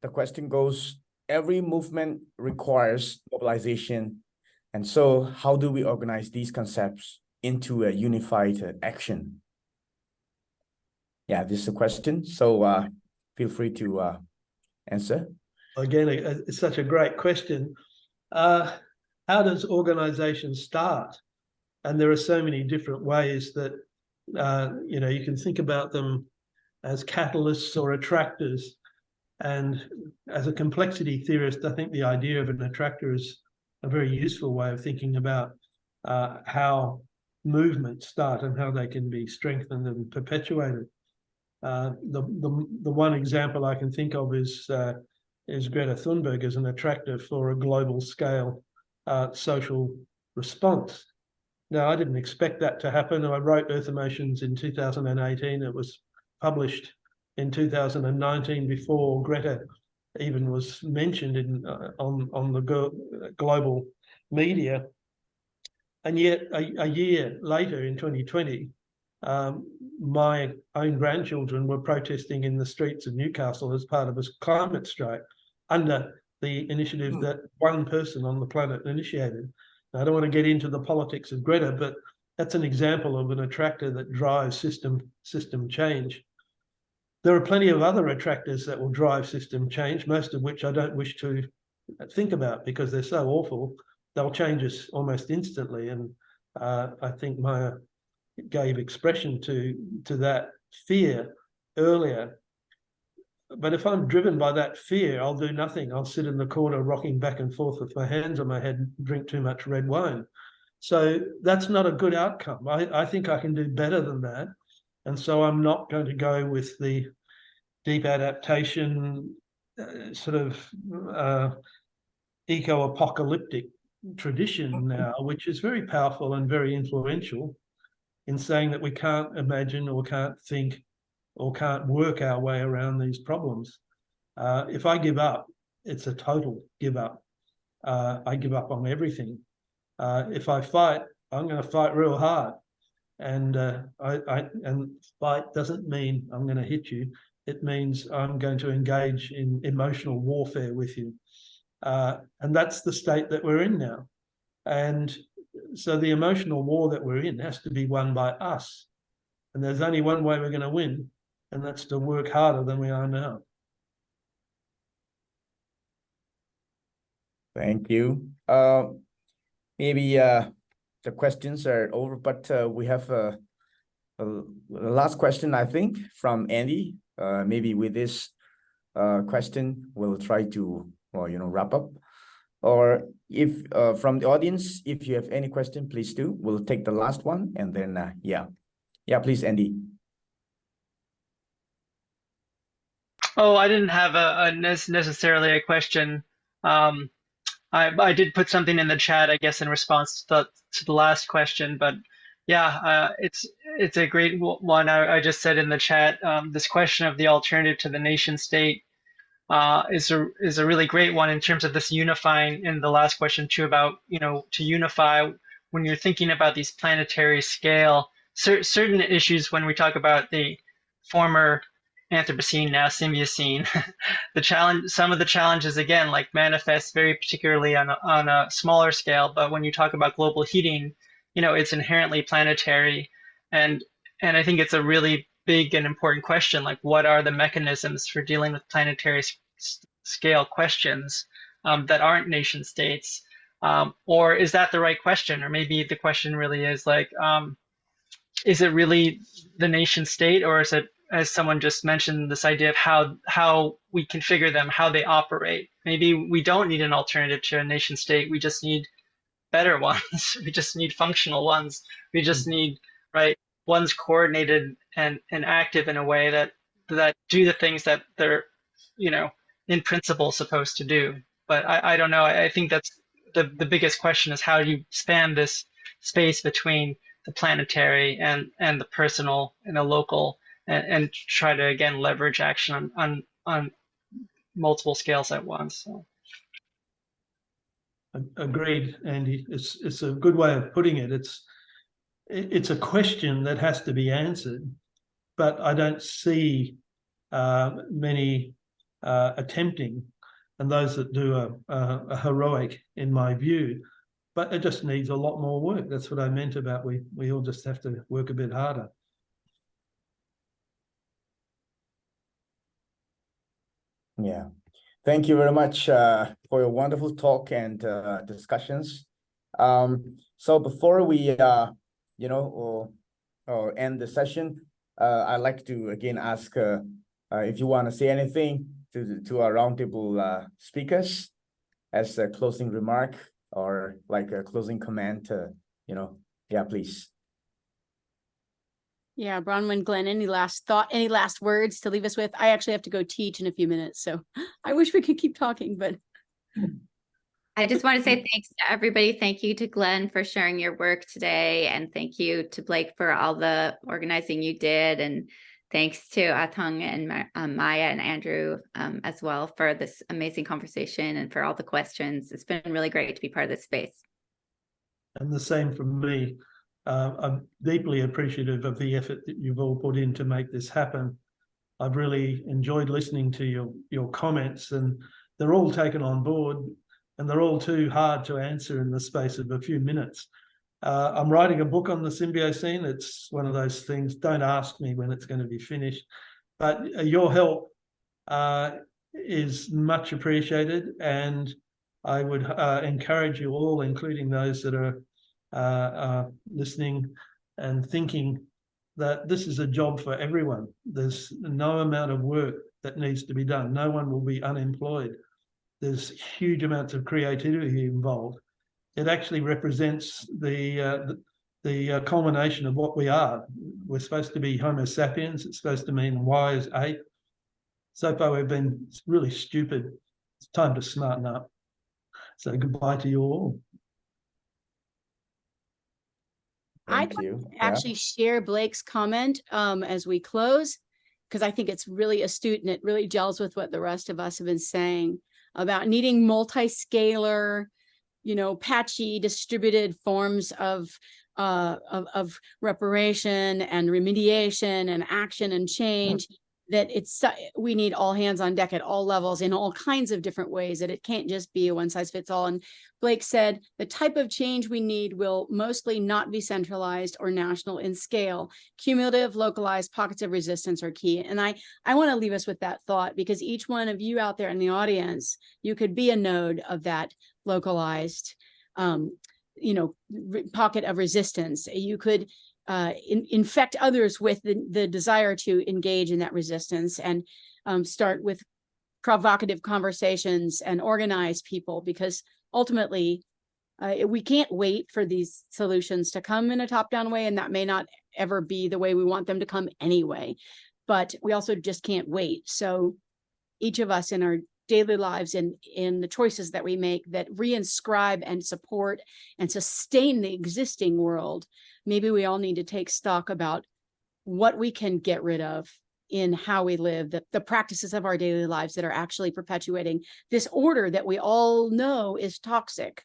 question goes, every movement requires mobilization. And so how do we organize these concepts into a unified action? Yeah, this is a question. So feel free to answer. Again, it's such a great question. How does organization start? And there are so many different ways that, you can think about them as catalysts or attractors. And as a complexity theorist, I think the idea of an attractor is a very useful way of thinking about how movements start and how they can be strengthened and perpetuated. The one example I can think of is Greta Thunberg as an attractor for a global scale social response. Now, I didn't expect that to happen. I wrote Earth Emotions in 2018. It was published in 2019 before Greta even was mentioned on the global media. And yet a year later in 2020, my own grandchildren were protesting in the streets of Newcastle as part of a climate strike under the initiative that one person on the planet initiated. Now, I don't want to get into the politics of Greta, but that's an example of an attractor that drives system change. There are plenty of other attractors that will drive system change, most of which I don't wish to think about because they're so awful. They'll change us almost instantly. And I think Maya gave expression to that fear earlier. But if I'm driven by that fear, I'll do nothing. I'll sit in the corner rocking back and forth with my hands on my head and drink too much red wine. So that's not a good outcome. I think I can do better than that. And so I'm not going to go with the deep adaptation sort of eco-apocalyptic tradition now, which is very powerful and very influential in saying that we can't imagine or can't think or can't work our way around these problems. If I give up, it's a total give up. I give up on everything. If I fight, I'm going to fight real hard. And and fight doesn't mean I'm going to hit you. It means I'm going to engage in emotional warfare with you. And that's the state that we're in now. And so the emotional war that we're in has to be won by us. And there's only one way we're going to win, and that's to work harder than we are now. Thank you. Maybe the questions are over, but we have a last question, I think, from Andy. Maybe with this question, we'll try to, wrap up. Or if from the audience, if you have any question, please do. We'll take the last one, and then yeah, please, Andy. Oh, I didn't have necessarily a question. I did put something in the chat, I guess, in response to the last question, but yeah, it's a great one. I just said in the chat, this question of the alternative to the nation state is a really great one in terms of this unifying. In the last question too, about to unify when you're thinking about these planetary scale certain issues. When we talk about the former Anthropocene, now Symbiocene, some of the challenges again manifest very particularly on a smaller scale. But when you talk about global heating, it's inherently planetary, and I think it's a really big and important question. What are the mechanisms for dealing with planetary scale questions that aren't nation states? Or is that the right question? Or maybe the question really is is it really the nation state, or is it, as someone just mentioned, this idea of how we configure them, how they operate? Maybe we don't need an alternative to a nation state. We just need better ones. We just need functional ones. We just need ones coordinated and active in a way that do the things that they're in principle supposed to do. But I don't know. I think that's the biggest question, is how do you span this space between the planetary and the personal and the local, and try to again leverage action on multiple scales at once. So. Agreed, Andy. It's a good way of putting it. It's a question that has to be answered, but I don't see many attempting, and those that do a heroic, in my view. But it just needs a lot more work. That's what I meant about we all just have to work a bit harder. Yeah. Thank you very much for your wonderful talk and discussions. So before we, end the session, I'd like to again ask if you want to say anything to our roundtable speakers as a closing remark or like a closing comment. Yeah, please. Yeah, Bronwyn, Glenn, any last thought, any last words to leave us with? I actually have to go teach in a few minutes, so I wish we could keep talking, but. I just want to say thanks to everybody. Thank you to Glenn for sharing your work today. And thank you to Blake for all the organizing you did. And thanks to Athong and Maya and Andrew as well for this amazing conversation and for all the questions. It's been really great to be part of this space. And the same from me. I'm deeply appreciative of the effort that you've all put in to make this happen. I've really enjoyed listening to your comments, and they're all taken on board, and they're all too hard to answer in the space of a few minutes. I'm writing a book on the Symbiocene. It's one of those things, don't ask me when it's going to be finished, but your help is much appreciated, and I would encourage you all, including those that are listening and thinking, that this is a job for everyone. There's no amount of work that needs to be done. No one will be unemployed. There's huge amounts of creativity involved. It actually represents the culmination of what we are. We're supposed to be Homo sapiens. It's supposed to mean wise ape. So far, we've been really stupid. It's time to smarten up. So goodbye to you all. I'd like to actually share Blake's comment as we close, because I think it's really astute and it really gels with what the rest of us have been saying about needing multi-scalar, patchy, distributed forms of reparation and remediation and action and change. That we need all hands on deck at all levels in all kinds of different ways, that it can't just be a one size fits all. And Blake said the type of change we need will mostly not be centralized or national in scale. Cumulative, localized pockets of resistance are key. And I want to leave us with that thought, because each one of you out there in the audience, you could be a node of that localized pocket of resistance. You could infect others with the desire to engage in that resistance, and start with provocative conversations and organize people, because ultimately we can't wait for these solutions to come in a top-down way, and that may not ever be the way we want them to come anyway, but we also just can't wait. So each of us in our daily lives and in the choices that we make that reinscribe and support and sustain the existing world, maybe we all need to take stock about what we can get rid of in how we live, the practices of our daily lives that are actually perpetuating this order that we all know is toxic.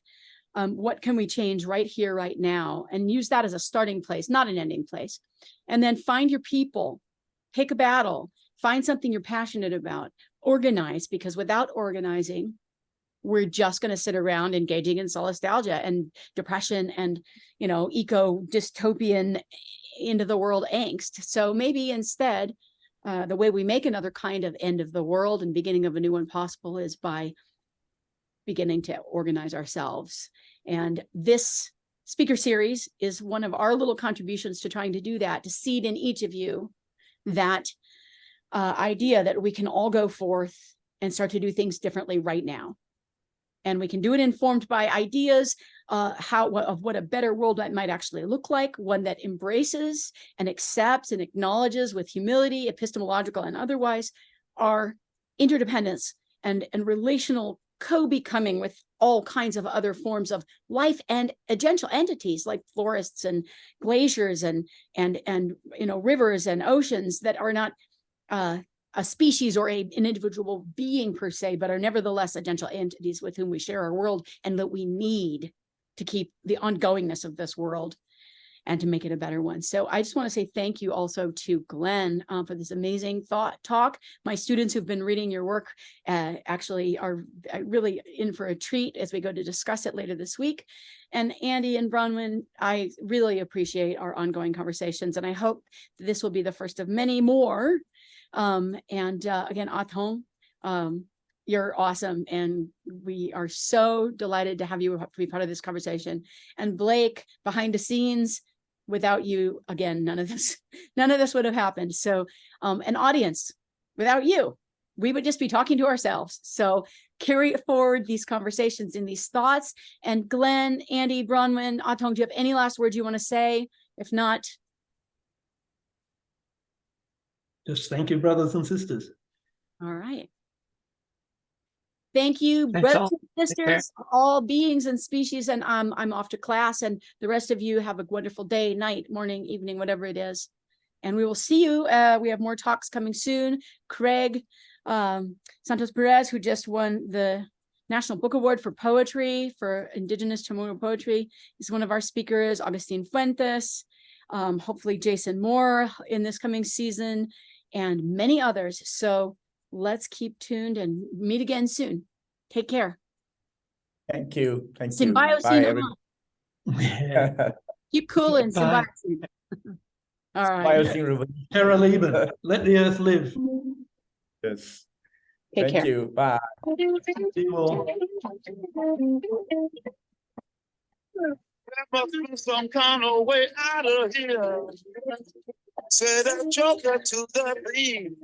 What can we change right here, right now, and use that as a starting place, not an ending place. And then find your people, pick a battle, find something you're passionate about, organize, because without organizing, we're just going to sit around engaging in solastalgia and depression and, eco-dystopian end of the world angst. So maybe instead, the way we make another kind of end of the world and beginning of a new one possible is by beginning to organize ourselves. And this speaker series is one of our little contributions to trying to do that, to seed in each of you that idea that we can all go forth and start to do things differently right now. And we can do it informed by ideas of what a better world might actually look like, one that embraces and accepts and acknowledges with humility, epistemological and otherwise, our interdependence and relational co-becoming with all kinds of other forms of life and agential entities like forests and glaciers and rivers and oceans that are not a species or an individual being per se, but are nevertheless agential entities with whom we share our world, and that we need to keep the ongoingness of this world and to make it a better one. So I just want to say thank you also to Glenn for this amazing talk. My students who've been reading your work actually are really in for a treat as we go to discuss it later this week. And Andy and Bronwyn, I really appreciate our ongoing conversations, and I hope this will be the first of many more. Again, Athong, you're awesome, and we are so delighted to have you be part of this conversation. And Blake, behind the scenes, without you, again, none of this would have happened. So, an audience, without you, we would just be talking to ourselves. So carry forward these conversations and these thoughts. And Glenn, Andy, Bronwyn, Athong, do you have any last words you want to say? If not, Just thank you, brothers and sisters. all right. Thank you, Thanks brothers all. and Take care. sisters, all beings and species. And I'm off to class, and the rest of you have a wonderful day, night, morning, evening, whatever it is. And we will see you. We have more talks coming soon. Craig Santos Perez, who just won the National Book Award for Poetry, for Indigenous Chamorro Poetry, is one of our speakers. Augustine Fuentes, hopefully Jason Moore in this coming season, and many others. So let's keep tuned and meet again soon. Take care. Thank you. Thank you. Symbiocene Bye, on. everyone. Keep cool and Bye. symbiocene. All right. Bioscience Ruben. Terra Lieben, let the earth live. Yes. Take Thank care. you. Bye. See you all. There must be some kind of way out of here. Say that joker to the beat.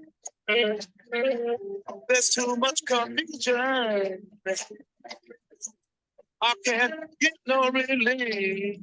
There's too much confusion. I can't get no relief.